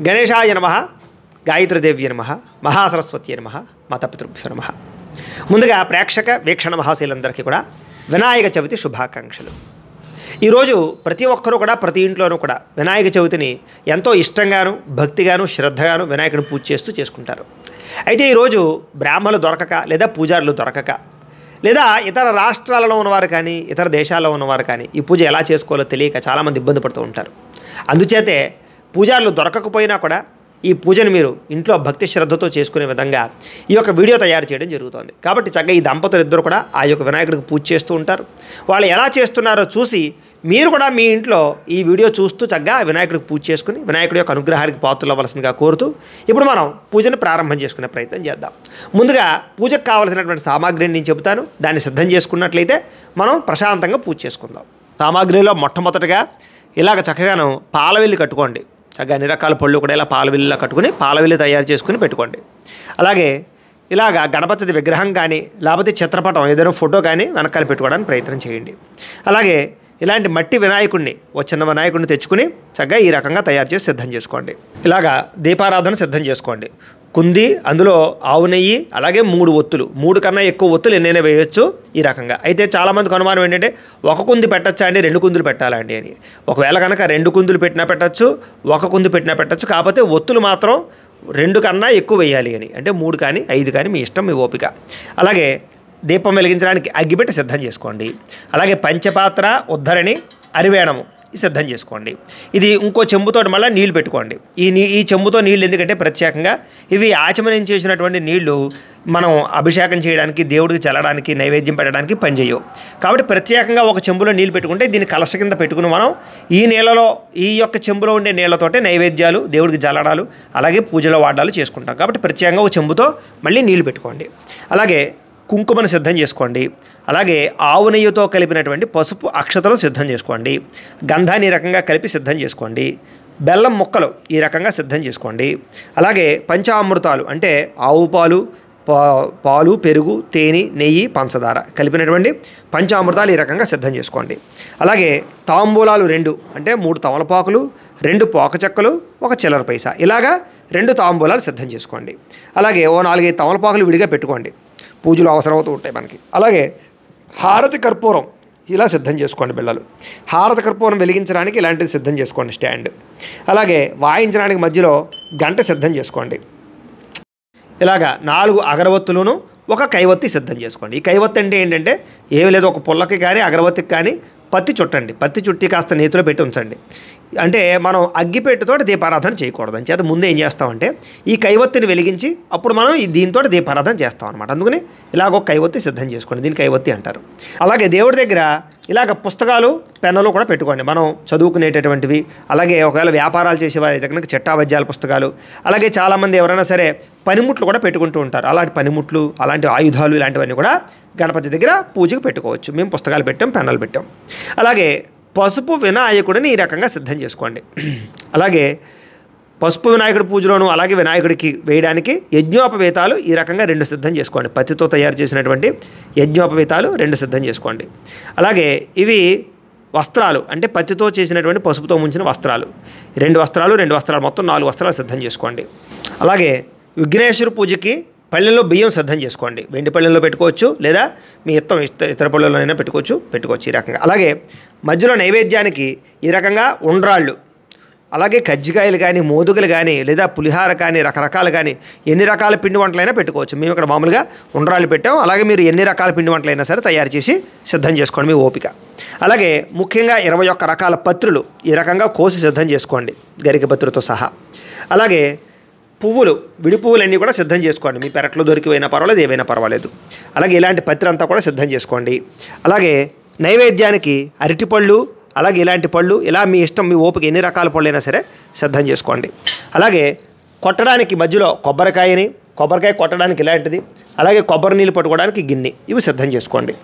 గణేశాయ నమః, గాయత్రీదేవ్య నమః, మహాసరస్వతి నమః, మాతాపితృభ్యో నమః. ముందుగా ప్రేక్షక వీక్షణ మహాశీలందరికీ కూడా వినాయక చవితి శుభాకాంక్షలు. ఈరోజు ప్రతి ఒక్కరూ కూడా ప్రతి ఇంట్లోనూ కూడా వినాయక చవితిని ఎంతో ఇష్టంగాను భక్తిగాను శ్రద్ధగాను వినాయకుడిని పూజ చేస్తూ చేసుకుంటారు. అయితే ఈరోజు బ్రాహ్మణులు దొరకక లేదా పూజారులు దొరకక లేదా ఇతర రాష్ట్రాలలో ఉన్నవారు కానీ ఇతర దేశాల్లో ఉన్నవారు కానీ ఈ పూజ ఎలా చేసుకోవాలో తెలియక చాలామంది ఇబ్బంది పడుతూ ఉంటారు. అందుచేతే పూజారులు దొరకకపోయినా కూడా ఈ పూజను మీరు ఇంట్లో భక్తి శ్రద్ధతో చేసుకునే విధంగా ఈ యొక్క వీడియో తయారు చేయడం జరుగుతుంది. కాబట్టి చక్కగా ఈ దంపతులు ఇద్దరు కూడా ఆ యొక్క వినాయకుడికి పూజ చేస్తూ ఉంటారు. వాళ్ళు ఎలా చేస్తున్నారో చూసి మీరు కూడా మీ ఇంట్లో ఈ వీడియో చూస్తూ చక్కగా వినాయకుడికి పూజ చేసుకుని వినాయకుడి యొక్క అనుగ్రహానికి పాత్రలు అవ్వాల్సిందిగా కోరుతూ ఇప్పుడు మనం పూజను ప్రారంభం చేసుకునే ప్రయత్నం చేద్దాం. ముందుగా పూజకు కావాల్సినటువంటి సామాగ్రిని నేను చెబుతాను. దాన్ని సిద్ధం చేసుకున్నట్లయితే మనం ప్రశాంతంగా పూజ చేసుకుందాం. సామాగ్రిలో మొట్టమొదటిగా ఇలాగ చక్కగాను పాలవెల్లి కట్టుకోండి. చక్కగా అన్ని రకాల పళ్ళు కూడా ఇలా పాలవెల్లిలా కట్టుకుని పాలవెల్లి తయారు చేసుకుని పెట్టుకోండి. అలాగే ఇలాగ గణపతి విగ్రహం కానీ లేకపోతే చిత్రపటం ఏదైనా ఫోటో కానీ వెనకాల పెట్టుకోవడానికి ప్రయత్నం చేయండి. అలాగే ఇలాంటి మట్టి వినాయకుడిని చిన్న వినాయకుడిని తెచ్చుకుని చక్కగా ఈ రకంగా తయారు చేసి సిద్ధం చేసుకోండి. ఇలాగా దీపారాధన సిద్ధం చేసుకోండి. కుంది, అందులో ఆవు నెయ్యి, అలాగే 3 ఒత్తులు, 3 కన్నా ఎక్కువ ఒత్తులు ఎన్నైనా వేయొచ్చు ఈ రకంగా. అయితే చాలామందికి అనుమానం ఏంటంటే ఒక కుంది పెట్టచ్చా అండి, 2 కుందులు పెట్టాలండి అని. ఒకవేళ కనుక 2 కుందులు పెట్టినా పెట్టచ్చు, 1 కుంది పెట్టినా పెట్టచ్చు. కాకపోతే ఒత్తులు మాత్రం 2 కన్నా ఎక్కువ వేయాలి అని. అంటే 3 కానీ 5 కానీ మీ ఇష్టం, మీ ఓపిక. అలాగే దీపం వెలిగించడానికి అగ్గిపెట్టి సిద్ధం చేసుకోండి. అలాగే పంచపాత్ర, ఉద్ధరణి, అరివేణము సిద్ధం చేసుకోండి. ఇది ఇంకో చెంబుతో మళ్ళీ నీళ్ళు పెట్టుకోండి. ఈ చెంబుతో నీళ్ళు ఎందుకంటే ప్రత్యేకంగా ఇవి ఆచమనం చేసినటువంటి నీళ్లు మనం అభిషేకం చేయడానికి, దేవుడికి చల్లడానికి, నైవేద్యం పెట్టడానికి పనిచేయవు. కాబట్టి ప్రత్యేకంగా ఒక చెంబులో నీళ్ళు పెట్టుకుంటే దీన్ని కలశ కింద పెట్టుకుని మనం ఈ నీళ్ళలో ఈ యొక్క చెంబులో ఉండే నీళ్లతోటే నైవేద్యాలు, దేవుడికి జల్లడాలు, అలాగే పూజలో వాడాలు చేసుకుంటాం. కాబట్టి ప్రత్యేకంగా ఒక చెంబుతో మళ్ళీ నీళ్ళు పెట్టుకోండి. అలాగే కుంకుమను సిద్ధం చేసుకోండి. అలాగే ఆవు నెయ్యితో కలిపినటువంటి పసుపు అక్షతలు సిద్ధం చేసుకోండి. గంధాన్ని ఈ రకంగా కలిపి సిద్ధం చేసుకోండి. బెల్లం ముక్కలు ఈ రకంగా సిద్ధం చేసుకోండి. అలాగే పంచామృతాలు అంటే ఆవు పాలు, పాలు, పెరుగు, తేనె, నెయ్యి, పంచదార కలిపినటువంటి పంచామృతాలు ఈ రకంగా సిద్ధం చేసుకోండి. అలాగే తాంబూలాలు 2 అంటే 3 తమలపాకులు, 2 పోక చెక్కలు, 1 చిల్లర పైసా, ఇలాగా 2 తాంబూలాలు సిద్ధం చేసుకోండి. అలాగే ఓ 4-5 తమలపాకులు విడిగా పెట్టుకోండి. పూజలు అవసరమవుతూ ఉంటాయి మనకి. అలాగే హారతి కర్పూరం ఇలా సిద్ధం చేసుకోండి. బిళ్ళలు హారతి కర్పూరం వెలిగించడానికి ఇలాంటిది సిద్ధం చేసుకోండి, స్టాండ్. అలాగే వాయించడానికి మధ్యలో గంట సిద్ధం చేసుకోండి. ఇలాగా 4 అగరవత్తులను 1 కైవత్తి సిద్ధం చేసుకోండి. ఈ కైవత్తి అంటే ఏంటంటే ఏమి లేదు, ఒక పుల్లకి కానీ అగరవత్తికి కానీ పత్తి చుట్టండి. పత్తి చుట్టి కాస్త నేతిలో పెట్టి ఉంచండి. అంటే మనం అగ్గిపెట్టుతో దీపారాధన చేయకూడదు. అని చేత ముందే ఏం చేస్తామంటే ఈ కైవత్తిని వెలిగించి అప్పుడు మనం దీంతో దీపారాధన చేస్తాం అనమాట. అందుకని ఇలాగ ఒక కైవత్తి సిద్ధం చేసుకోండి. దీన్ని కైవత్తి అంటారు. అలాగే దేవుడి దగ్గర ఇలాగ పుస్తకాలు, పెన్నులు కూడా పెట్టుకోండి, మనం చదువుకునేటటువంటివి. అలాగే ఒకవేళ వ్యాపారాలు చేసేవారి దగ్గర చిట్టావజ్యాల పుస్తకాలు, అలాగే చాలామంది ఎవరైనా సరే పనిముట్లు కూడా పెట్టుకుంటూ ఉంటారు. అలాంటి పనిముట్లు, అలాంటి ఆయుధాలు ఇలాంటివన్నీ కూడా గణపతి దగ్గర పూజకు పెట్టుకోవచ్చు. మేము పుస్తకాలు పెట్టాం, పెన్నులు పెట్టాం. అలాగే పసుపు వినాయకుడిని ఈ రకంగా సిద్ధం చేసుకోండి. అలాగే పసుపు వినాయకుడి పూజలోను అలాగే వినాయకుడికి వేయడానికి యజ్ఞోపవేతాలు ఈ రకంగా 2 సిద్ధం చేసుకోండి. పత్తితో తయారు చేసినటువంటి యజ్ఞోపవేతాలు 2 సిద్ధం చేసుకోండి. అలాగే ఇవి వస్త్రాలు అంటే పత్తితో చేసినటువంటి పసుపుతో ముంచిన వస్త్రాలు 2 వస్త్రాలు, 2 వస్త్రాలు, మొత్తం 4 వస్త్రాలు సిద్ధం చేసుకోండి. అలాగే విఘ్నేశ్వర పూజకి పళ్ళెంలో బియ్యం సిద్ధం చేసుకోండి. వెండి పళ్ళెంలో పెట్టుకోవచ్చు, లేదా మీ ఇతర పళ్ళెంలోనైనా పెట్టుకోవచ్చు ఈ రకంగా. అలాగే మధ్యలో నైవేద్యానికి ఈ రకంగా ఉండ్రాళ్ళు, అలాగే కజ్జికాయలు కానీ, మోదుగులు కానీ, లేదా పులిహార కానీ, రకరకాలు కానీ ఎన్ని రకాల పిండి వంటలైనా పెట్టుకోవచ్చు. మేము ఇక్కడ మామూలుగా ఉండ్రాళ్ళు పెట్టాం. అలాగే మీరు ఎన్ని రకాల పిండి వంటలైనా సరే తయారు చేసి సిద్ధం చేసుకోండి, మీ ఓపిక. అలాగే ముఖ్యంగా 21 రకాల పత్రులు ఈ రకంగా కోసి సిద్ధం చేసుకోండి, గరిక పత్రులతో సహా. అలాగే పువ్వులు, విడి పువ్వులన్నీ కూడా సిద్ధం చేసుకోండి. మీ పెరట్లో దొరికిపోయినా పర్వాలేదు, ఏవైనా పర్వాలేదు. అలాగే ఇలాంటి పత్రి అంతా కూడా సిద్ధం చేసుకోండి. అలాగే నైవేద్యానికి అరటిపళ్ళు, అలాగే ఇలాంటి పళ్ళు, ఇలా మీ ఇష్టం, మీ ఓపిక ఎన్ని రకాల పళ్ళు అయినా సరే సిద్ధం చేసుకోండి. అలాగే కొట్టడానికి మధ్యలో కొబ్బరికాయ కొట్టడానికి ఇలాంటిది, అలాగే కొబ్బరి నీళ్ళు పట్టుకోవడానికి గిన్నె, ఇవి సిద్ధం చేసుకోండి.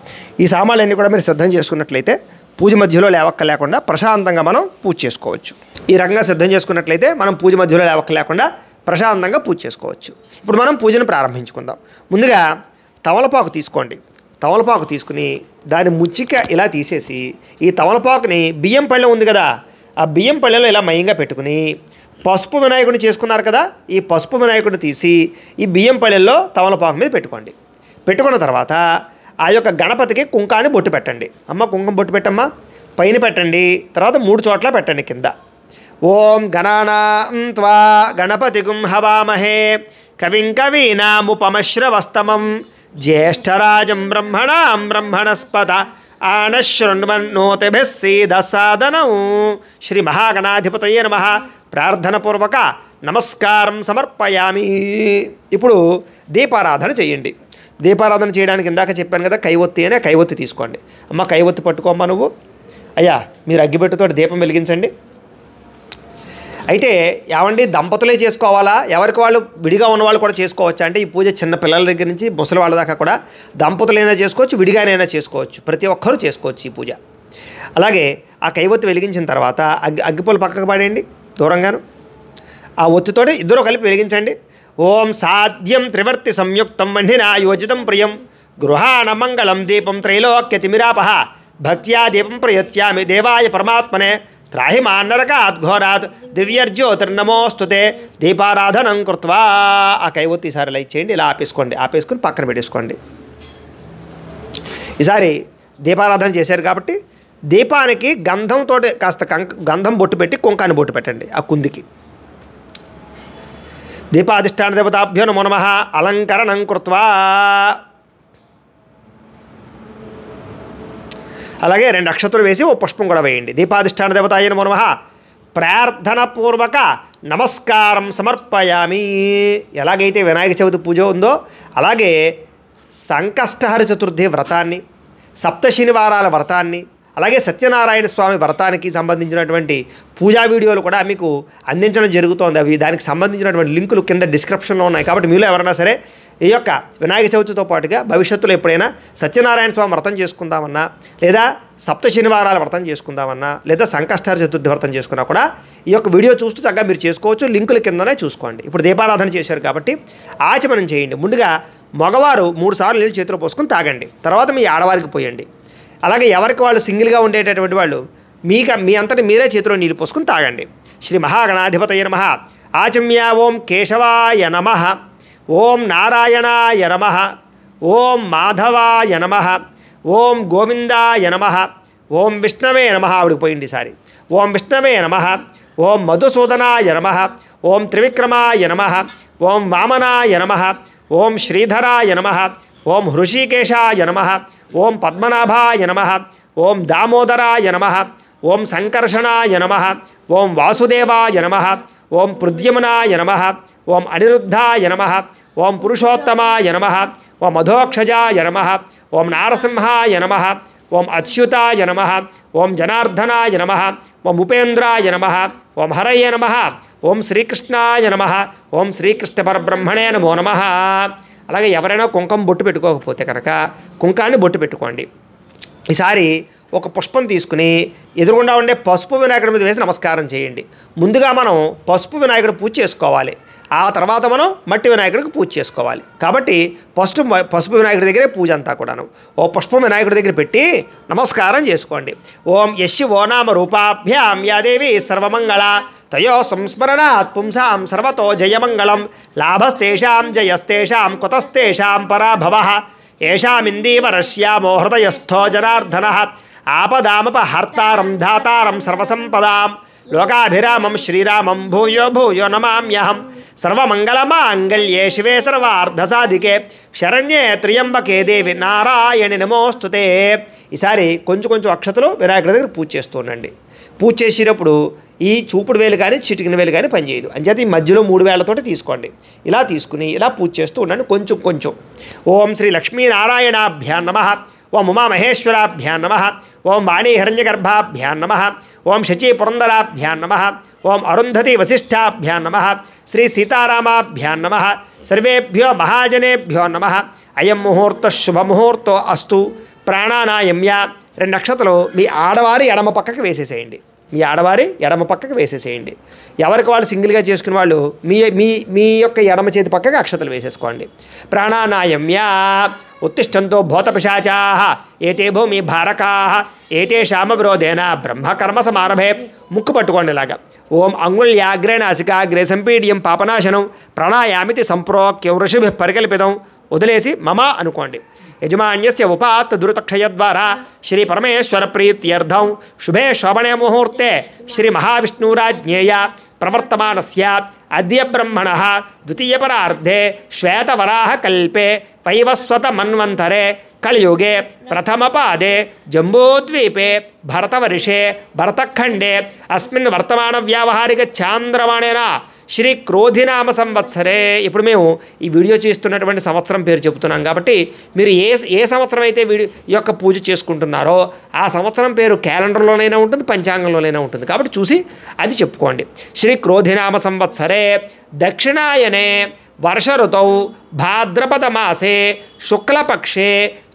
ఈ సామాన్లన్నీ కూడా మీరు సిద్ధం చేసుకున్నట్లయితే పూజ మధ్యలో లేవక్క లేకుండా ప్రశాంతంగా మనం పూజ చేసుకోవచ్చు. ఈ రకంగా సిద్ధం చేసుకున్నట్లయితే మనం పూజ మధ్యలో లేవక్క లేకుండా ప్రశాంతంగా పూజ చేసుకోవచ్చు. ఇప్పుడు మనం పూజను ప్రారంభించుకుందాం. ముందుగా తమలపాకు తీసుకోండి. తమలపాకు తీసుకుని దాని ముచ్చిక ఇలా తీసేసి ఈ తమలపాకుని బియ్యం పళ్ళెం ఉంది కదా, ఆ బియ్యం పళ్ళెంలో ఇలా మయంగా పెట్టుకుని పసుపు వినాయకుడిని చేసుకున్నారు కదా, ఈ పసుపు వినాయకుడిని తీసి ఈ బియ్యం పళ్ళెల్లో తమలపాకు మీద పెట్టుకోండి. పెట్టుకున్న తర్వాత ఆ యొక్క గణపతికి కుంకాన్ని బొట్టు పెట్టండి. అమ్మ కుంకుమ బొట్టు పెట్టమ్మా, పైన పెట్టండి, తర్వాత 3 చోట్ల పెట్టండి కింద. ఓం గణానాం త్వా గణపతిగుం హవామహే కవిం కవీనాముపమశ్రవస్తమం జ్యేష్ఠరాజం బ్రహ్మణాం బ్రహ్మణస్పద ఆనశృణ్వన్నోతిభిः సీదసాదనం. శ్రీ మహాగణాధిపతయే నమః. ప్రార్థనపూర్వక నమస్కారం సమర్పయామి. ఇప్పుడు దీపారాధన చేయండి. దీపారాధన చేయడానికి ఇందాక చెప్పాను కదా, కైవొత్తి అనే కైవొత్తి తీసుకోండి. అమ్మ కైవొత్తి పట్టుకోమ్మా నువ్వు. అయ్యా మీరు అగ్గిపెట్టుతో దీపం వెలిగించండి. అయితే ఏమండి దంపతులే చేసుకోవాలా, ఎవరికి వాళ్ళు విడిగా ఉన్నవాళ్ళు కూడా చేసుకోవచ్చా అంటే, ఈ పూజ చిన్న పిల్లల దగ్గర నుంచి ముసలి వాళ్ళ దాకా కూడా దంపతులైనా చేసుకోవచ్చు, విడిగానైనా చేసుకోవచ్చు, ప్రతి ఒక్కరూ చేసుకోవచ్చు ఈ పూజ. అలాగే ఆ కైవొత్తి వెలిగించిన తర్వాత అగ్గిపుల్ల పక్కకు పడేయండి దూరంగాను. ఆ ఒత్తితోటి ఇద్దరు కలిపి వెలిగించండి. ఓం సాధ్యం త్రివర్తి సంయుక్తం వహ్నినా యోజితం ప్రియం గృహాణ మంగళం దీపం త్రైలోక్యతిమిరాపహ భక్త్యా దీపం ప్రయత్యామి దేవాయ పరమాత్మనే త్రాహి మాన్నరకాత్ ఘోరాత్ దివ్యర్జ్యోతిర్నమోస్తుతే దీపారాధనం కృత్వా. ఆ కైవొత్తి ఈసారి ఇలా ఇచ్చేయండి, ఇలా ఆపేసుకోండి, ఆపేసుకుని పక్కన పెట్టేసుకోండి. ఈసారి దీపారాధన చేశారు కాబట్టి దీపానికి గంధంతో కాస్త గంధం బొట్టు పెట్టి కుంకాన్ని బొట్టు పెట్టండి ఆ కుందికి. దీపాధిష్టాన దేవతాభ్యో నమో నమః. అలంకరణం కృత్వా. అలాగే 2 అక్షతలు వేసి ఓ పుష్పం కూడా వేయండి. దీపాధిష్టాన దేవతాయ నమో నమః. ప్రార్థనపూర్వక నమస్కారం సమర్పయామి. ఎలాగైతే వినాయక చవితి పూజ ఉందో అలాగే సంకష్టహర చతుర్థి వ్రతాన్ని, సప్త శనివారాల వ్రతాన్ని, అలాగే సత్యనారాయణ స్వామి వ్రతానికి సంబంధించినటువంటి పూజా వీడియోలు కూడా మీకు అందించడం జరుగుతోంది. అవి దానికి సంబంధించినటువంటి లింకులు కింద డిస్క్రిప్షన్లో ఉన్నాయి. కాబట్టి మీలో ఎవరైనా సరే ఈ యొక్క వినాయక చవితితో పాటుగా భవిష్యత్తులో ఎప్పుడైనా సత్యనారాయణ స్వామి వ్రతం చేసుకుందామన్నా, లేదా సప్త శనివారాల వ్రతం చేసుకుందామన్నా, లేదా సంకష్టహర చతుర్థి వ్రతం చేసుకున్నా కూడా ఈ యొక్క వీడియో చూస్తూ చక్కగా మీరు చేసుకోవచ్చు. లింకుల కిందనే చూసుకోండి. ఇప్పుడు దీపారాధన చేశారు కాబట్టి ఆచమనం చేయండి. ముందుగా మగవారు 3 సార్లు నీళ్ళు చేతిలో పోసుకొని తాగండి. తర్వాత మీ ఆడవారికి పోయండి. అలాగే ఎవరికి వాళ్ళు సింగిల్గా ఉండేటటువంటి వాళ్ళు మీ అంతటి మీరే చేతిలో నీళ్ళు పోసుకుని తాగండి. శ్రీ మహాగణాధిపతయ నమః. ఆచమ్య ఓం కేశవాయ నమః, ఓం నారాయణాయ నమః, ఓం మాధవాయ నమః, ఓం గోవిందాయ నమః, ఓం విష్ణవే నమః. ఆవిడికి పోయింది ఈసారి. ఓం విష్ణవే నమః, ఓం మధుసూదనాయ నమః, ఓం త్రివిక్రమాయ నమః, ఓం వామనాయ నమః, ఓం శ్రీధరాయ నమః, ఓం హృషికేశాయ నమః, ఓం పద్మనాభాయ నమః, ఓం దామోదరాయ నమః, ఓం సంకర్షణాయ నమః, ఓం వాసుదేవాయ నమః, ఓం పృద్యమునాయ నమః, ఓం అనిరుద్ధాయ నమః, ఓం పురుషోత్తమాయ నమః, ఓం అధోక్షజాయ నమః, ఓం నారసింహాయ నమః, ఓం అచ్యుతాయ నమః, ఓం జనార్దనాయ నమః, ఓం ఉపేంద్రాయ నమః, ఓం హరయ నమః, ఓం శ్రీకృష్ణాయ నమః, ఓం శ్రీకృష్ణ పరబ్రహ్మణే నమో నమః. అలాగే ఎవరైనా కుంకుమ బొట్టు పెట్టుకోకపోతే కనుక కుంకాన్ని బొట్టు పెట్టుకోండి. ఈసారి ఒక పుష్పం తీసుకుని ఎదురుగుండా ఉండే పసుపు వినాయకుడి మీద వేసి నమస్కారం చేయండి. ముందుగా మనం పసుపు వినాయకుడు పూజ చేసుకోవాలి, ఆ తర్వాత మనం మట్టి వినాయకుడికి పూజ చేసుకోవాలి. కాబట్టి పసుపు వినాయకుడి దగ్గరే పూజ అంతా కూడాను ఓ పుష్పం వినాయకుడి దగ్గర పెట్టి నమస్కారం చేసుకోండి. ఓం యశి ఓ నామ రూపాభ్యాం యాదేవి సర్వమంగళ తయో సంస్మరణాత్ పుంసాం సర్వతో జయమంగళం లాభస్తేషాం జయస్తేషాం కుతస్తేషాం పరాభవః ఏషామిందీవరశ్యామో హృదయస్థో జనార్దనః ఆపదామపహర్తారం ధాతారం సర్వసంపదాం లోకాభిరామం శ్రీరామం భూయో భూయో నమామ్యహం సర్వమంగళమాంగళ్యే శివే సర్వార్ధసాధికే శరణ్యే త్ర్యంబకే దేవి నారాయణి నమోస్తుతే. ఈసారి కొంచెం అక్షతలు వినాయకుడి దగ్గర పూజ చేస్తూ ఉండండి. పూజ చేసేటప్పుడు ఈ చూపుడు వేలు కానీ చిటికిన వేలు కానీ పనిచేయదు. అంచేత ఈ మధ్యలో 3 వేళ్లతోటి తీసుకోండి. ఇలా తీసుకుని ఇలా పూజ చేస్తూ ఉండండి కొంచెం. ఓం శ్రీ లక్ష్మీనారాయణాభ్యాం నమః, ఓం ఉమామహేశ్వరాభ్యాం నమః, ఓం వాణీ హిరణ్యగర్భాభ్యాం నమః, ఓం శచీ పురందరాభ్యాం నమః, ఓం అరుంధతి వశిష్ఠాభ్యాం నమః, శ్రీ సీతారామాభ్యాం నమః, సర్వేభ్యో మహాజనేభ్యో నమః. అయం ముహూర్త శుభముహూర్తో అస్తు. ప్రాణానాయమ్య 2 అక్షతలు మీ ఆడవారి ఎడమ పక్కకి వేసేసేయండి. ఎవరికి వాళ్ళు సింగిల్గా చేసుకునే వాళ్ళు మీ యొక్క ఎడమ చేతి పక్కకి అక్షతలు వేసేసుకోండి. ప్రాణానాయమ్య ఉత్తిష్టంతో భూతపిశాచాః ఏతే భూమి భారకాః ఏతేషామ విరోధేన బ్రహ్మకర్మ సమారభే. ముక్కు పట్టుకోండి ఇలాగా. ఓం అంగుళ్యాగ్రే నాసికాగ్రే సంపీడ్యం పాపనాశనం ప్రాణాయామితి సంప్రోక్యం ఋషిభిః పరికల్పితం. వదిలేసి మమ అనుకోండి. యజమాన్యస్య ఉపాత్ దురితక్షయ ద్వారా శ్రీ పరమేశ్వర ప్రీత్యర్థం శుభే శోభనే ముహూర్తే శ్రీ మహావిష్ణురాజ్ఞేయ ప్రవర్తమానస్య అద్య బ్రహ్మణః ద్వితీయపరార్ధే శ్వేతవరాహ కల్పే వైవస్వత మన్వంతరే కలియుగే ప్రథమపాదే జంబూద్వీపే భరతవర్షే భరతఖండే అస్మిన్ వర్తమాన వ్యావహారిక చాంద్రమాణేన శ్రీ క్రోధినామ సంవత్సరే. ఇప్పుడు మేము ఈ వీడియో చేస్తున్నటువంటి సంవత్సరం పేరు చెబుతున్నాం కాబట్టి మీరు ఏ సంవత్సరం అయితే ఈ యొక్క పూజ చేసుకుంటున్నారో ఆ సంవత్సరం పేరు క్యాలెండర్లోనైనా ఉంటుంది, పంచాంగంలోనైనా ఉంటుంది. కాబట్టి చూసి అది చెప్పుకోండి. శ్రీ క్రోధినామ సంవత్సరే దక్షిణాయనే వర్ష ఋతౌ భాద్రపద మాసే శుక్లపక్షే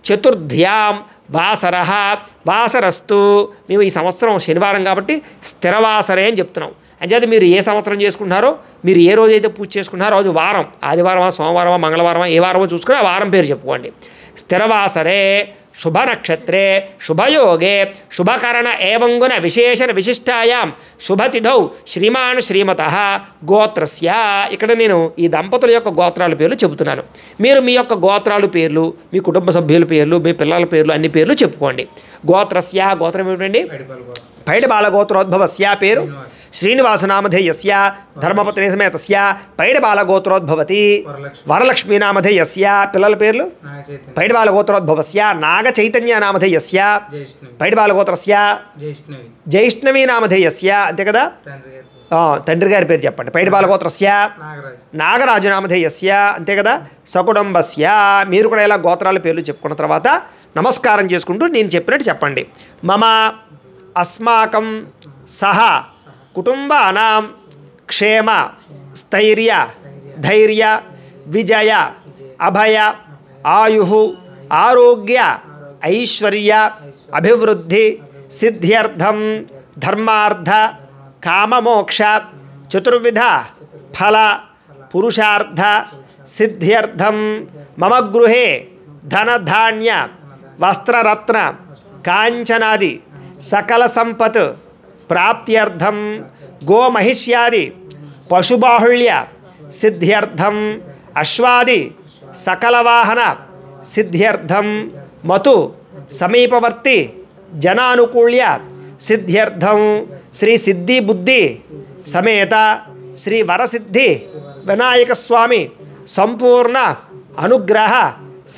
చతుర్థ్యాం వాసరస్తు. మేము ఈ సంవత్సరం శనివారం కాబట్టి స్థిరవాసరే అని చెప్తున్నాం. అంచేత మీరు ఏ సంవత్సరం చేసుకుంటున్నారో, మీరు ఏ రోజు అయితే పూజ చేసుకుంటున్నారో రోజు వారం, ఆదివారమా సోమవారమా మంగళవారమా ఏ వారమో చూసుకుని ఆ వారం పేరు చెప్పుకోండి. స్థిరవాసరే శుభ నక్షత్రే శుభయోగే శుభకరణ ఏవంగున విశేషణ విశిష్టాయాం శుభతిథౌ శ్రీమాన్ శ్రీమతః గోత్రస్య. ఇక్కడ నేను ఈ దంపతుల యొక్క గోత్రాల పేర్లు చెబుతున్నాను. మీరు మీ యొక్క గోత్రాలు పేర్లు, మీ కుటుంబ సభ్యుల పేర్లు, మీ పిల్లల పేర్లు అన్ని పేర్లు చెప్పుకోండి. గోత్రస్య గోత్రం ఏమిటండి? పైడి బాలగోత్రోద్భవస్య పేరు శ్రీనివాసనామధేయస్య ధర్మపత్ని సమేతస్య పైడి బాలగోత్రోద్భవతి. వరలక్ష్మీనామధేయస్య పిల్లల పేర్లు పైడి బాలగోత్రోద్భవస్య నాగ చైతన్య నామధేయస్య పైడి బాలగోత్రస్య జైష్ణవీ నామధేయస్య. అంతే కదా? తండ్రి గారి పేరు చెప్పండి. పైడి బాలగోత్రస్య నాగరాజు నామధేయస్య. అంతే కదా? సకుటుంబస్య. మీరు కూడా ఇలా గోత్రాల పేర్లు చెప్పుకున్న తర్వాత నమస్కారం చేసుకుంటూ నేను చెప్పినట్టు చెప్పండి. మమ అస్మాకం సహ కుటుంబానాం క్షేమ స్థైర్య ధైర్య విజయ అభయ ఆయు ఆరోగ్య ఐశ్వర్య అభివృద్ధి సిద్ధ్యర్థం ధర్మార్థ కామమోక్ష చతుర్విధ ఫల పురుషార్థ సిద్ధ్యర్థం మమ గృహే ధనధాన్య వస్త్రరత్న కాంచనాది సకల సంపత్ ప్రాప్త్యర్థం గోమహిష్యాది పశుబాహుళ్య సిద్ధ్యర్థం అశ్వాది సకలవాహన సిద్ధ్యర్థం మతు సమీపవర్తి జనానుకూల్య సిద్ధ్యర్థం శ్రీ సిద్ధి బుద్ధి సమేత శ్రీ వరసిద్ధి వినాయక స్వామి సంపూర్ణ అనుగ్రహ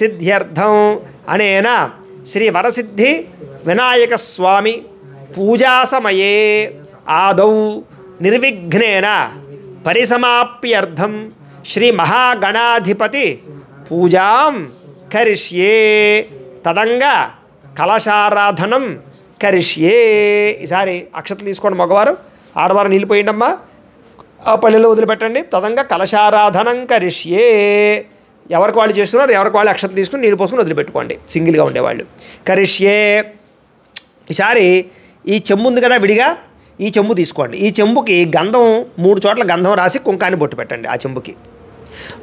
సిద్ధ్యర్థం అనేన శ్రీ వరసిద్ధి వినాయక స్వామి పూజా సమయే ఆదౌ నిర్విఘ్నేన పరిసమాప్యర్థం శ్రీ మహాగణాధిపతి పూజాం కరిష్యే తదంగా కలశారాధనం కరిష్యే. ఈసారి అక్షతలు తీసుకోండి మగవారు, ఆడవారు నిలిపోయిండమ్మా, ఆ పల్లెలో వదిలిపెట్టండి. తదంగా కలశారాధనం కరిష్యే. ఎవరికి వాళ్ళు చేస్తున్నారు, ఎవరికి వాళ్ళు అక్షతలు తీసుకుని నీళ్ళు పోసుకుని వదిలిపెట్టుకోండి సింగిల్గా ఉండేవాళ్ళు. కరిష్యే. ఈసారి ఈ చెంబు ఉంది కదా విడిగా, ఈ చెంబు తీసుకోండి. ఈ చెంబుకి గంధం 3 చోట్ల గంధం రాసి కుంకాన్ని బొట్టు పెట్టండి ఆ చెంబుకి.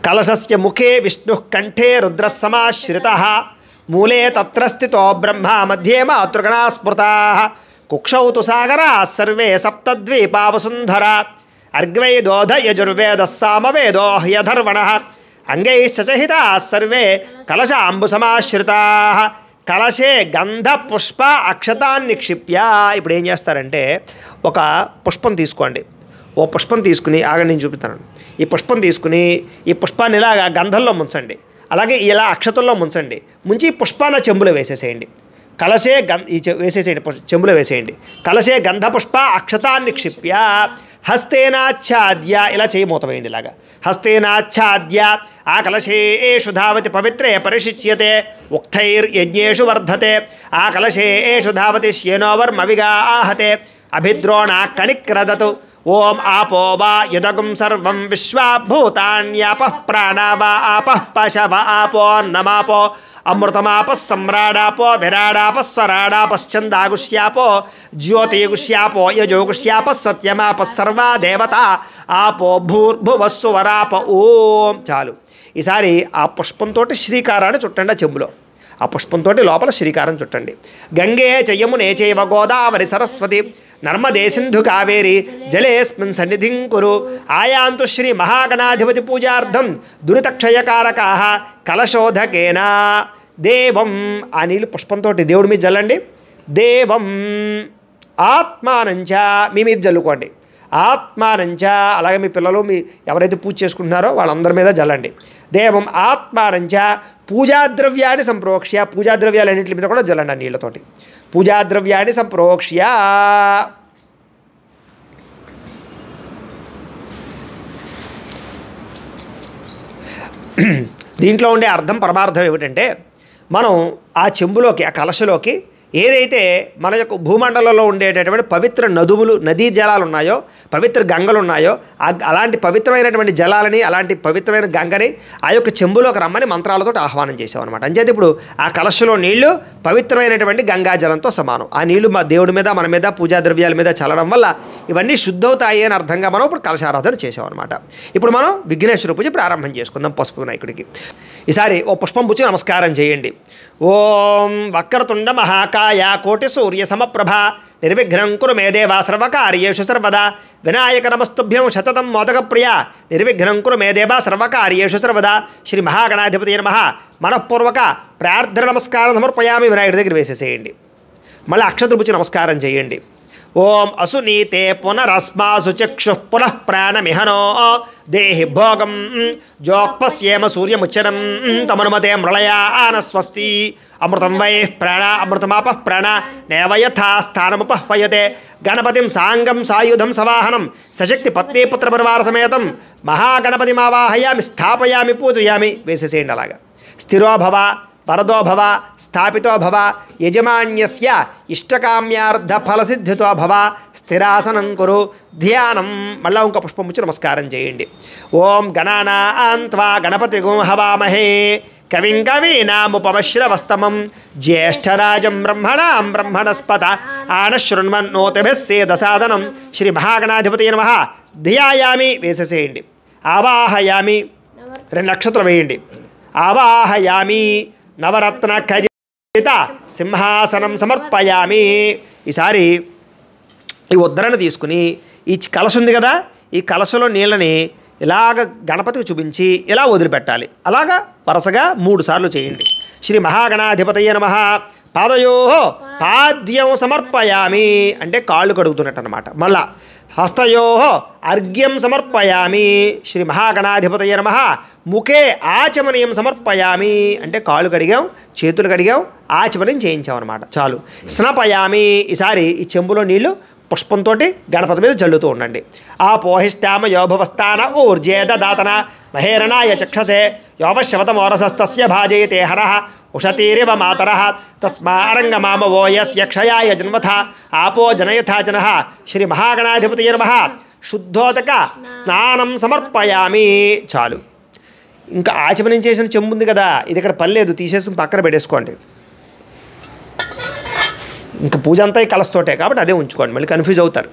కలశస్య ముఖే విష్ణు కంఠే రుద్ర సమాశ్రిత మూలే తత్ర స్థితో బ్రహ్మ మధ్యే మాతృగణా స్మృతా కుక్షౌ తు సాగరా సర్వే సప్తద్వీపా వసుంధర అర్గ్వేదోధ యజుర్వేద సామవేదో హ్యధర్వణ అంగైశ్చ సహితా సర్వే కలశాంబు సమాశ్రితా కలశే గంధ పుష్ప అక్షతాన్ని నిక్షిప్య. ఇప్పుడు ఏం చేస్తారంటే ఒక పుష్పం తీసుకోండి. ఓ పుష్పం తీసుకుని ఆగండి నేను చూపిస్తాను. ఈ పుష్పం తీసుకుని ఈ పుష్పాన్ని ఇలాగా గంధంలో ముంచండి, అలాగే ఇలా అక్షతుల్లో ముంచండి. ముంచి పుష్పాన్ని చెంబులో వేసేసేయండి. కలశే వేసేసేయండి, చెంబులో వేసేయండి. కలశే గంధ పుష్ప అక్షతాన్ని నిక్షిప్య హస్తేనాచ్ఛాద్య ఇలా చేయి మూత వేయండి. ఇలాగా హస్తేనాచ్ఛాద్య ఆ కలశేషు ధావతి పవిత్రే పరిశిచ్యతే ఉక్తైర్యజ్ఞేషు వర్ధతే ఆ కలశేషు ధావతి శ్యేనోవర్మవిగా ఆహతే అభిద్రోణ కణిక్రదతు ఓం ఆపో వా యుదగుం సర్వం విశ్వాభూతాన్యాపః ప్రాణా వా ఆపః పశవ ఆపోన్నమాపో అమృతమాప సమ్రాడాపో విరాడాప స్వరాడాపశ్చందాగుష్యాపో జ్యోతిగుష్యాపో యజోగుష్యాప సత్యమాప సర్వా దేవత ఆపో భూర్భువస్సు వరాప ఓం. చాలు. ఈసారి ఆ పుష్పంతో శ్రీకారాన్ని చుట్టండి చెంబులో. ఆ పుష్పంతో లోపల శ్రీకారం చుట్టండి. గంగే చయమునే చైవ గోదావరి సరస్వతి నర్మదే సింధు కావేరి జలేస్మిన్ సన్నిధిం కురు ఆయాంతు శ్రీ మహాగణాధిపతి పూజార్థం దురితక్షయకారకాః కలశోధకేన దేవం. ఆ నీళ్ళు పుష్పంతో దేవుడి మీద జల్లండి. దేవం ఆత్మానంచ మీ మీద జల్లుకోండి. ఆత్మానంచ అలాగే మీ పిల్లలు మీ ఎవరైతే పూజ చేసుకుంటున్నారో వాళ్ళందరి మీద జల్లండి. దేవం ఆత్మానంచ పూజాద్రవ్యాన్ని సంప్రోక్ష్య పూజాద్రవ్యాలన్నింటి మీద కూడా జల్లండి ఆ నీళ్ళతోటి. పూజాద్రవ్యాన్ని సంప్రోక్ష్య దీంట్లో ఉండే అర్థం పరమార్థం ఏమిటంటే మనం ఆ చెంబులోకి ఆ కలశలోకి ఏదైతే మన యొక్క భూమండలంలో ఉండేటటువంటి పవిత్ర నదువులు నదీ జలాలు ఉన్నాయో పవిత్ర గంగలు ఉన్నాయో అలాంటి పవిత్రమైనటువంటి జలాలని అలాంటి పవిత్రమైన గంగని ఆ యొక్క చెంబులోకి రమ్మని మంత్రాలతో ఆహ్వానం చేసామన్నమాట. అంచేది ఇప్పుడు ఆ కలశలో నీళ్లు పవిత్రమైనటువంటి గంగా జలంతో సమానం. ఆ నీళ్లు మా దేవుడి మీద మన మీద పూజా ద్రవ్యాల మీద చల్లడం వల్ల ఇవన్నీ శుద్ధవుతాయి అని అర్థంగా మనం ఇప్పుడు కలశారాధన చేసామన్నమాట. ఇప్పుడు మనం విఘ్నేశ్వర పూజ ప్రారంభం చేసుకుందాం పసుపు వినాయకుడికి. ఈసారి ఓ పుష్పం పుచ్చి నమస్కారం చేయండి. ఓం వక్రతుండ మహాకాయ కోటి సూర్య సమప్రభ నిర్విఘ్నం కురు మే దేవా సర్వకార్యేషు సర్వదా వినాయక నమస్తుభ్యం శతతం మోదక ప్రియ నిర్విఘ్నం కురు మే దేవా సర్వకార్యేషు సర్వదా శ్రీ మహాగణాధిపతి నమః మనఃపూర్వక ప్రార్థన నమస్కారం సమర్పయామి. వినాయకుడి దగ్గర వేసేసేయండి. మళ్ళీ అక్షతలు పుచ్చి నమస్కారం చేయండి. ఓం అసునీతే పునరస్మాసు చక్షు పునః ప్రాణమిహనో దేహి భోగం జోక్పస్యేమ సూర్యముచ్చరం తమనుమతే మృళయాన స్వస్తి అమృతం వై ప్రాణ అమృతమాపః ప్రాణ నేవ యథా స్థానముపహ్వయతే గణపతిం సాంగం సాయుధం సవాహనం సశక్తి పత్ని పుత్ర పరివార సమేతం మహాగణపతిమావాహయామి స్థాపయామి పూజయామి. వేసేసేయండి. అలాగా స్థిరో భవ వరదో భవ స్థాపితో భవ యజమాన్యస్య ఇష్టకామ్యార్థ ఫలసిద్ధితో భవ స్థిరాసనం కురు ధ్యానం. మళ్ళా ఇంకో పుష్పం ముచ్చి నమస్కారం చేయండి. ఓం గణానాం త్వా గణపతిగుం హవామహే కవిం కవీనాముపమశ్రవస్తమం జ్యేష్ఠరాజం బ్రహ్మణాం బ్రహ్మణస్పత ఆనశృణ్వన్నోతిభిः సేదసాదనం శ్రీ మహాగణాధిపతి నమః ధ్యాయామి. వేసేసేయండి. ఆవాహయామి. 2 నక్షత్రం వేయండి. ఆవాహయామి. నవరత్న ఖచిత సింహాసనం సమర్పయామి. ఈసారి ఈ ఉద్ధరణ తీసుకుని ఈ కలశ ఉంది కదా ఈ కలశలో నీళ్ళని ఇలాగ గణపతికి చూపించి ఇలా వదిలిపెట్టాలి. అలాగా వరుసగా 3 సార్లు చేయండి. శ్రీ మహాగణాధిపతయే నమః పాదయో పాద్యం సమర్పయామి అంటే కాళ్ళు కడుగుతున్నట్టు అనమాట. మళ్ళా హస్తయో అర్ఘ్యం సమర్పయామి. శ్రీ మహాగణాధిపతయే నమః ముఖే ఆచమనీయం సమర్పయామి అంటే కాళ్ళు కడిగాం చేతులు కడిగాం ఆచమనం చేయించాం అనమాట. చాలు. స్నపయామి. ఈసారి ఈ చెంబులో నీళ్లు పుష్పంతో గణపతి మీద జల్లుతూ ఉండండి. ఆ పోహిష్టామ యోభవస్థాన ఊర్జేదాతన మహేరణాయ చక్షసే యోపశవతమోరసస్తస్య భాజయతే హరః ఉషతీరివ మాతరః తస్మారంగమామవో యస్య క్షయాయ జన్మథ ఆపో జనయథా జనః శ్రీ మహాగణాధిపతయే నమః శుద్ధోదక స్నానం సమర్పయామి. చాలు. ఇంకా ఆచమనం చేసిన చెంబు ఉంది కదా ఇది ఇక్కడ పర్లేదు తీసేసి పక్కన పెట్టేసుకోండి. ఇంకా పూజ అంతా ఈ కలస్తోటే కాబట్టి అదే ఉంచుకోండి మళ్ళీ కన్ఫ్యూజ్ అవుతారు.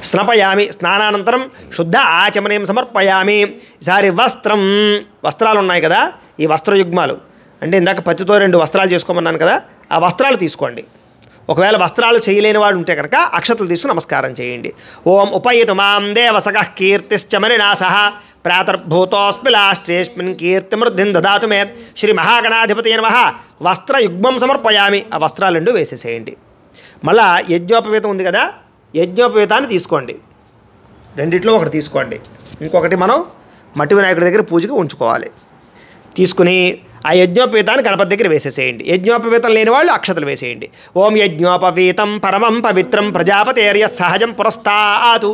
స్నపయామి. స్నానానంతరం శుద్ధ ఆచమనీయం సమర్పయామి. ఈసారి వస్త్రాలు ఉన్నాయి కదా ఈ వస్త్రయుగ్మాలు అంటే ఇందాక పచ్చితో 2 వస్త్రాలు చేసుకోమన్నాను కదా ఆ వస్త్రాలు తీసుకోండి. ఒకవేళ వస్త్రాలు చేయలేని వాడు ఉంటే కనుక అక్షతలు తీసుకుని నమస్కారం చేయండి. ఓం ఉపయితు మాం దేవసగః కీర్తిశ్చమనినాసః ప్రాతర్భూతోస్మిలాశ్చేస్మిన్ కీర్తిమృద్ధిం దదాతు మే శ్రీ మహాగణాధిపతయే నమః వస్త్రయుగ్మం సమర్పయామి. ఆ వస్త్రాలు 2 వేసేసేయండి. మళ్ళా యజ్ఞోపవీతం ఉంది కదా యజ్ఞోపవీతాన్ని తీసుకోండి. 2 ఒకటి తీసుకోండి. ఇంకొకటి మనం మట్టి వినాయకుడి దగ్గర పూజకి ఉంచుకోవాలి. తీసుకుని ఆ యజ్ఞోపవీతాన్ని గణపతి దగ్గర వేసేసేయండి. యజ్ఞోపవీతం లేని వాళ్ళు అక్షతలు వేసేయండి. ఓం యజ్ఞోపవీతం పరమం పవిత్రం ప్రజాపతేర్యత్ సహజం పురస్తాతు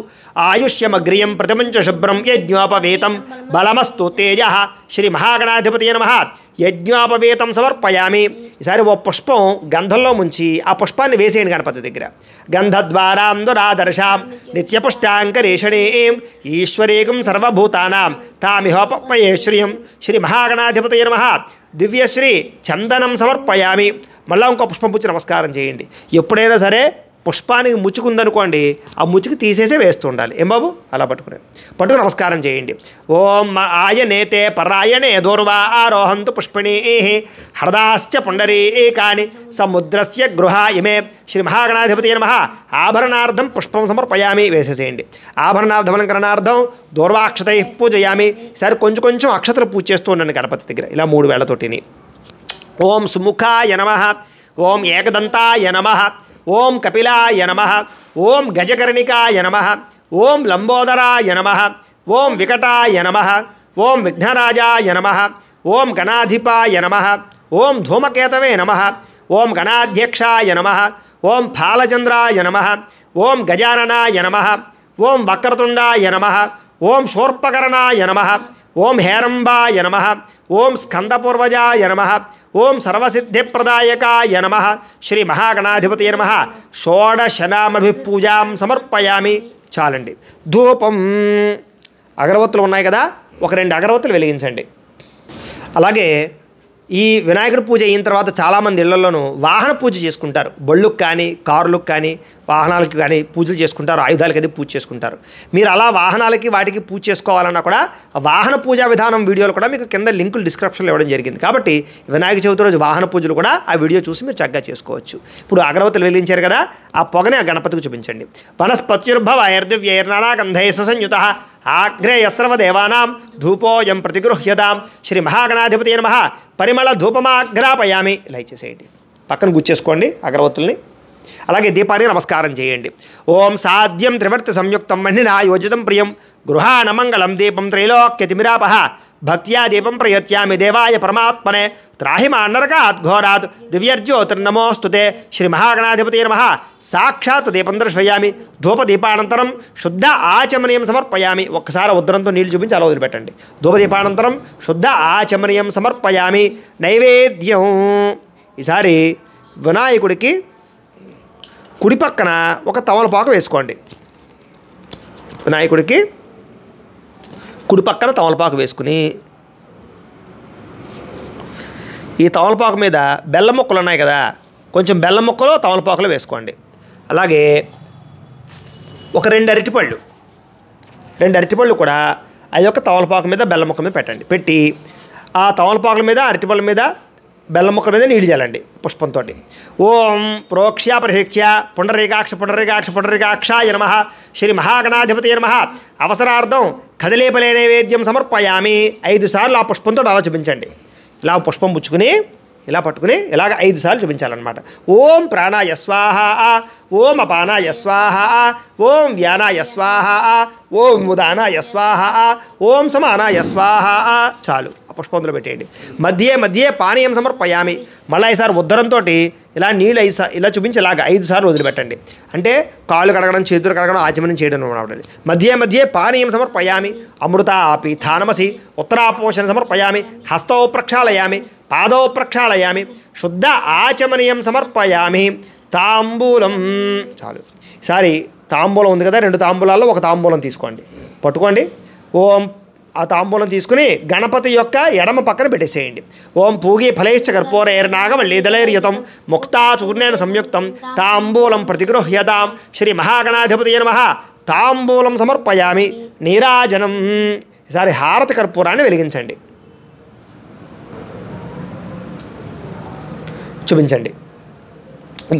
ఆయుష్యమగ్రియం ప్రతిమంచ శుభ్రం యజ్ఞోపవీతం బలమస్తు తేజ శ్రీ మహాగణాధిపతయే నమః యజ్ఞోపవీతం సమర్పయామి. ఈసారి ఓ పుష్పం గంధంలో ముంచి ఆ పుష్పాన్ని వేసేయండి గణపతి దగ్గర. గంధద్వారాం దురాదర్శాం నిత్యపుష్టాంకరేషణీం ఈశ్వరీకం సర్వభూతానాం తామిహోపయే శ్రియం శ్రీ మహాగణాధిపతయే నమః దివ్యశ్రీ చందనం సమర్పయామి. మళ్ళా ఇంకో పుష్పం పుచ్చి నమస్కారం చేయండి. ఎప్పుడైనా సరే పుష్పానికి ముచ్చుకుందనుకోండి, ఆ ముచ్చుకు తీసేసే వేస్తూ ఉండాలి. ఏం బాబు, అలా పట్టుకుని నమస్కారం చేయండి. ఓం ఆయనేతే పరాయణే దూర్వా ఆరోహంతు పుష్పిణీ హృదాశ్చ పుండరీకాని సముద్రస్య గృహాయమే శ్రీ మహాగణాధిపతి నమః ఆభరణార్థం పుష్పం సమర్పయామి వేసేసేయండి. ఆభరణార్థమలంకరణార్థం దూర్వాక్షతై పూజయామి. సరే కొంచెం కొంచెం అక్షతలు పూజ చేస్తూ ఉండండి గణపతి దగ్గర, ఇలా 3 వేళ్లతోటిని. ఓం సుముఖాయ నమః, ఓం ఏకదంతాయ నమః, ఓం కపిలాయ నమః, ఓం గజకర్ణికాయ నమః, ఓం లంబోదరాయ నమః, ఓం వికటాయ నమః, ఓం విఘ్నరాజాయ నమః, ఓం గణాధిపాయ నమః, ఓం ధూమకేతవే నమః, ఓం గణాధ్యక్షాయ నమః, ఓం ఫాలచంద్రాయ నమః, ఓం గజాననాయ నమః, ఓం వక్రతుండాయ నమః, ఓం శూర్పకర్ణాయ నమః, ఓం హేరంబాయ నమః, ఓం స్కందపూర్వజాయ నమః, ఓం సర్వసిద్ధిప్రదాయకాయ నమః శ్రీ మహాగణాధిపతి నమః షోడశనామభిపూజాం సమర్పయామి. చాలండి. ధూపం, అగరవత్తులు ఉన్నాయి కదా, ఒక 2 అగరవత్తులు వెలిగించండి. అలాగే ఈ వినాయకుడి పూజ అయిన తర్వాత చాలామంది ఇళ్లలోనూ వాహన పూజ చేసుకుంటారు. బళ్ళుకు కానీ కారులకు కానీ వాహనాలకి కానీ పూజలు చేసుకుంటారు, ఆయుధాలకి అది పూజ చేసుకుంటారు. మీరు అలా వాహనాలకి వాటికి పూజ చేసుకోవాలన్నా కూడా వాహన పూజా విధానం వీడియోలు కూడా మీకు కింద లింకులు డిస్క్రిప్షన్లో ఇవ్వడం జరిగింది. కాబట్టి వినాయక చవితి రోజు వాహన పూజలు కూడా ఆ వీడియో చూసి మీరు చక్కగా చేసుకోవచ్చు. ఇప్పుడు అగరవత్తులు వెలిగించారు కదా, ఆ పొగని ఆ గణపతికి చూపించండి. వనస్పత్యుర్భవ ఐర్దివ్యైర్నానాగంధై సుసంయుత ఆగ్రేయ సర్వదేవానాం ధూపోయం ప్రతిగృహ్యతాం శ్రీ మహాగణాధిపతి నమః పరిమళ ధూపమాగ్రాపయామి. ఇలా ఇచ్చేసేయండి, పక్కన గుచ్చేసుకోండి అగరవత్తుల్ని. అలాగే దీపానికి నమస్కారం చేయండి. ఓం సాధ్యం త్రివర్తి సంయుక్తం మణినా యోజితం ప్రియం గృహాణ మంగళం దీపం త్రైలోక్యతిమిరాపహ భక్త్యా దీపం ప్రయత్యామి దేవాయ పరమాత్మనే త్రాహిమాన్నరకాత్ ఘోరాత్ దివ్యర్జ్యోతిర్నమోస్తుతే శ్రీ మహాగణాధిపతి నమః సాక్షాత్ దీపం దర్శయామి. ధూపదీపానంతరం శుద్ధ ఆచమనీయం సమర్పయామి. ఒక్కసారి ఉద్దరంతో నీళ్లు చూపించి అలా వదిలిపెట్టండి. ధూపదీపానంతరం శుద్ధ ఆచమనీయం సమర్పయామి. నైవేద్యం, ఈసారి వినాయకుడికి కుడి పక్కన ఒక తమలపాకు వేసుకోండి. వినాయకుడికి కుడి పక్కన తమలపాకు వేసుకుని ఈ తమలపాకు మీద బెల్లం ముక్కలు ఉన్నాయి కదా, కొంచెం బెల్లం ముక్కలు తమలపాకులు వేసుకోండి. అలాగే ఒక 2 అరటిపళ్ళు కూడా ఆ యొక్క తమలపాకు మీద బెల్లం ముక్క మీద పెట్టండి. పెట్టి ఆ తమలపాకుల మీద అరటిపళ్ళ మీద బెల్లం ముక్కల మీద నీళ్ళు చల్లండి పుష్పంతో. ఓం ప్రోక్ష్య ప్రహేక్ష్య పుండరీకాక్ష పుండరీకాక్ష పుండరీకాక్షాయ నమః శ్రీ మహాగణాధిపతి నమః అవసరార్థం కదలీపలే నైవేద్యం సమర్పయామి. 5 సార్లు ఆ పుష్పంతో అలా చూపించండి. ఇలా పుష్పం పుచ్చుకుని ఇలా పట్టుకుని ఇలాగ 5 సార్లు చూపించాలన్నమాట. ఓం ప్రాణాయ స్వాహ, ఓం అపానాయ స్వాహ, ఓం వ్యానాయ స్వాహ, ఓం ఉదానాయ స్వాహ, ఓం సమానాయ స్వాహ. చాలు, ఆ పుష్పంలో పెట్టేయండి. మధ్యే పానీయం సమర్పయామి. మళ్ళీ ఈసారి ఉద్దరంతో ఇలా నీళ్ళు ఇలా చూపించి ఇలాగ 5 సార్లు వదిలిపెట్టండి. అంటే కాళ్ళు కడగడం, చేతులు కడగడం, ఆచమనం చేయడం అన్నమాట. మధ్యే పానీయం సమర్పయామి. అమృత పీఠానమసి ఉత్తరాపోషణ సమర్పయామి. హస్తౌ ప్రక్షాళయామి, పాదౌ ప్రక్షాళయామి, శుద్ధ ఆచమనీయం సమర్పయామి. తాంబూలం, చాలు. ఈసారి తాంబూలం ఉంది కదా, 2 తాంబూలాల్లో ఒక తాంబూలం తీసుకోండి, పట్టుకోండి. ఓం ఆ తాంబూలం తీసుకుని గణపతి యొక్క ఎడమ పక్కన పెట్టేసేయండి. ఓం పూగి ఫలైశ్చ కర్పూరైర్నాగవల్లీదలైర్యుతం ముక్తా చూర్ణేన సంయుక్తం తాంబూలం ప్రతిగృహ్యతాం శ్రీ మహాగణాధిపతి నమః తాంబూలం సమర్పయామి. నీరాజనం, ఈసారి హారతి కర్పూరాన్ని వెలిగించండి, చూపించండి,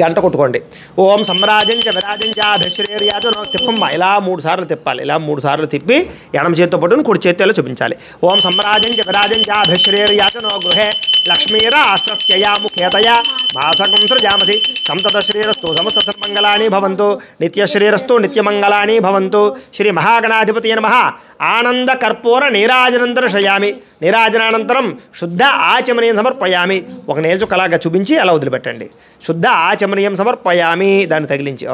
గంట కొట్టుకోండి. ఓం సమ్రాజంచ విరాజంచాభిశ్రేర్యాజనో తిప్పమ్మ. ఇలా 3 సార్లు తిప్పాలి. ఇలా 3 సార్లు తిప్పి ఎడమ చేతితో పట్టుకుని కుడి చేతిలో చూపించాలి. ఓం సమ్రాజంచ విరాజంచాభిశ్రేర్యాజనో గృహే లక్ష్మీరాష్ట్రస్యయా ముఖేతయా మాసకం సృజామసి సంతత శ్రీరస్తు సమస్త సన్మంగళాని భవంతు నిత్యశ్రీరస్తు నిత్యమంగళాని భవంతు శ్రీ మహాగణాధిపతి నమః ఆనంద కర్పూర నీరాజనం దర్శయామి. నీరాజనానంతరం శుద్ధ ఆచమనీయం సమర్పయామి. ఒక నేల్చుకలాగా చూపించి అలా వదిలిపెట్టండి. శుద్ధ ఆచమనీయం సమర్పయామి, దాన్ని తగిలించి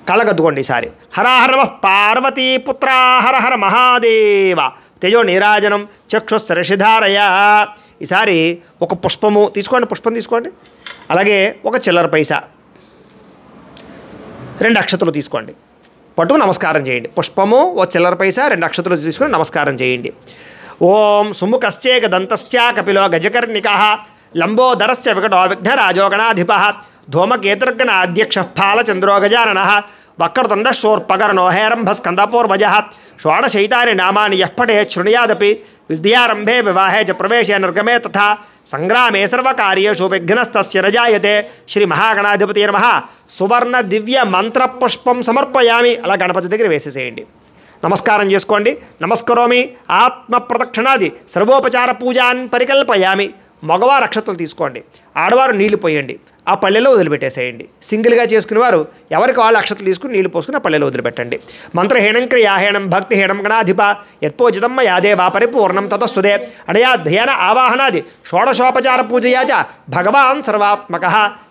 కళ్ళగద్దుకోండి. ఈసారి హరహర నమః పార్వతీపుత్ర హర హర మహాదేవ తేజో నీరాజనం చక్షుస్సరషిధారయ. ఈసారి ఒక పుష్పము తీసుకోండి, పుష్పం తీసుకోండి. అలాగే ఒక చిల్లర పైసా, 2 అక్షతలు తీసుకోండి, పట్టుకు నమస్కారం చేయండి. పుష్పము, ఓ చిల్లర పైసా, 2 అక్షతలు తీసుకొని నమస్కారం చేయండి. ఓం సుముఖశ్చేక దంతశ్చ కపిలో గజకర్ణికః లంబోదరస్య వికటో విఘ్నరాజో గణాధిపః ధూమకేతుర్గణ అధ్యక్ష ఫాల చంద్రో గజానన వక్రతుండ శోర్పకర్ణో హేరంభ స్కందపూర్వజ షోడశైతాని నామాని యః పఠేత్ శృణుయాదపి విద్యారంభే వివాహే చ ప్రవేశే నిర్గమే తథా సంగ్రామే సర్వకార్యేషు విఘ్నస్తస్య న జాయతే శ్రీ మహాగణాధిపతి నమః సువర్ణ దివ్య మంత్ర పుష్పం సమర్పయామి. అలా గణపతి దగ్గర వేసేసేయండి. నమస్కారం చేసుకోండి. నమస్కరోమి ఆత్మ ప్రదక్షిణాది సర్వోపచార పూజాన్ పరికల్పయామి. మగవారు అక్షతలు తీసుకోండి, ఆడవారు నీళ్లు పోయండి, ఆ పల్లెలో వదిలిపెట్టేసేయండి. సింగిల్గా చేసుకునేవారు ఎవరికి వాళ్ళు అక్షతలు తీసుకుని నీళ్లు పోసుకుని ఆ పల్లెలో వదిలిపెట్టండి. మంత్రహీనం క్రియాహీనం భక్తిహీనం గణాధిప యత్పోజితం యాదేవా పరిపూర్ణం తతస్తుదే అడయా ధ్యాన ఆవాహనాది షోడశోపచార పూజయా చ భగవాన్ సర్వాత్మక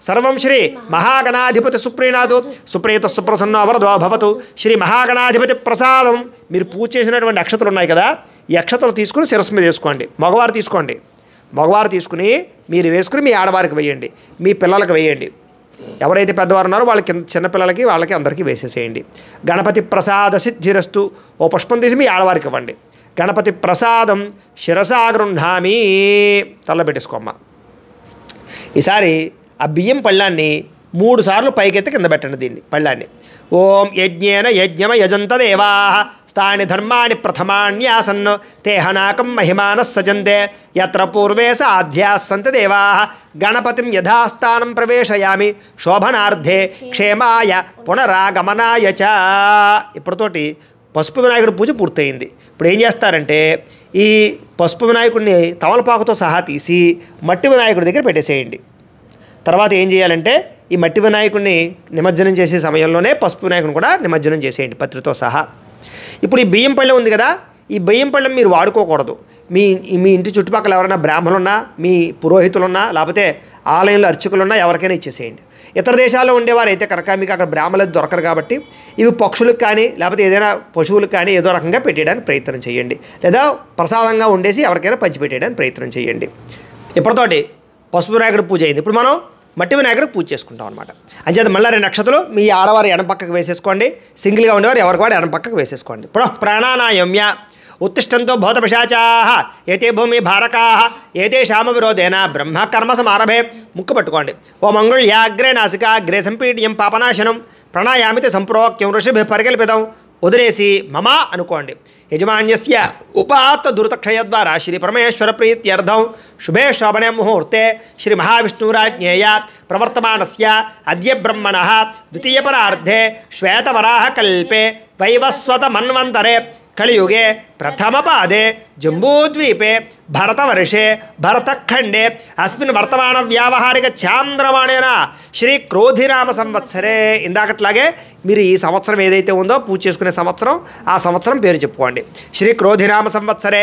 సర్వం శ్రీ మహాగణాధిపతి సుప్రీణాదు సుప్రీత సుప్రసన్నో వరదో భవతు. శ్రీ మహాగణాధిపతి ప్రసాదం. మీరు పూజ చేసినటువంటి అక్షతలు ఉన్నాయి కదా, ఈ అక్షతలు తీసుకుని శిరస్సు మీద వేసుకోండి. మగవారు తీసుకోండి. మగవారు తీసుకుని మీరు వేసుకుని మీ ఆడవారికి వేయండి, మీ పిల్లలకు వేయండి. ఎవరైతే పెద్దవారు ఉన్నారో వాళ్ళకి చిన్నపిల్లలకి వాళ్ళకి అందరికీ వేసేసేయండి. గణపతి ప్రసాద సిద్ధిరస్తు. ఓ పుష్పం తీసి మీ ఆడవారికి ఇవ్వండి. గణపతి ప్రసాదం శిరసా గృహ్ణామి. తల్ల పెట్టేసుకోమ్మ. ఈసారి ఆ బియ్యం పళ్ళాన్ని 3 సార్లు పైకెత్తి కింద పెట్టండి. దీన్ని పళ్ళాన్ని ఓం యజ్ఞేన యజ్ఞమ యజంత దేవా స్థాని ధర్మాణి ప్రథమాన్యాసన్ తేహనాకం మహిమాన సజంతే యత్ర పూర్వే సాధ్యాస్సంత దేవా గణపతిం యథాస్థానం ప్రవేశయామి శోభనార్థే క్షేమాయ పునరాగమనాయ చ. ఇప్పటితోటి పసుపు వినాయకుడి పూజ పూర్తయింది. ఇప్పుడు ఏం చేస్తారంటే ఈ పసుపు వినాయకుడిని తమలపాకుతో సహా తీసి మట్టి వినాయకుడి దగ్గర పెట్టేసేయండి. తర్వాత ఏం చేయాలంటే ఈ మట్టి వినాయకుడిని నిమజ్జనం చేసే సమయంలోనే పసుపు వినాయకుడిని కూడా నిమజ్జనం చేసేయండి పత్రితో సహా. ఇప్పుడు ఈ బియ్యం పళ్ళెం ఉంది కదా, ఈ బియ్యం పళ్ళెం మీరు వాడుకోకూడదు. మీ ఇంటి చుట్టుపక్కల ఎవరైనా బ్రాహ్మణులున్నా, మీ పురోహితులున్నా, లేకపోతే ఆలయంలో అర్చకులున్నా ఎవరికైనా ఇచ్చేసేయండి. ఇతర దేశాల్లో ఉండేవారు అయితే కనుక మీకు అక్కడ బ్రాహ్మణులు దొరకరు కాబట్టి ఇవి పక్షులకు కానీ లేకపోతే ఏదైనా పశువులకు కానీ ఏదో రకంగా పెట్టేయడానికి ప్రయత్నం చేయండి, లేదా ప్రసాదంగా ఉండేసి ఎవరికైనా పంచిపెట్టేయడానికి ప్రయత్నం చేయండి. ఇప్పటితోటి పసుపు వినాయకుడి పూజ అయింది. ఇప్పుడు మనం మట్టి వినాయకుడికి పూజ చేసుకుంటాం అనమాట. అంచేత మళ్ళీ 2 నక్షత్రాలు మీ ఆడవారు ఎడం పక్కకు వేసేసుకోండి. సింగిల్గా ఉండేవారు ఎవరికి వాడు ఎడం పక్కకు వేసేసుకోండి. పునః ప్రాణానాయమ్య ఉత్తిష్టంతో భూతపిశాచాః ఏతే భూమి భారకాః ఏతేషామ విరోధేన బ్రహ్మకర్మ సమారభే. ముక్కు పట్టుకోండి. ఓ మంగళ్యాగ్రే నాసికాగ్రే సంపీడ్యం పాపనాశనం ప్రణాయామితి సంప్రోక్యం ఋషిభిః పరికల్పితం. వదిలేసి మమ అనుకోండి. యజమాన్యస్య ఉపాత్త దురితక్షయ ద్వారా శ్రీ పరమేశ్వర ప్రీత్యర్థం శుభే శోభనే ముహూర్తే శ్రీ మహావిష్ణురాజ్ఞేయ ప్రవర్తమానస్య అద్య బ్రహ్మణః ద్వితీయపరార్ధే శ్వేతవరాహ కల్పే వైవస్వత మన్వంతరే కలియుగే ప్రథమపాదే జంబూద్వీపే భరతవర్షే భరతఖండే అస్మిన్ వర్తమాన వ్యావహారిక చాంద్రమాణేన శ్రీ క్రోధినామ సంవత్సరే. ఇందాకట్లాగే మీరు ఈ సంవత్సరం ఏదైతే ఉందో పూజ చేసుకునే సంవత్సరం, ఆ సంవత్సరం పేరు చెప్పుకోండి. శ్రీ క్రోధినామ సంవత్సరే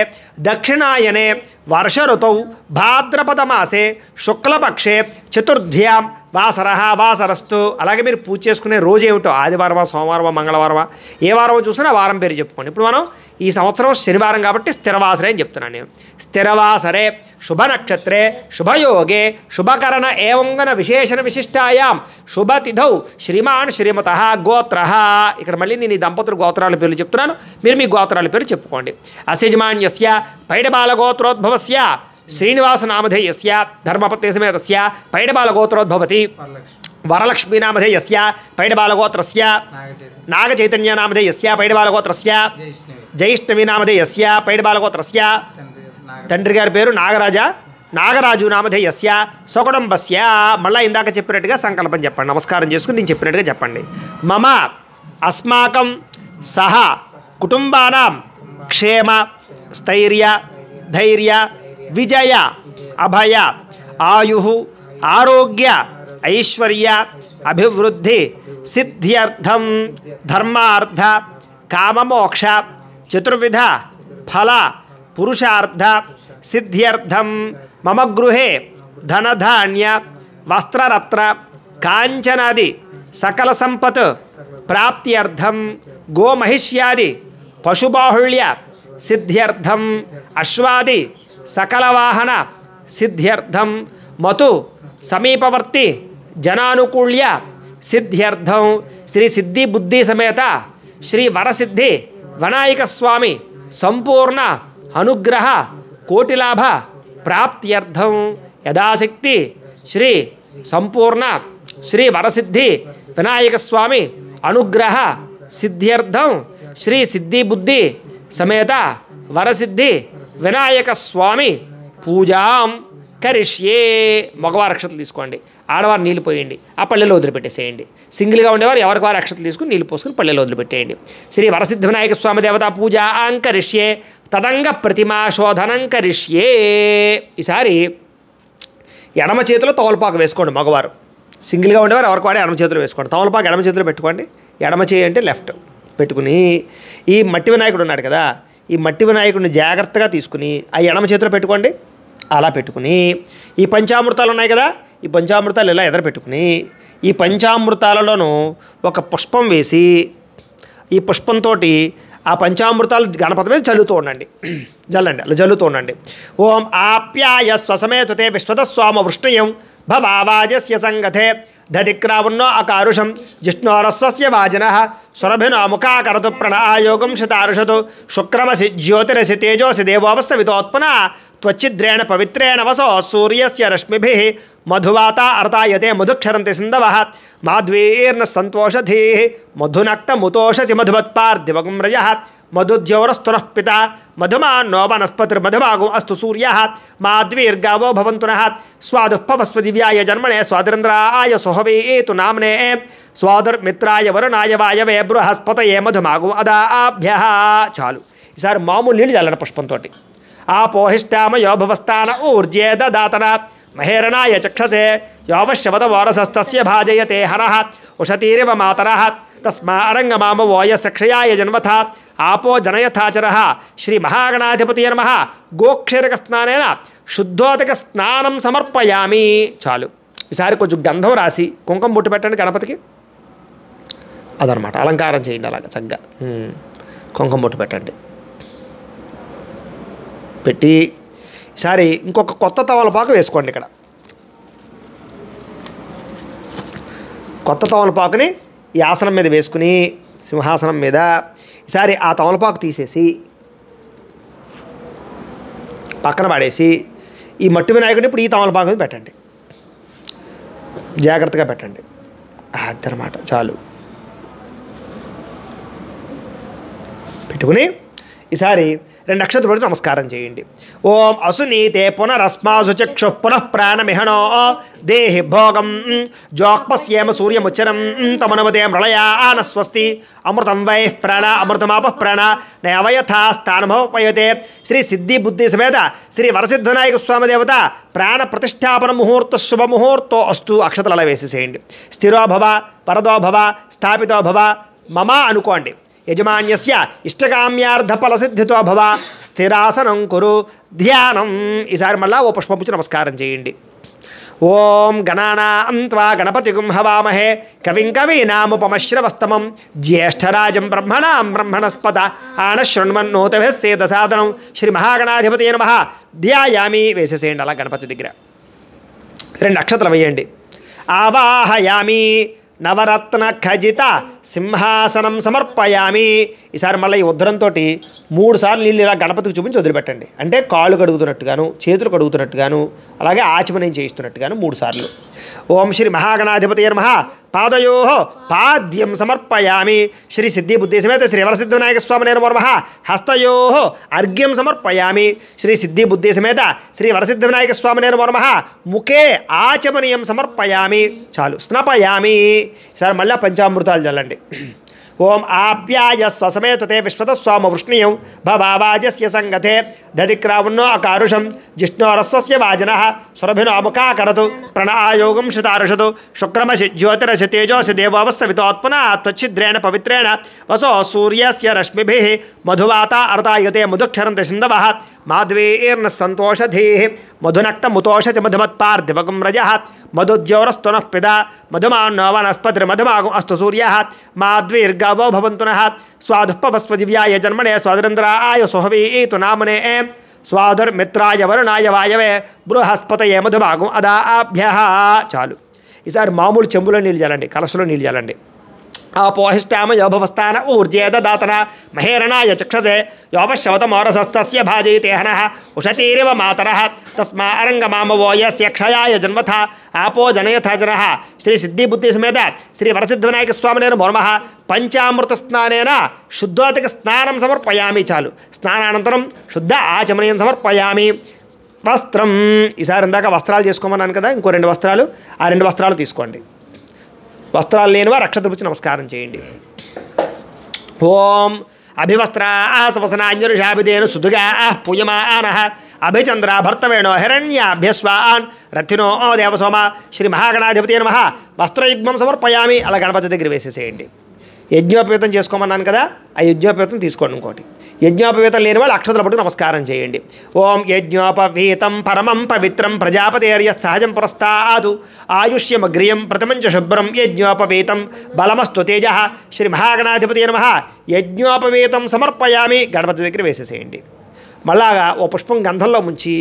దక్షిణాయనే వర్ష ఋతౌ భాద్రపద మాసే శుక్లపక్షే చతుర్థ్యాం వాసరస్తు. అలాగే మీరు పూజ చేసుకునే రోజు ఏమిటో ఆదివారమా, సోమవారమా, మంగళవారమా, ఏ వారమో చూసినా వారం పేరు చెప్పుకోండి. ఇప్పుడు మనం ఈ సంవత్సరం శనివారం కాబట్టి స్థిరవాసరే అని చెప్తున్నాను నేను. స్థిరవాసరే శుభ నక్షత్రే శుభయోగే శుభకరణ ఏవంగన విశేషణ విశిష్టాయాం శుభతిథౌ శ్రీమాన్ శ్రీమతః గోత్రః. ఇక్కడ మళ్ళీ నేను ఈ దంపతుల గోత్రాల పేర్లు చెప్తున్నాను, మీరు మీ గోత్రాల పేరు చెప్పుకోండి. అస్యజమాన్యస్య పైడబాల గోత్రోద్భవస్య శ్రీనివాస నామధేయస్య ధర్మపత్ని సమేతస్య పైడబాల గోత్రోద్భవతి. వరలక్ష్మీ నామధేయస్య పైడబాలగోత్రస్య నాగచైతన్య నామధేయస్య పైడబాలగోత్రస్య జైష్ణవి నామధేయస్య పైడబాలగోత్రస్య తండ్రి గారి పేరు నాగరాజు నామధేయస్య స్వకుటుంబస్య. మళ్ళీ ఇందాక చెప్పినట్టుగా సంకల్పం చెప్పండి. నమస్కారం చేసుకుని నేను చెప్పినట్టుగా చెప్పండి. మమ అస్మాకం సహ కుటుంబానాం క్షేమ స్థైర్య ధైర్య విజయ అభయ ఆయు ఆరోగ్య ఐశ్వర్య అభివృద్ధి సిద్ధ్యర్థం ధర్మార్థ కామమోక్ష చతుర్విధ ఫల పురుషార్థ సిద్ధ్యర్థం మమ గృహే ధనధాన్య వస్త్రరత్న కాంచనాది సకల సంపత్ ప్రాప్త్యర్థం గోమహిష్యాది పశుబాహుళ్య సిద్ధ్యర్థం అశ్వాది సకల వాహన సిద్ధ్యర్థం మతు సమీపవర్తి జనానుకూల్య సిద్ధ్యర్థం శ్రీ సిద్ధి బుద్ధి సమేత శ్రీ వరసిద్ధి వినాయక స్వామి సంపూర్ణ అనుగ్రహ కోటిలాభ ప్రాప్త్యర్థం యథాశక్తి శ్రీ సంపూర్ణ శ్రీ వరసిద్ధి వినాయక స్వామి అనుగ్రహ సిద్ధ్యర్థం శ్రీ సిద్ధి బుద్ధి సమేత వరసిద్ధి వినాయక స్వామి పూజాం కరిష్యే. మగవారు అక్షతలు తీసుకోండి, ఆడవారు నీళ్ళు పోయండి, ఆ పల్లెలో వదిలిపెట్టేసేయండి. సింగిల్గా ఉండేవారు ఎవరికి వారు అక్షతలు తీసుకుని నీళ్ళు పోసుకుని పల్లెలో వదిలిపెట్టేయండి. శ్రీ వరసిద్ధి వినాయక స్వామి దేవతా పూజాం కరిష్యే తదంగ ప్రతిమా శోధనం కరిష్యే. ఈసారి ఎడమ చేతిలో తమలపాకు వేసుకోండి. మగవారు సింగిల్గా ఉండేవారు ఎవరికి వాడే ఎడమ చేతిలో వేసుకోండి. తమలపాకు ఎడమ చేతిలో పెట్టుకోండి. ఎడమ చేయి అంటే లెఫ్ట్ పెట్టుకుని ఈ మట్టి వినాయకుడు ఉన్నాడు కదా, ఈ మట్టి వినాయకుడిని జాగ్రత్తగా తీసుకుని ఆ ఎడమ చేతిలో పెట్టుకోండి. అలా పెట్టుకుని ఈ పంచామృతాలు ఉన్నాయి కదా, ఈ పంచామృతాలు ఇలా ఎదర పెట్టుకుని ఈ పంచామృతాలలోనూ ఒక పుష్పం వేసి ఈ పుష్పంతో ఆ పంచామృతాలు గణపతి మీద చల్లుతూ ఉండండి. జల్లండి, అలా జల్లుతూ ఉండండి. ఓం ఆప్యాయ స్వసమేతుతే విశ్వతస్వామ వృష్ణయం భవావాజస్య సంగతే దధిక్రావున్నో అకారుషం జిష్ణోరస్వస్య వాజిన సురభినో ముఖాకరతు ప్రణాయోగం శతారుషతు శుక్రమసి జ్యోతిరసి తేజోసి దేవోవస్థవితోత్పన త్వచ్చిద్రేణ పవిత్రేణ వసో సూర్యస్య రశ్మిభిః మధువాత అర్తాయతే మధుక్షరంతి సింధవః మాధ్వీర్న సంతోషధీః మధునక్తముతోషసి మధుమత్పార్థివగం రజః మధుద్యౌరస్తునః పిత మధుమాన్నో వనస్పతిర్మధుమాగో అస్తు సూర్యః మాద్వీర్గావో భవంతునః స్వాదుఃపవస్వ దివ్యాయ జన్మనే స్వాదిరేంద్రాయ సుహవేతు నామ్నే స్వాదుర్మిత్రాయ వరుణాయ వాయవే బృహస్పతయే మధుమాగో అదాభ్యః. చాలు. ఈసారి మామూలు నీళ్ళు చల్లండి పుష్పంతో. ఆపోహిష్టామ యోభవస్థాన ఊర్జే దదాతన మహేరణాయ చక్షసే యోవశవద వారసస్తస్య భాజయతే హరః ఉషతీరివ మాతరః తస్మా అరంగమామ వోయస్య క్షయాయ జన్మథ ఆపో జనయథాచరః శ్రీ మహాగణాధిపతియే నమః గోక్షరక స్నానేన శుద్ధోదక స్నానం సమర్పయామి. చాలు. ఈసారి కొంచెం గంధం రాసి కుంకుమ బొట్టు పెట్టండి గణపతికి. అదనమాట, అలంకారం చేయండి. అలాగ చక్కగా కుంకుమ బొట్టు పెట్టండి. పెట్టి ఈసారి ఇంకొక కొత్త తమలపాకు వేసుకోండి. ఇక్కడ కొత్త తమలపాకుని ఈ ఆసనం మీద వేసుకుని సింహాసనం మీద ఈసారి ఆ తమలపాకు తీసేసి పక్కన పడేసి ఈ మట్టి వినాయకుడిని ఇప్పుడు ఈ తమలపాకు మీద పెట్టండి. జాగ్రత్తగా పెట్టండి. అదనమాట. చాలు. పెట్టుకుని ఈసారి 2 అక్షతలు పెట్టి నమస్కారం చేయండి. ఓం అసునీతే పునరస్మాసు చక్షు పునః ప్రాణమిహనో దేహి భోగం జోక్పస్యేమ సూర్యముచ్చరం తమనుమతే మృళయాన స్వస్తి అమృతం వై ప్రాణ అమృతమాప ప్రాణ నయవయథా స్థానమోపయతే. శ్రీ సిద్ధి బుద్ధి సమేత శ్రీ వరసిద్ధనాయక స్వామి దేవత ప్రాణ ప్రతిష్టాపన ముహూర్త శుభముహూర్తో అస్తు. అక్షతలు అలా వేసేసేయండి. స్థిరో భవ పరదో భవ స్థాపితో భవ మమ అనుకోండి. యజమాన్యస్య ఇష్టకామ్యార్థ ఫలసిద్ధితో భవ స్థిరాసనం కురు ధ్యానం. ఈసారి మళ్ళా ఓ పుష్పం పుచ్చి నమస్కారం చేయండి. ఓం గణానాం త్వా గణపతిగుం హవామహే కవిం కవీనాముపమశ్రవస్తమం జ్యేష్ఠరాజం బ్రహ్మణాం బ్రహ్మణస్పత ఆనశృణ్వన్నోతభిः సేదసాదనం శ్రీ మహాగణాధిపతయే నమః ధ్యాయామి. వేసేసేయండి అలా గణపతి దగ్గర. 2 అక్షతలు వేయండి. ఆవాహయామి నవరత్న ఖజిత సింహాసనం సమర్పయామి. ఈసారి మళ్ళీ ఈ ఉద్ధరంతో 3 సార్లు నీళ్ళు ఇలా గణపతికి చూపించి వదిలిపెట్టండి. అంటే కాళ్ళు కడుగుతున్నట్టుగాను చేతులు కడుగుతున్నట్టుగాను అలాగే ఆచమనం చేయిస్తున్నట్టుగాను 3 సార్లు. ఓం శ్రీ మహాగణాధిపతయే నమః పాదయో పాద్యం సమర్పయామి. శ్రీ సిద్ధి బుద్ధి సమేత శ్రీ వరసిద్ధి వినాయక స్వామినే నమో నమః హస్తయో అర్ఘ్యం సమర్పయామి. శ్రీ సిద్ధి బుద్ధి సమేత శ్రీ వరసిద్ధి వినాయక స్వామినే నమో నమః ముఖే ఆచమనీయం సమర్పయామి. చాలు. స్నపయామి. ఈసారి మళ్ళీ పంచామృతాలు చల్లండి. ఓం ఆప్యాయ స్వసమేతుతే విశ్వతస్వామ వృష్ణీయం భవావాజస్య సంగతే దధిక్రావున్నో అకారుషం జిష్ణోరస్వస్య వాజినః సురభినో ముఖాకరతు ప్రణాయోగం శతారుషతు శుక్రమసి జ్యోతిరసి తేజోసి దేవోవస్థవితోత్పన త్వచ్చిద్రేణ పవిత్రేణ వసో సూర్యస్య రశ్మిభిః మధువాత అర్తాయతే మధుక్షరంతి సింధవః మాధ్వీర్న సంతోషధీః మధునక్తముతోషసి మధుమత్పార్థివగం రజః మధుద్యౌరస్తునః పిత మధుమాన్నో వనస్పతిర్మధుమాగో అస్తు సూర్యః మాద్వీర్గావో భవంతునః స్వాదుఃపవస్వ దివ్యాయ జన్మనే స్వాదిరేంద్రాయ సుహవేతు నామ్నే స్వాదుర్మిత్రాయ వరుణాయ వాయవే బృహస్పతయే మధుమాగో అదాభ్యః. చాలు. ఈసారి మామూలు చెంబులో నీళ్ళు చల్లండి, కలశలో నీళ్ళు చల్లండి. ఆపోహిష్టామ యోభవస్థాన ఊర్జే దదాతన మహేరణాయ చక్షసే యోపశవతమోరసస్తస్య భాజయితేహనః ఉషతీరివ మాతరః తస్మా అరంగమామవో యస్య క్షయాయ జన్మథ ఆపో జనయథ జనః శ్రీ సిద్ధిబుద్ధి సమేత శ్రీ వరసిద్ధివినాయక స్వామినేన నమః పంచామృత స్నానేన శుద్ధోదక స్నానం సమర్పయామి. చాలు. స్నానానంతరం శుద్ధ ఆచమనీయం సమర్పయామి. వస్త్రం ఈసారి ఇందాక వస్త్రాలు చేసుకోమన్నాను కదా, ఇంకో 2 వస్త్రాలు, ఆ 2 వస్త్రాలు తీసుకోండి. వస్త్రాలు లేనివారు అక్షతపుచ్చి నమస్కారం చేయండి. ఓం అభివస్త్రా సవసనాంజరుషాభిదేన సుదుగా పూయమానః అభిచంద్ర భర్తవేణో హిరణ్యాభ్యస్వాన్ రథినో దేవసోమ శ్రీ మహాగణాధిపతి నమః వస్త్రయుగ్మం సమర్పయామి. అలా గణపతి దగ్గర వేసేసేయండి. యజ్ఞోపవేతం చేసుకోమన్నాను కదా, ఆ యజ్ఞోపవేతం తీసుకోండి. ఇంకోటి యజ్ఞోపవేతం లేని వాళ్ళు అక్షతల పట్టు నమస్కారం చేయండి. ఓం యజ్ఞోపవీతం పరమం పవిత్రం ప్రజాపతేర్య సహజం పురస్తాదు ఆయుష్యమగ్రియం ప్రథమంచ శుభ్రం యజ్ఞోపవీతం బలమస్తు తేజ శ్రీ మహాగణాధిపతి నమః యజ్ఞోపవీతం సమర్పయామి. గణపతి దగ్గర వేసేసేయండి. మళ్ళాగా ఓ పుష్పం గంధంలో ముంచి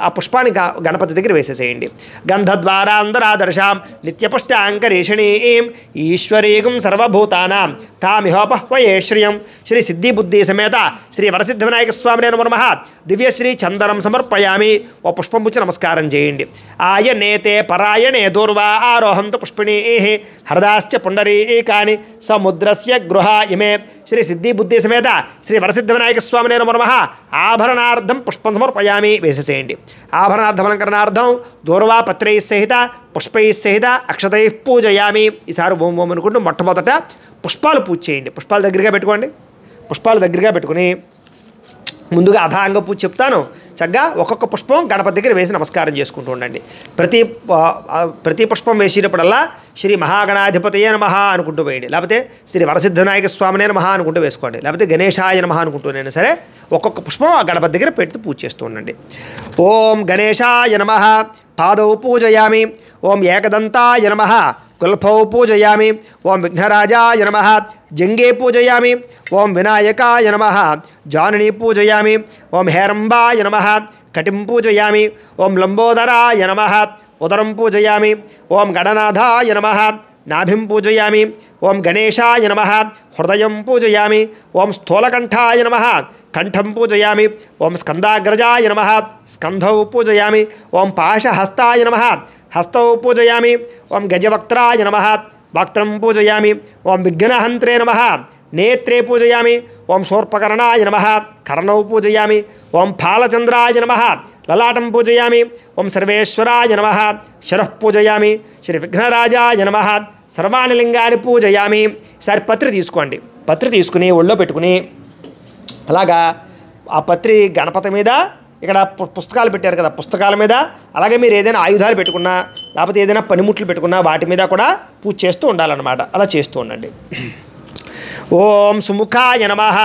ఆ పుష్పాన్ని గణపతి దగ్గర వేసేసేయండి. గంధద్వారాంధరాదర్శాం నిత్యపుష్టాంకరేషణీం ఈశ్వరీగం సర్వభూతానాం తామిహోపహ్వయే శ్రియం శ్రీ సిద్ధిబుద్ధి సమేత శ్రీ వరసిద్ధివినాయక స్వామినే నమః దివ్యశ్రీ చందనం సమర్పయామి. ఓ పుష్పం పుచ్చి నమస్కారం చేయండి. ఆయనేతే పరాయణే దూర్వా ఆరోహంతు పుష్పిణీ హరదాశ్చ పుండరీకాని సముద్రస్య గృహ ఇమే శ్రీ సిద్ధిబుద్ధి సమేత శ్రీ వరసిద్ధివినాయక స్వామినే నమః ఆభరణార్థం పుష్పం సమర్పయామి. వేసేసేయండి. ఆభరణార్థమలంకరణార్థం దూర్వా పత్రై సహిత పుష్పై సహిత అక్షతై పూజయామి. ఈసారి ఓం ఓం అనుకుంటూ మొట్టమొదట పుష్పాలు పూజ చేయండి. పుష్పాలు దగ్గరగా పెట్టుకోండి. పుష్పాలు దగ్గరగా పెట్టుకుని ముందుగా అథాంగ పూజ చెప్తాను. చక్కగా ఒక్కొక్క పుష్పం గణపతి దగ్గర వేసి నమస్కారం చేసుకుంటూ ఉండండి. ప్రతి పుష్పం వేసేటప్పుడల్లా శ్రీ మహాగణాధిపతయే నమః అనుకుంటూ వేయండి. లేకపోతే శ్రీ వరసిద్ధివినాయక స్వామినే నమః అనుకుంటూ వేసుకోండి. లేకపోతే గణేశాయ నమః అనుకుంటూనైనా సరే ఒక్కొక్క పుష్పం ఆ గణపతి దగ్గర పెట్టి పూజ చేస్తూ ఉండండి. ఓం గణేశాయ నమః పాదౌ పూజయామి. ఓం ఏకదంతాయ నమః కుల్ఫౌ పూజయామి. ఓం విఘ్నరాజాయ నమః జంగే పూజయామి. ఓం వినాయకాయ నమః జానుని పూజయామి. ఓం హేరంబాయ నమః కటిం పూజయామి. ఓం లంబోదరాయ నమః ఉదరం పూజయామి. ఓం గణనాథాయ నమః నాభిం పూజయామి. ఓం గణేశాయ నమః హృదయం పూజయామి. ఓం స్థూలకంఠాయ నమః కంఠం పూజయామి. ఓం స్కందాగ్రజాయ నమః స్కంధౌ పూజయామి. ఓం పాశహస్తాయ నమః హస్తౌ పూజయామి. ఓం గజవక్త్రాయ నమః వక్త్రం పూజయామి. ఓం విఘ్నహంత్రే నమః నేత్రే పూజయామి. ఓం శూర్పకర్ణాయ నమః కర్ణౌ పూజయామి. ఓం ఫాలచంద్రాయ నమః లలాటం పూజయామి. ఓం సర్వేశ్వరాయ నమః శిరః పూజయామి. శ్రీ విఘ్నరాజాయ నమః సర్వాణి లింగాన్ని పూజయామి. ఈసారి పత్రి తీసుకోండి. పత్రి తీసుకుని ఒళ్ళో పెట్టుకుని అలాగా ఆ పత్రి గణపతి మీద ఇక్కడ పుస్తకాలు పెట్టారు కదా, పుస్తకాల మీద అలాగే మీరు ఏదైనా ఆయుధాలు పెట్టుకున్నా లేకపోతే ఏదైనా పనిముట్లు పెట్టుకున్నా వాటి మీద కూడా పూజ చేస్తూ ఉండాలన్నమాట. అలా చేస్తూ ఉండండి. ఓం సుముఖాయ నమః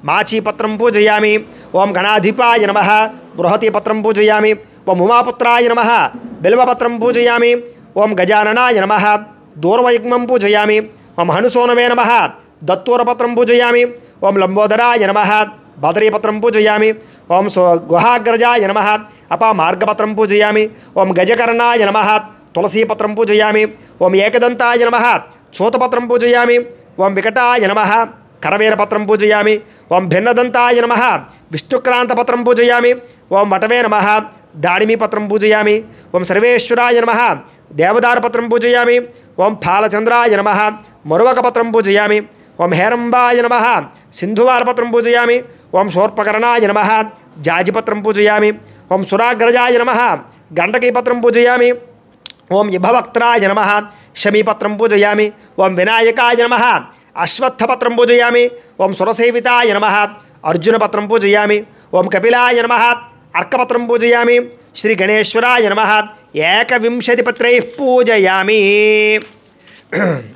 మాచీపత్రం పూజయామి. ఓం గణాధిపాయ నమః బృహతీపత్రం పూజయామి. ఓం ఉమాపుత్రాయ నమః బిల్వపత్రం పూజయామి. ఓం గజాననాయ నమః దూర్వయుగ్మం పూజయామి. ఓం హనుసోనవే నమః దత్తూరపత్రం పూజయామి. ఓం లంబోదరాయ నమః బదరీపత్రం పూజయామి. ఓం గుహాగ్రజాయ నమః అపమార్గపత్రం పూజయామి. ఓం గజకర్ణాయ నమః తులసీపత్రం పూజయామి. ఓం ఏకదంతాయ నమః చూతపత్రం పూజయామి. ఓం వికటాయ నమః కరవీరపత్రం పూజయామి. ఓం భిన్నదంతాయ నమః విష్ణుక్రాంతపత్రం పూజయామి. ఓం వటవే నమః దాడిమీపత్రం పూజయామి. ఓం సర్వేశ్వరాయ నమః దేవదారపత్రం పూజయామి. ఓం ఫాలచంద్రాయ నమః మరువకపత్రం పూజయామి. ఓం హేరంబాయ నమః సింధువారపత్రం పూజయామి. ఓం శూర్పకర్ణాయ నమః జాజిపత్రం పూజయామి. ఓం సురాగ్రజాయ నమః గండకీపత్రం పూజయామి. ఓం యుభవక్త్రాయ నమః శమీపత్రం పూజయామి. ఓం వినాయకాయ నమః అశ్వత్థపత్రం పూజయామి. ఓం సురసేవితాయ నమః అర్జునపత్రం పూజయామి. ఓం కపిలాయ నమః అర్కపత్రం పూజయామి. శ్రీ గణేశ్వరాయ నమః ఏకవింశతి పత్రై పూజయామి.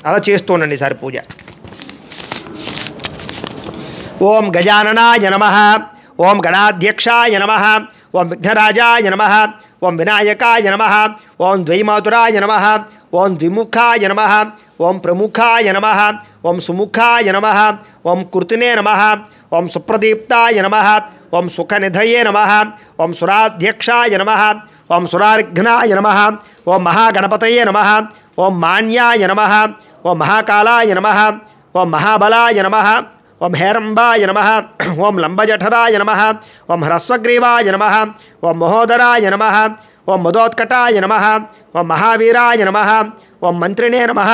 అలా చేస్తూ ఉండండి సార్ పూజ. ఓం గజాననాయ నమః ఓం గణాధ్యక్షాయ నమః ఓం విఘ్నరాజాయ నమః ఓం వినాయకాయ నమః ఓం ద్వైమాతురాయ నమః ఓం ద్విముఖాయ నమః ఓం ప్రముఖాయ నమః ఓం సుముఖాయ నమః ఓం కృతినే నమః ఓం సుప్రదీప్తాయ నమః ఓం సుఖనిధయే నమః ఓం సురాధ్యక్షాయ నమః ఓం సురారిఘ్నాయ నమః ఓం మహాగణపతయే నమః ఓం మాన్యాయ నమః ఓం మహాకాళాయ నమః, ఓం మహాబలాయ నమః, ఓం హేరంబాయ నమః, ఓం లంబజఠరాయ నమః, ఓం హ్రస్వగ్రీవాయ నమః, ఓం మహోదరాయ నమః, ఓం మదోత్కటాయ నమః, ఓం మహావీరాయ నమః, ఓం మంత్రిణే నమః,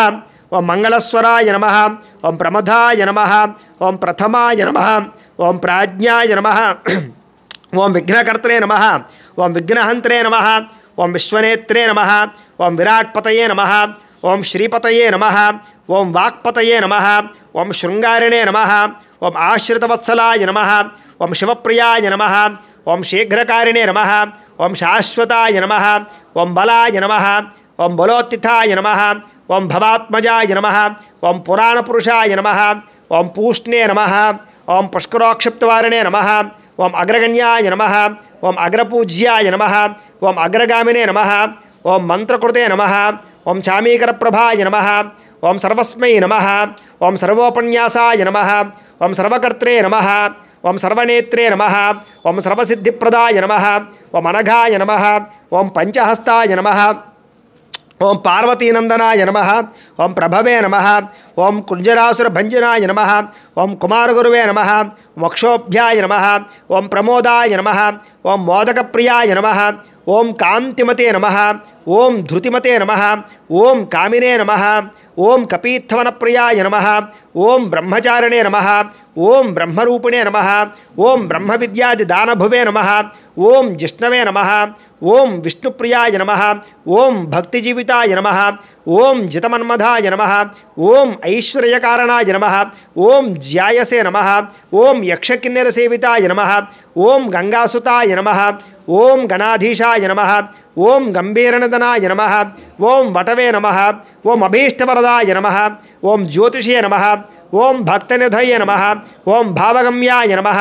ఓం మంగళస్వరాయ నమః, ఓం ప్రమథాయ నమః, ఓం ప్రథమాయ నమః, ఓం ప్రాజ్ఞాయ నమః, ఓం విఘ్నకర్త్రే నమః, ఓం విఘ్నహంత్రే నమః, ఓం విశ్వనేత్రే నమః, ఓం విరాట్పతయే నమః, ఓం శ్రీపతయే నమః, ఓం వాక్పతయే నమః, ఓం శృంగారిణే నమః, ఓం ఆశ్రితవత్సలాయ నమః, ఓం శివప్రియాయ నమః, ఓం శీఘ్రకారిణే నమః, ఓం శాశ్వతాయ నమః, ఓం బలాయ నమః, ఓం బలోత్తిథాయ నమః, ఓం భవాత్మజాయ నమః, ఓం పురాణపురుషాయ నమః, ఓం పూష్ణే నమః, ఓం పుష్కరోక్షిప్తవారిణే నమః, ఓం అగ్రగణ్యాయ నమః, ఓం అగ్రపూజ్యాయ నమః, ఓం అగ్రగామినే నమః, ఓం మంత్రకృతే నమః, ఓం చామీకరప్రభాయ నమః, ఓం సర్వస్మై నమః, ఓం సర్వోపన్యాసాయ నమః, ఓం సర్వకర్త్రే నమః, ఓం సర్వనేత్రే నమః, ఓం సర్వసిద్ధిప్రదాయ నమః, ఓం అనఘాయ నమః, ఓం పంచహస్తాయ నమః, ఓం పార్వతీనందనాయ నమః, ఓం ప్రభవే నమః, ఓం కుంజరాసురభంజనాయ నమః, ఓం కుమారగురువే నమః, మోక్షోభ్యాయ నమః, ఓం ప్రమోదాయ నమః, ఓం మోదకప్రియాయ నమః, ఓం కాంతిమతే నమః, ఓం ధృతిమతే నమః, ఓం కామినే నమః, ఓం కపీత్వనప్రియాయ నమః, ఓం బ్రహ్మచారిణే నమః, ఓం బ్రహ్మరూపిణే నమః, ఓం బ్రహ్మవిద్యాదిదానభువే నమః, ఓం జిష్ణవే నమః, ఓం విష్ణుప్రియాయ నమః, ఓం భక్తిజీవితాయ నమః, ఓం జితమన్మధాయ నమః, ఓం ఐశ్వర్యకారణాయ నమః, ఓం జ్యాయసే నమః, ఓం యక్షకిన్నెరసేవితాయ నమః, ఓం గంగాసుతాయ నమః, ఓం గణాధీశాయ నమః, ఓం గంభీరనదనాయ నమః, ఓం వటవే నమః, ఓం అభీష్టవరదాయ నమః, ఓం జ్యోతిషే నమః, ఓం భక్తనిధయ నమః, ఓం భావగమ్యాయ నమః,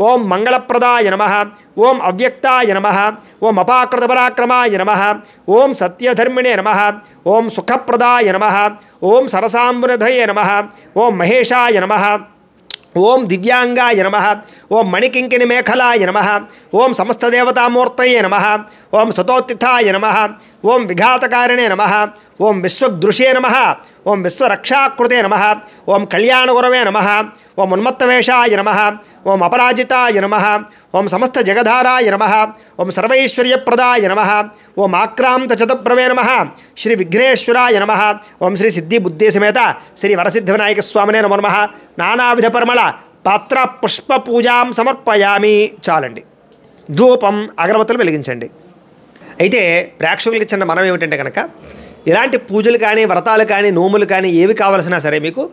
ఓం మంగళప్రదాయ నమః, ఓం అవ్యక్తాయ నమః, ఓం అపాకృతపరాక్రమాయ నమః, ఓం సత్యధర్మిణే నమః, ఓం సుఖప్రదాయ నమః, ఓం సరసాంబునిధయే నమః, ఓం మహేశాయ నమః, ఓం దివ్యాంగాయ నమః, ఓం మణికింకిణి మేఖలాయ నమః, ఓం సమస్తదేవతామూర్తయే నమః, ఓం సతోత్తిథాయ నమః, ఓం విఘాతకారిణే నమః, ఓం విశ్వదృశే నమః, ఓం విశ్వరక్షాకృతే నమః, ఓం కళ్యాణగురవే నమః, ఓం ఉన్మత్తవేషాయ నమః, ఓం అపరాజితాయ నమః, ఓం సమస్త జగధారాయ నమః, ఓం సర్వైశ్వర్యప్రదాయ నమః, ఓం ఆక్రాంతచతుర్భ్రవే నమః, శ్రీ విఘ్నేశ్వరాయ నమః, ఓం శ్రీ సిద్ధి బుద్ధి సమేత శ్రీ వరసిద్ధివినాయక స్వామినే నమో నమః. నానావిధ పరిమళ పాత్ర పుష్ప పూజాం సమర్పయామి. చాలండి. ధూపం అగరబత్తులు వెలిగించండి. అయితే ప్రేక్షకులకి చిన్న మనం ఏమిటంటే కనుక ఇలాంటి పూజలు కానీ వ్రతాలు కానీ నోములు కానీ ఏవి కావాల్సినా సరే మీకు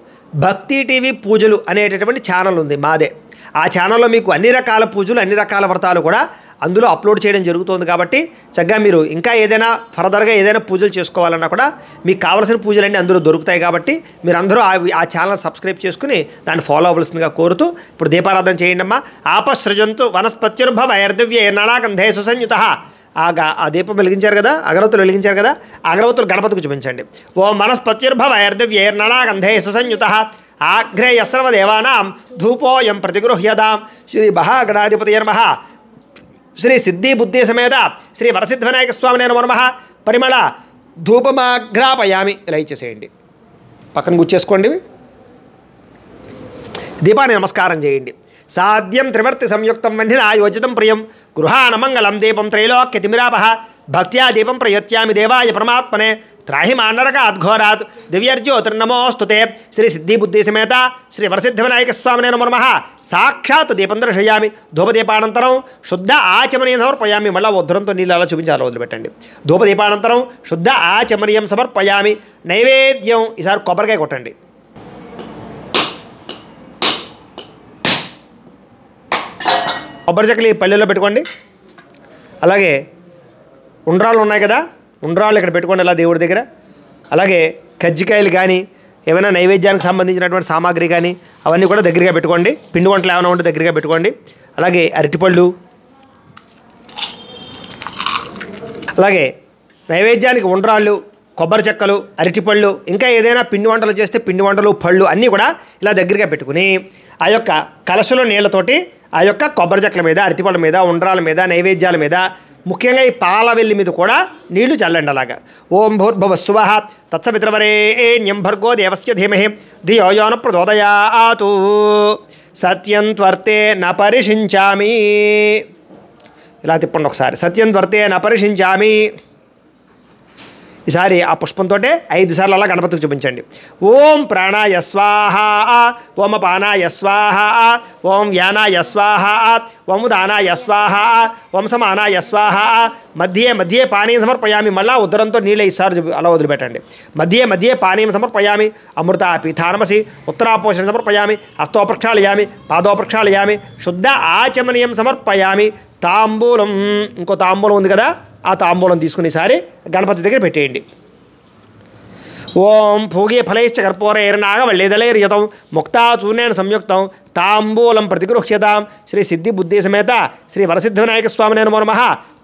భక్తి టీవీ పూజలు అనేటటువంటి ఛానల్ ఉంది మాదే. ఆ ఛానల్లో మీకు అన్ని రకాల పూజలు అన్ని రకాల వ్రతాలు కూడా అందులో అప్లోడ్ చేయడం జరుగుతుంది. కాబట్టి చక్కగా మీరు ఇంకా ఏదైనా ఫర్దర్గా ఏదైనా పూజలు చేసుకోవాలన్నా కూడా మీకు కావాల్సిన పూజలన్నీ అందులో దొరుకుతాయి. కాబట్టి మీరు అందరూ ఆ ఛానల్ సబ్స్క్రైబ్ చేసుకుని దాన్ని ఫాలో అవ్వాల్సిందిగా కోరుతూ ఇప్పుడు దీపారాధన చేయండి అమ్మా. ఆపసృజంతు వనస్పత్యుర్భవ ఐర్దివ్య నాళాగంధే సుసంయుత. ఆ దీపం వెలిగించారు కదా, అగరవత్తులు వెలిగించారు కదా, అగరవత్తులు గణపతికి చూపించండి. ఓం వనస్పత్యుర్భవ ఐర్దివ్య నాళాగంధే సుసంయుత ఆఘ్రేయ సర్వదేవానాం ధూపోయం ప్రతిగృహ్యతాం. శ్రీ మహాగణాధిపతయే నమః. శ్రీ సిద్ధి బుద్ధి సమేత శ్రీ వరసిద్ధివినాయక స్వామినే నమో నమః. పరిమళ ధూపమాఘ్రాపయామి. ఇలా ఇచ్చేసేయండి, పక్కన గుచ్చేసుకోండి. దీపాన్ని నమస్కారం చేయండి. సాధ్యం త్రివర్తి సంయుక్తం వన్నినా యోజితం ప్రియం గృహానమంగళం దీపం త్రైలోక్యతిమిరాపహ భక్త్యా దీపం ప్రయత్యామి దేవాయ పరమాత్మనే త్రాహి మాన్నరకాద్ఘోరాత్ దివ్యర్జ్యోతిర్నమోస్తుతే. శ్రీ సిద్ధి బుద్ధి సమేత శ్రీ వరసిద్ధివినాయక స్వామినే నమో నమః. సాక్షాత్ దీపం దర్శయామి. ధూపదీపానంతరం శుద్ధ ఆచమనీయం సమర్పయామి. మళ్ళీ ఉద్ధరంతో నీళ్ళు అలా చూపించాలి, వదిలిపెట్టండి. ధూపదీపానంతరం శుద్ధ ఆచమనీయం సమర్పయామి. నైవేద్యం ఈసారి కొబ్బరికాయ కొట్టండి. కొబ్బరి చెక్కలు ఈ పల్లెల్లో పెట్టుకోండి. అలాగే ఉండ్రాళ్ళు ఉన్నాయి కదా, ఉండ్రాళ్ళు ఇక్కడ పెట్టుకోండి అలా దేవుడి దగ్గర. అలాగే కజ్జికాయలు కానీ ఏమైనా నైవేద్యానికి సంబంధించినటువంటి సామాగ్రి కానీ అవన్నీ కూడా దగ్గరగా పెట్టుకోండి. పిండి వంటలు ఏమైనా ఉంటే దగ్గరగా పెట్టుకోండి. అలాగే అరటిపళ్ళు, అలాగే నైవేద్యానికి ఉండ్రాళ్ళు, కొబ్బరి చెక్కలు, అరటిపళ్ళు, ఇంకా ఏదైనా పిండి వంటలు చేస్తే పిండి వంటలు, పళ్ళు అన్నీ కూడా ఇలా దగ్గరగా పెట్టుకుని ఆ యొక్క కలశలో నీళ్లతోటి ఆ యొక్క కొబ్బరి చెక్కల మీద, అరటిపళ్ళ మీద, ఉండ్రాల మీద, నైవేద్యాల మీద, ముఖ్యంగా ఈ పాల వెల్లి మీద కూడా నీళ్లు చల్లండి. అలాగా ఓం భూర్భువః స్వః తత్సవితృవరేణ్యం భర్గో దేవస్య ధీమహి ధియో యో న ప్రచోదయాతు సత్యం త్వర్తే న పరిషించామి. ఇలా తిప్పండి ఒకసారి. సత్యం త్వర్తే న పరిషించామి. ఈసారి ఆ పుష్పంతో 5 సార్లు అలా గణపతికి చూపించండి. ఓం ప్రాణాయ స్వాహ, ఓం అపానాయ స్వాహ, ఓం వ్యానాయ స్వాహ, ఓం ఉదానాయ స్వాహ, ఓం సమానాయ స్వాహ. మధ్యే మధ్యే పానీయం సమర్పయామి. మళ్ళా ఉదరంతో నీళ్ళు ఈసారి అలా వదిలిపెట్టండి. మధ్యే మధ్యే పానీయం సమర్పయామి. అమృత పీఠానమసి ఉత్తరాపోషణ సమర్పయామి. హస్తో ప్రక్షాళయామి, పాదో ప్రక్షాళయామి, శుద్ధ ఆచమనీయం సమర్పయామి. తాంబూలం, ఇంకో తాంబూలం ఉంది కదా, ఆ తాంబూలం తీసుకునేసారి గణపతి దగ్గర పెట్టేయండి. ఓం భోగే ఫలైశ్చ కర్పూరైర్నాగవల్లీదళైర్యుతం ముక్తాచూర్ణేన సంయుక్తం తాంబూలం ప్రతిగృహ్యతాం. శ్రీ సిద్ధి బుద్ధి సమేత శ్రీ వరసిద్ధివినాయక స్వామినే నమో నమః.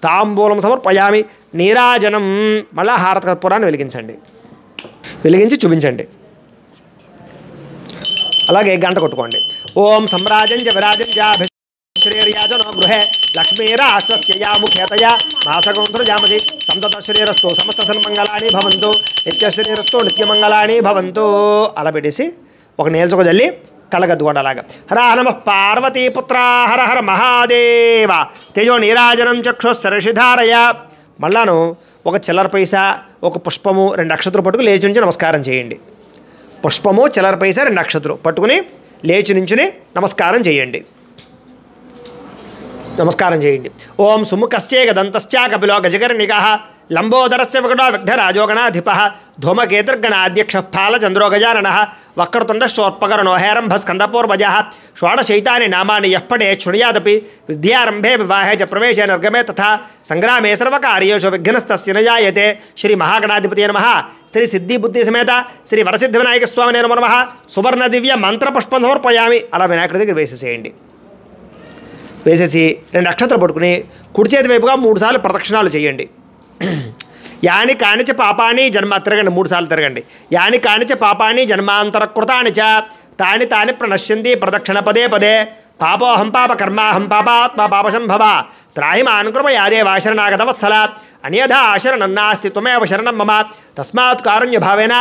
తాంబూలం సమర్పయామి. నీరాజనం. మళ్ళా హారత కర్పూరాన్ని వెలిగించి చూపించండి. అలాగే గంట కొట్టుకోండి. ఓం సమ్రాజంచ విరాజంచ శ్రీర్యాజనో గృహే లక్ష్మీరాష్ట్రస్య ముఖ్యతయా మాసగోంధ్రజామసి సంతత శ్రీరస్తు సమస్త సన్మంగళాని భవంతు నిత్యశ్రీరస్తు నిత్యమంగళాని భవంతు. అలా పెట్టేసి ఒక నేల్చుకో జల్లి కళ్ళగద్దుకోండి. అలాగా హర నమ పార్వతీపుత్ర హర హర మహాదేవ తేజో నీరాజనం చక్షుస్సరషిధారయ. మళ్ళాను ఒక చిల్లర పైసా, ఒక పుష్పము, 2 అక్షతలు పట్టుకుని లేచి నుంచి నమస్కారం చేయండి. పుష్పము, చిల్లర పైసా, 2 అక్షతలు పట్టుకుని లేచి నుంచుని నమస్కారం చేయండి. ఓం సుముఖశ్చేక దంతశ్చ కపిలో గజకర్ణికః లంబోదరస్య వికటో విఘ్నరాజోగణాధిపః ధూమకేతుర్గణాధ్యక్షః ఫాలచంద్రో గజాననః వక్రతుండశ్చోత్పకరణో హేరంభస్కందపూర్వజः షోడశైతాని నామాని యః పఠేత్ శృణుయాదపి విద్యారంభే వివాహే చ ప్రవేశే నిర్గమే తథా సంగ్రామే సర్వకార్యేషు విఘ్నస్తస్య న జాయతే. శ్రీ మహాగణాధిపతయే నమః. శ్రీ సిద్ధి బుద్ధి సమేత శ్రీ వరసిద్ధి వినాయక స్వామినే నమో నమః. సువర్ణ దివ్య మంత్రపుష్పం సమర్పయామి. అలా వినాయకుడి దగ్గర వేసేసేయండి. వేసేసి 2 అక్షతలు పట్టుకుని కుడి చేతి వైపుగా 3 సార్లు ప్రదక్షిణాలు చేయండి. యాని కానిచ పాపాని జన్మ తిరగండి, 3 సార్లు తిరగండి. యాని కానిచ పాపాని జన్మాంతరకృతాని చ తాని తాని ప్రణశ్యంతి ప్రదక్షిణ పదే పదే. పాపోహం పాప కర్మాహం పాపాత్మ పాపశంభవ త్రాహి మాన్ కృప యాదేవ శరణాగత వత్సల అన్యథా శరణం నాస్తి త్వమేవ శరణం మమ తస్మాత్ కారుణ్య భావేన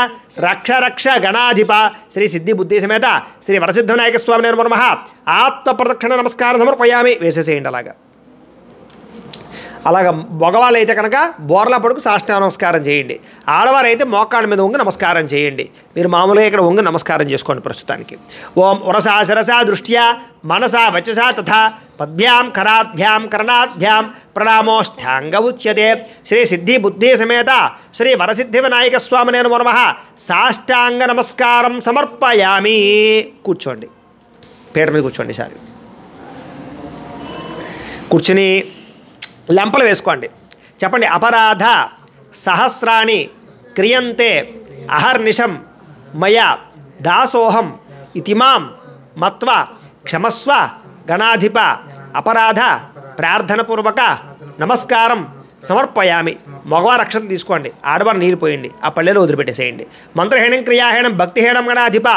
రక్ష రక్ష గణాధిప. శ్రీ సిద్ధి బుద్ధి సమేత శ్రీ వరసిద్ధివినాయక స్వామినే నమో నమః. ఆత్మ ప్రదక్షిణ నమస్కారం సమర్పయామి. వేసేసేయండి. అలాగా మగవాళ్ళు అయితే కనుక బోర్లా పడుకు సాష్టాంగ నమస్కారం చేయండి. ఆడవారు అయితే మోకాళ్ళ మీద వంగి నమస్కారం చేయండి. మీరు మామూలుగా ఇక్కడ వంగి నమస్కారం చేసుకోండి ప్రస్తుతానికి. ఓం వరసా శిరసా దృష్ట్యా మనసా వచసా తథా పద్భ్యాం కరాభ్యాం కర్ణాభ్యాం ప్రణామోష్ఠాంగ ఉచ్యతే. శ్రీ సిద్ధి బుద్ధి సమేత శ్రీ వరసిద్ధి వినాయక స్వామినే నమో నమః. సాష్టాంగ నమస్కారం సమర్పయామి. కూర్చోండి, పీట మీద కూర్చోండి. సారి కూర్చుని లెంపలు వేసుకోండి. చెప్పండి. అపరాధ సహస్రాణి క్రియంతే అహర్నిశం మయా దాసోహం ఇతిమాం మత్వ క్షమస్వ గణాధిప. అపరాధ ప్రార్థనపూర్వక నమస్కారం సమర్పయామి. మగవారు అక్షతలు తీసుకోండి, ఆడవారు నీరు పోయండి, ఆ పల్లెలో వదిలిపెట్టేసేయండి. మంత్రహీనం క్రియాహీనం భక్తిహీనం గణాధిప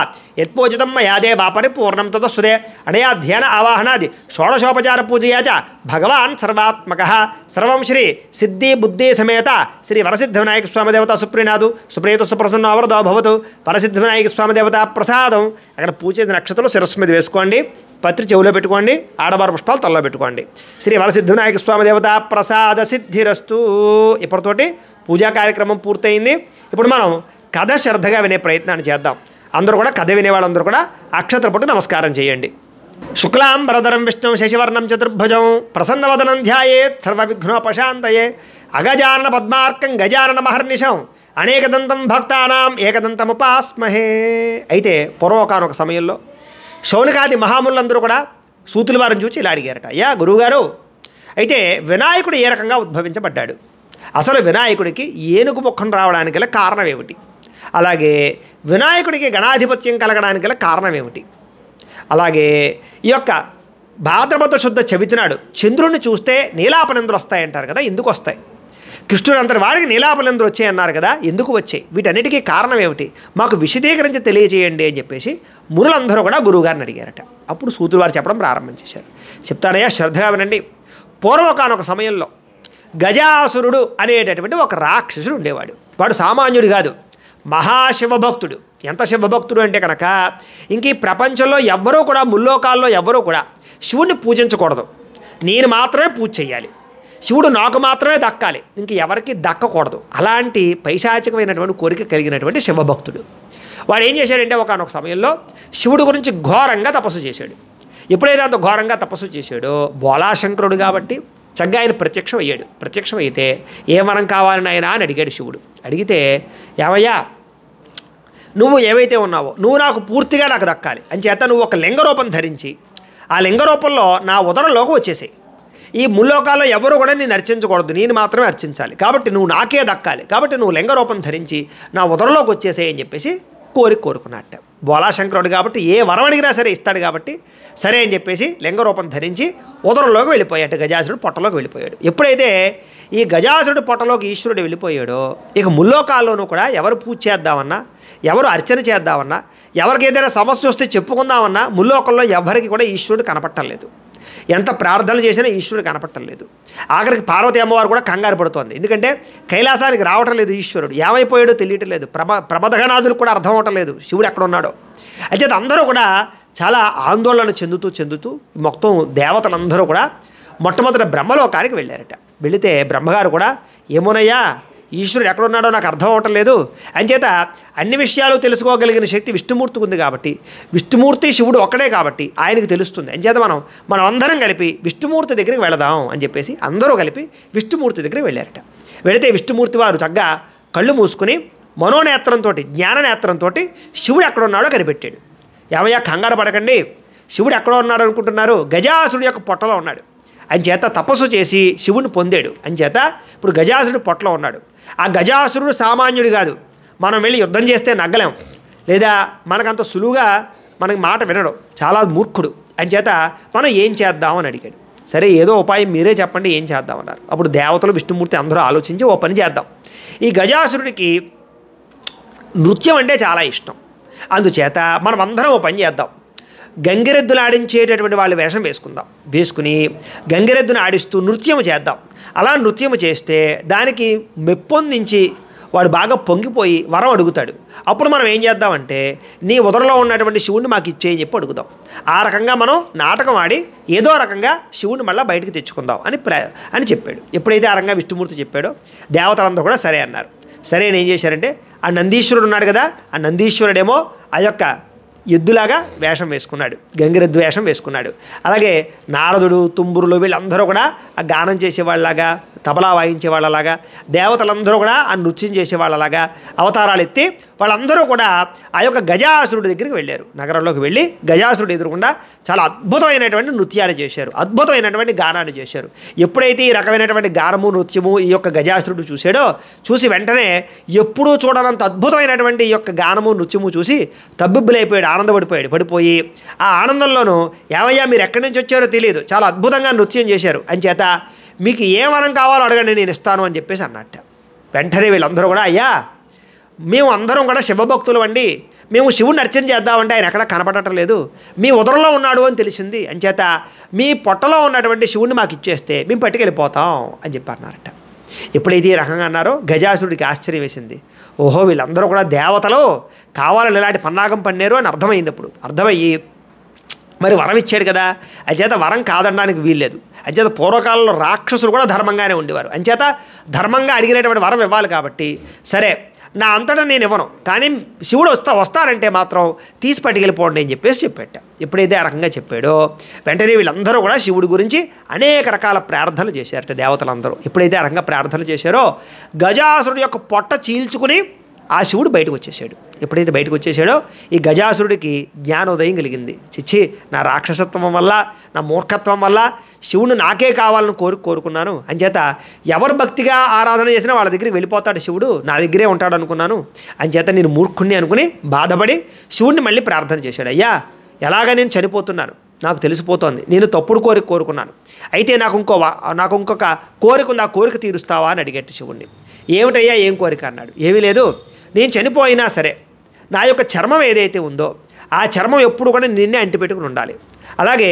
యత్పూజితం మయాదేవా పరిపూర్ణం తదస్సుదే. అనయా ధ్యాన ఆవాహనాది షోడశోపచార పూజయా చ భగవాన్ సర్వాత్మకః. సర్వం శ్రీ సిద్ధి బుద్ధి సమేత శ్రీ వరసిద్ధి వినాయక స్వామి దేవత సుప్రీనాథు సుప్రీత సుప్రసన్నో వరదో భవతు. వరసిద్ధి వినాయక స్వామి దేవత ప్రసాదం. అక్కడ పూజ చేసిన నక్షత్రాలు శిరస్సు మీద వేసుకోండి, పత్రి చెవులో పెట్టుకోండి, ఆడవారు పుష్పాలు తలలో పెట్టుకోండి. శ్రీ వరసిద్ధివినాయక స్వామి దేవత ప్రసాద సిద్ధిరస్తు. ఇప్పటితోటి పూజా కార్యక్రమం పూర్తయింది. ఇప్పుడు మనం కథ శ్రద్ధగా వినే ప్రయత్నాన్ని చేద్దాం. అందరూ కూడా కథ వినేవాళ్ళందరూ కూడా అక్షతల పట్టు నమస్కారం చేయండి. శుక్లాంబరధరం విష్ణుం శశివర్ణం చతుర్భుజం ప్రసన్నవదనం ధ్యాయేత్ సర్వవిఘ్నోపశాంతయే. అగజానన పద్మార్కం గజానన మహర్నిశం అనేకదంతం భక్తానాం ఏకదంతముపాస్మహే. అయితే పూర్వకానొక సమయంలో శౌనకాది మహాములందరూ కూడా సూతుల వారిని చూచి ఇలా అడిగారట. అయ్యా గురువుగారు, అయితే వినాయకుడు ఏ రకంగా ఉద్భవించబడ్డాడు? అసలు వినాయకుడికి ఏనుగు ముఖం రావడానికి గల కారణం ఏమిటి? అలాగే వినాయకుడికి గణాధిపత్యం కలగడానికి గల కారణం ఏమిటి? అలాగే ఈ యొక్క భాద్రపద శుద్ధ చవితినాడు చంద్రుడిని చూస్తే నీలాపనందులు వస్తాయంటారు కదా, ఎందుకు వస్తాయి? కృష్ణుడు అంతటి వాడికి నీలాపనందులు వచ్చాయి అన్నారు కదా, ఎందుకు వచ్చాయి? వీటన్నిటికీ కారణం ఏమిటి? మాకు విశదీకరించి తెలియజేయండి అని చెప్పేసి మునులందరూ కూడా గురువుగారిని అడిగారట. అప్పుడు సూతులు వారు చెప్పడం ప్రారంభించేశారు. చెప్తానయ్యా, శ్రద్ధగా వినండి. పూర్వకానొక సమయంలో గజాసురుడు అనేటటువంటి ఒక రాక్షసుడు ఉండేవాడు. వాడు సామాన్యుడు కాదు, మహాశివభక్తుడు. ఎంత శివభక్తుడు అంటే కనుక ఇంక ఈ ప్రపంచంలో ఎవ్వరూ కూడా ముల్లోకాల్లో ఎవ్వరూ కూడా శివుణ్ణి పూజించకూడదు, నేను మాత్రమే పూజ చేయాలి, శివుడు నాకు మాత్రమే దక్కాలి, ఇంక ఎవరికి దక్కకూడదు, అలాంటి పైశాచికమైనటువంటి కోరిక కలిగినటువంటి శివభక్తుడు. వాడు ఏం చేశాడంటే ఒకానొక సమయంలో శివుడి గురించి ఘోరంగా తపస్సు చేశాడు. ఎప్పుడైతే అంత ఘోరంగా తపస్సు చేశాడో బోలాశంకరుడు కాబట్టి చక్కగా ఆయన ప్రత్యక్షం అయ్యాడు. ప్రత్యక్షం అయితే ఏ వరం కావాలని ఆయన అని అడిగాడు శివుడు. అడిగితే ఏమయ్యా నువ్వు ఏవైతే ఉన్నావో నువ్వు నాకు పూర్తిగా నాకు దక్కాలి అని చేత నువ్వు ఒక లింగరూపం ధరించి ఆ లింగరూపంలో నా ఉదరంలోకి వచ్చేసాయి. ఈ ముల్లోకాల్లో ఎవరు కూడా నేను అర్చించకూడదు, నేను మాత్రమే అర్చించాలి, కాబట్టి నువ్వు నాకే దక్కాలి, కాబట్టి నువ్వు లింగరూపం ధరించి నా ఉదరంలోకి వచ్చేసాయి అని చెప్పేసి కోరుకున్నట్ట. బోలాశంకరుడు కాబట్టి ఏ వరం అడిగినా సరే ఇస్తాడు కాబట్టి సరే అని చెప్పేసి లింగరూపం ధరించి ఉదరంలోకి వెళ్ళిపోయాడు. గజాసురుడు పొట్టలోకి వెళ్ళిపోయాడు. ఎప్పుడైతే ఈ గజాసురుడు పొట్టలోకి ఈశ్వరుడు వెళ్ళిపోయాడో ఇక ముల్లోకాల్లోనూ కూడా ఎవరు పూజ చేద్దామన్నా, ఎవరు అర్చన చేద్దామన్నా, ఎవరికి ఏదైనా సమస్య వస్తే చెప్పుకుందామన్నా ముల్లోకంలో ఎవరికి కూడా ఈశ్వరుడు కనపట్టలేదు. ఎంత ప్రార్థనలు చేసినా ఈశ్వరుడు కనపట్టలేదు. ఆఖరికి పార్వతీ అమ్మవారు కూడా కంగారు పడుతోంది. ఎందుకంటే కైలాసానికి రావటం లేదు ఈశ్వరుడు, ఏమైపోయాడో తెలియటం లేదు. ప్రమదగణాదులకు కూడా అర్థం అవటం లేదు శివుడు ఎక్కడ ఉన్నాడో. అయితే అందరూ కూడా చాలా ఆందోళన చెందుతూ మొత్తం దేవతలందరూ కూడా మొట్టమొదట బ్రహ్మలోకానికి వెళ్ళారట. వెళితే బ్రహ్మగారు కూడా ఏమోనయ్యా ఈశ్వరుడు ఎక్కడున్నాడో నాకు అర్థం అవటం లేదు, అంచేత అన్ని విషయాలు తెలుసుకోగలిగిన శక్తి విష్ణుమూర్తికి ఉంది కాబట్టి విష్ణుమూర్తి శివుడు ఒక్కడే కాబట్టి ఆయనకు తెలుస్తుంది, అంచేత మనం అందరం కలిపి విష్ణుమూర్తి దగ్గరికి వెళదాం అని చెప్పేసి అందరూ కలిపి విష్ణుమూర్తి దగ్గరికి వెళ్ళారట. వెళితే విష్ణుమూర్తి వారు చక్కగా కళ్ళు మూసుకుని మనోనేత్రంతో జ్ఞాననేత్రంతో శివుడు ఎక్కడున్నాడో కనిపెట్టాడు. ఏమయ్యా కంగారు పడకండి, శివుడు ఎక్కడో ఉన్నాడు అనుకుంటున్నారు, గజాసురుడు యొక్క పొట్టలో ఉన్నాడు. అంచేత తపస్సు చేసి శివుని పొందాడు. అంచేత ఇప్పుడు గజాసురుడు పొట్టలో ఉన్నాడు. ఆ గజాసురుడు సామాన్యుడు కాదు, మనం వెళ్ళి యుద్ధం చేస్తే నగ్గలేం, లేదా మనకంత సులువుగా మనకి మాట వినడు, చాలా మూర్ఖుడు. అంచేత మనం ఏం చేద్దాం అని అడిగాడు. సరే ఏదో ఉపాయం మీరే చెప్పండి ఏం చేద్దామన్నారు. అప్పుడు దేవతలు విష్ణుమూర్తి అందరూ ఆలోచించి ఓ పని చేద్దాం, ఈ గజాసురుడికి నృత్యం అంటే చాలా ఇష్టం, అందుచేత మనం అందరం ఓ పని చేద్దాం, గంగిరెద్దులు ఆడించేటటువంటి వాళ్ళు వేషం వేసుకుని గంగిరెద్దును ఆడిస్తూ నృత్యం చేద్దాం. అలా నృత్యం చేస్తే దానికి మెప్పొందించి వాడు బాగా పొంగిపోయి వరం అడుగుతాడు. అప్పుడు మనం ఏం చేద్దామంటే నీ ఉదరంలో ఉన్నటువంటి శివుణ్ణి మాకు ఇచ్చేయని చెప్పి అడుగుదాం. ఆ రకంగా మనం నాటకం ఆడి ఏదో రకంగా శివుణ్ణి మళ్ళీ బయటకు తెచ్చుకుందాం అని చెప్పాడు. ఎప్పుడైతే ఆ రకంగా విష్ణుమూర్తి చెప్పాడో దేవతలందరూ కూడా సరే అన్నారు. సరే ఏం చేశారంటే ఆ నందీశ్వరుడు ఉన్నాడు కదా, ఆ నందీశ్వరుడేమో ఆ యొక్క ఎద్దులాగా వేషం వేసుకున్నాడు, గంగిరెద్దు వేషం వేసుకున్నాడు. అలాగే నారదుడు తుంబురులు వీళ్ళందరూ కూడా ఆ గానం చేసేవాళ్ళలాగా, తబలా వాయించే వాళ్ళలాగా, దేవతలందరూ కూడా ఆ నృత్యం చేసేవాళ్ళలాగా అవతారాలు ఎత్తి వాళ్ళందరూ కూడా ఆ యొక్క గజాసురుడి దగ్గరికి వెళ్ళారు. నగరంలోకి వెళ్ళి గజాసురుడు ఎదురుకుండా చాలా అద్భుతమైనటువంటి నృత్యాలు చేశారు, అద్భుతమైనటువంటి గానాన్ని చేశారు. ఎప్పుడైతే ఈ రకమైనటువంటి గానము నృత్యము ఈ యొక్క గజాసురుడు చూశాడో, చూసి వెంటనే ఎప్పుడూ చూడనంత అద్భుతమైనటువంటి ఈ యొక్క గానము నృత్యము చూసి తబ్బిబ్బులైపోయాడు, పడిపోయి ఆ ఆనందంలోనూ ఏమయ్యా మీరు ఎక్కడి నుంచి వచ్చారో తెలియదు, చాలా అద్భుతంగా నృత్యం చేశారు, అంచేత మీకు ఏ వరం కావాలో అడగండి నేను ఇస్తాను అని చెప్పేసి అన్నట్ట. వెంటనే వీళ్ళందరూ కూడా అయ్యా మేము అందరం కూడా శివభక్తులు అండి, మేము శివుడిని అర్చన చేద్దామంటే ఆయన ఎక్కడా కనపడటం లేదు, మీ ఉదరంలో ఉన్నాడు అని తెలిసింది, అంచేత మీ పొట్టలో ఉన్నటువంటి శివుడిని మాకు ఇచ్చేస్తే మేము పట్టుకెళ్ళిపోతాం అని చెప్పి అన్నారట. ఎప్పుడైతే ఈ రకంగా అన్నారో గజాసురుడికి ఆశ్చర్యం వేసింది. ఓహో వీళ్ళందరూ కూడా దేవతలు కావాలని ఇలాంటి పన్నాగం పన్నారు అని అర్థమైంది. అప్పుడు అర్థమయ్యి మరి వరం ఇచ్చాడు కదా, అంచేత వరం కాదనడానికి వీల్లేదు, అంచేత పూర్వకాలంలో రాక్షసులు కూడా ధర్మంగానే ఉండేవారు, అంచేత ధర్మంగా అడిగినటువంటి వరం ఇవ్వాలి కాబట్టి సరే నా అంతటా నేను ఇవ్వను, కానీ శివుడు వస్తారంటే మాత్రం తీసి పట్టుకెళ్ళిపోండి అని చెప్పేసి చెప్పాట. ఎప్పుడైతే ఆ రకంగా చెప్పాడో వెంటనే వీళ్ళందరూ కూడా శివుడి గురించి అనేక రకాల ప్రార్థనలు చేశారట దేవతలందరూ. ఎప్పుడైతే ఆ రకంగా ప్రార్థనలు చేశారో గజాసురుడి యొక్క పొట్ట చీల్చుకుని ఆ శివుడు బయటకు వచ్చేసాడు. ఎప్పుడైతే బయటకు వచ్చేసాడో ఈ గజాసురుడికి జ్ఞానోదయం కలిగింది. చిచ్చి నా రాక్షసత్వం వల్ల నా మూర్ఖత్వం వల్ల శివుడు నాకే కావాలని కోరుకున్నాను, అంచేత ఎవరు భక్తిగా ఆరాధన చేసినా వాళ్ళ దగ్గరికి వెళ్ళిపోతాడు శివుడు, నా దగ్గరే ఉంటాడు అనుకున్నాను, అంచేత నేను మూర్ఖుణ్ణి అనుకుని బాధపడి శివుడిని మళ్ళీ ప్రార్థన చేశాడు. అయ్యా ఎలాగ నేను చనిపోతున్నాను, నాకు తెలిసిపోతోంది, నేను తప్పుడు కోరుకున్నాను, అయితే నాకు ఇంకొక కోరిక ఉంది, ఆ కోరిక తీరుస్తావా అని అడిగట్టు శివుడిని. ఏమిటయ్యా ఏం కోరిక అన్నాడు. ఏమీ లేదు, నేను చనిపోయినా సరే నా యొక్క చర్మం ఏదైతే ఉందో ఆ చర్మం ఎప్పుడు కూడా నిన్నే అంటిపెట్టుకుని ఉండాలి, అలాగే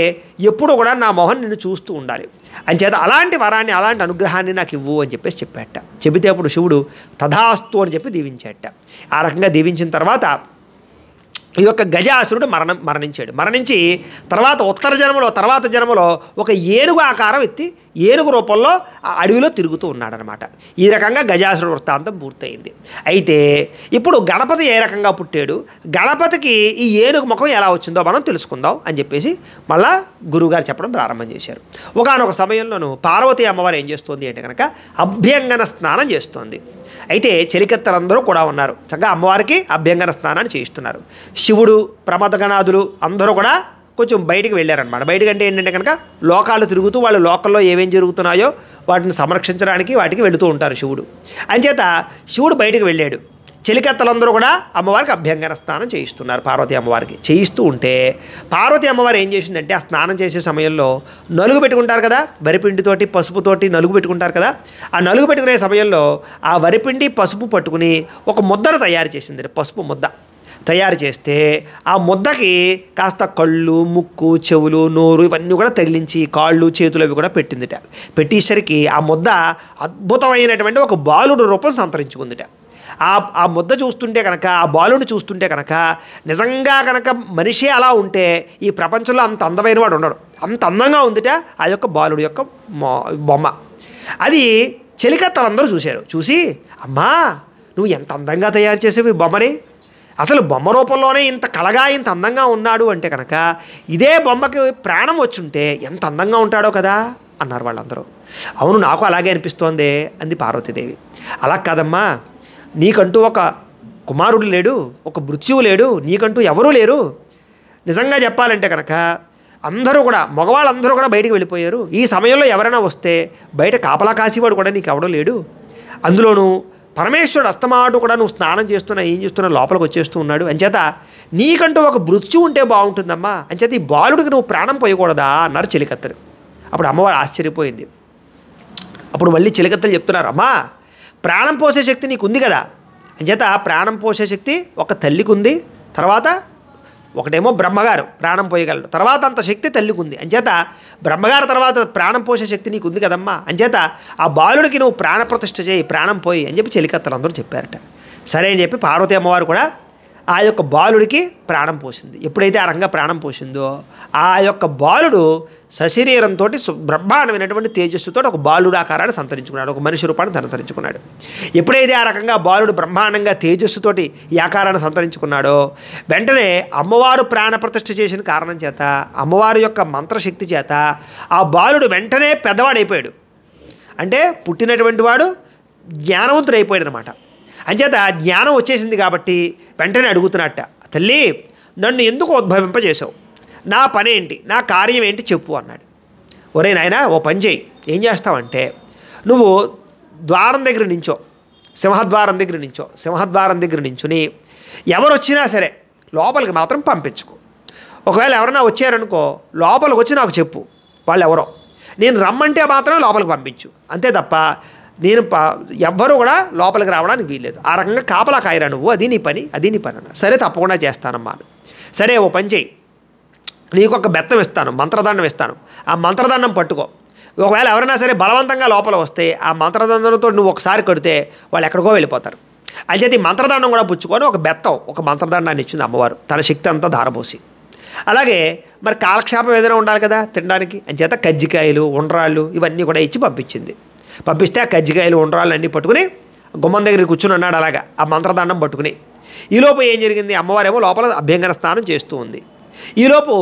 ఎప్పుడు కూడా నా మొహం నిన్ను చూస్తూ ఉండాలి అంచేత అలాంటి వరాన్ని అలాంటి అనుగ్రహాన్ని నాకు ఇవ్వు అని చెప్పేసి చెప్పాట. చెబితే అప్పుడు శివుడు తథాస్తు అని చెప్పి దీవించాట. ఆ రకంగా దీవించిన తర్వాత ఈ యొక్క గజాసురుడు మరణించి తర్వాత తర్వాత జన్మలో ఒక ఏనుగు ఆకారం ఎత్తి ఏనుగు రూపంలో ఆ అడవిలో తిరుగుతూ ఉన్నాడనమాట. ఈ రకంగా గజాసురుడు వృత్తాంతం పూర్తయింది. అయితే ఇప్పుడు గణపతి ఏ రకంగా పుట్టాడు, గణపతికి ఈ ఏనుగు ముఖం ఎలా వచ్చిందో మనం తెలుసుకుందాం అని చెప్పేసి మళ్ళా గురువుగారు చెప్పడం ప్రారంభం చేశారు. ఒకానొక సమయంలోనూ పార్వతీ అమ్మవారు ఏం చేస్తుంది అంటే కనుక అభ్యంగన స్నానం చేస్తోంది. అయితే చెలికత్తలందరూ కూడా ఉన్నారు, చక్కగా అమ్మవారికి అభ్యంగన స్నానాన్ని చేయిస్తున్నారు. శివుడు ప్రమదగణాదులు అందరూ కూడా కొంచెం బయటికి వెళ్ళారనమాట. బయటకు అంటే ఏంటంటే కనుక లోకాలు తిరుగుతూ వాళ్ళు లోకల్లో ఏమేం జరుగుతున్నాయో వాటిని సంరక్షించడానికి వాటికి వెళుతూ ఉంటారు శివుడు. అంచేత శివుడు బయటికి వెళ్ళాడు. చెలికత్తలందరూ కూడా అమ్మవారికి అభ్యంగన స్నానం చేయిస్తున్నారు. పార్వతీ అమ్మవారికి చేయిస్తూ ఉంటే పార్వతీ అమ్మవారు ఏం చేసిందంటే ఆ స్నానం చేసే సమయంలో నలుగు పెట్టుకుంటారు కదా, వరిపిండితోటి పసుపుతోటి నలుగు పెట్టుకుంటారు కదా, ఆ నలుగు పెట్టుకునే సమయంలో ఆ వరిపిండి పసుపు పట్టుకుని ఒక ముద్దను తయారు చేసింది. పసుపు ముద్ద తయారు చేస్తే ఆ ముద్దకి కాస్త కళ్ళు, ముక్కు, చెవులు, నోరు ఇవన్నీ కూడా తగిలించి కాళ్ళు, చేతులు అవి కూడా పెట్టిందిట. పెట్టేసరికి ఆ ముద్ద అద్భుతమైనటువంటి ఒక బాలుడు రూపం సంతరించుకుందిట. ఆ ముద్ద చూస్తుంటే కనుక, ఆ బాలుడిని చూస్తుంటే కనుక నిజంగా కనుక మనిషి అలా ఉంటే ఈ ప్రపంచంలో అంత అందమైన వాడు ఉండడు. అంత అందంగా ఉందిట ఆ యొక్క బాలుడి యొక్క బొమ్మ. అది చెలికత్తలందరూ చూశారు. చూసి అమ్మా నువ్వు ఎంత అందంగా తయారు చేసేవి బొమ్మని, అసలు బొమ్మ రూపంలోనే ఇంత కళగా ఇంత అందంగా ఉన్నాడు అంటే కనుక ఇదే బొమ్మకి ప్రాణం వచ్చుంటే ఎంత అందంగా ఉంటాడో కదా అన్నారు వాళ్ళందరూ. అవును నాకు అలాగే అనిపిస్తోంది అంది పార్వతీదేవి. అలా కాదమ్మా, నీకంటూ ఒక కుమారుడు లేడు, ఒక మృత్యువు లేడు, నీకంటూ ఎవరూ లేరు. నిజంగా చెప్పాలంటే కనుక అందరూ కూడా మగవాళ్ళందరూ కూడా బయటికి వెళ్ళిపోయారు. ఈ సమయంలో ఎవరైనా వస్తే బయట కాపలా కాసేవాడు కూడా నీకు ఎవడో లేడు. అందులోనూ పరమేశ్వరుడు అస్తమాటు కూడా నువ్వు స్నానం చేస్తున్నా ఏం చేస్తున్నా లోపలికి వచ్చేస్తూ ఉన్నాడు. అంచేత నీకంటూ ఒక మృత్యు ఉంటే బాగుంటుందమ్మా, అంచేత ఈ బాలుడికి నువ్వు ప్రాణం పోయకూడదా అన్నారు చెలికత్తలు. అప్పుడు అమ్మవారు ఆశ్చర్యపోయింది. అప్పుడు మళ్ళీ చెలికత్తలు చెప్తున్నారు, అమ్మా ప్రాణం పోసే శక్తి నీకు ఉంది కదా, అంచేత ప్రాణం పోసే శక్తి ఒక తల్లికి ఉంది, తర్వాత ఒకటేమో బ్రహ్మగారు ప్రాణం పోయగలడు, తర్వాత అంత శక్తి తల్లికి ఉంది. అంచేత బ్రహ్మగారు తర్వాత ప్రాణం పోసే శక్తి నీకు ఉంది కదమ్మా, అంచేత ఆ బాలుడికి నువ్వు ప్రాణప్రతిష్ఠ చేయి, ప్రాణం పోయి అని చెప్పి చెలికత్తలు అందరూ చెప్పారట. సరే అని చెప్పి పార్వతీ అమ్మవారు కూడా ఆ యొక్క బాలుడికి ప్రాణం పోసింది. ఎప్పుడైతే ఆ రంగా ప్రాణం పోసిందో ఆ యొక్క బాలుడు సశరీరంతో బ్రహ్మాండమైనటువంటి తేజస్సుతో ఒక బాలుడు ఆకారాన్ని సంతరించుకున్నాడు, ఒక మనిషి రూపాన్ని సంతరించుకున్నాడు. ఎప్పుడైతే ఆ రకంగా బాలుడు బ్రహ్మాండంగా తేజస్సుతోటి ఈ ఆకారాన్ని సంతరించుకున్నాడో వెంటనే అమ్మవారు ప్రాణప్రతిష్ఠ చేసిన కారణం చేత, అమ్మవారి యొక్క మంత్రశక్తి చేత ఆ బాలుడు వెంటనే పెద్దవాడైపోయాడు. అంటే పుట్టినటువంటి వాడు జ్ఞానవంతుడు అయిపోయాడు అనమాట. అంచేత జ్ఞానం వచ్చేసింది కాబట్టి వెంటనే అడుగుతున్నట్ట, తల్లి నన్ను ఎందుకు ఉద్భవింపజేసావు, నా పని ఏంటి, నా కార్యం ఏంటి చెప్పు అన్నాడు. ఒరే నాయనా ఓ పని చేయి, ఏం చేస్తావంటే నువ్వు ద్వారం దగ్గర నించో, సింహద్వారం దగ్గర నించుని ఎవరు వచ్చినా సరే లోపలికి మాత్రం పంపించుకో. ఒకవేళ ఎవరైనా వచ్చారనుకో లోపలికి వచ్చి నాకు చెప్పు వాళ్ళు ఎవరో, నేను రమ్మంటే మాత్రం లోపలికి పంపించు, అంతే తప్ప నేను ఎవ్వరూ కూడా లోపలికి రావడానికి వీల్లేదు. ఆ రకంగా కాపలా కాయరా నువ్వు, అది నీ పని అన్న. సరే తప్పకుండా చేస్తానమ్మా. సరే ఓ పని చేయి, నీకు ఒక బెత్తం ఇస్తాను, మంత్రదండం ఇస్తాను, ఆ మంత్రదండం పట్టుకో. ఒకవేళ ఎవరైనా సరే బలవంతంగా లోపల వస్తే ఆ మంత్రదండంతో నువ్వు ఒకసారి కొడితే వాళ్ళు ఎక్కడికో వెళ్ళిపోతారు. అయితే ఈ మంత్రదండం కూడా పుచ్చుకొని ఒక బెత్తం ఒక మంత్రదండాన్ని ఇచ్చింది అమ్మవారు తన శక్తి అంతా ధారపోసి. అలాగే మరి కాలక్షేపం ఏదైనా ఉండాలి కదా తినడానికి, అంచేత కజ్జికాయలు ఉండ్రాళ్ళు ఇవన్నీ కూడా ఇచ్చి పంపించింది. పంపిస్తే ఆ కజ్జికాయలు ఉండ్రాళ్ళు అన్నీ పట్టుకుని గుమ్మం దగ్గర కూర్చుని ఉన్నాడు అలాగా ఆ మంత్రదండం పట్టుకుని. ఈలోపు ఏం జరిగింది, అమ్మవారేమో లోపల అభ్యంగన స్నానం చేస్తూ ఉంది. ఈలోపు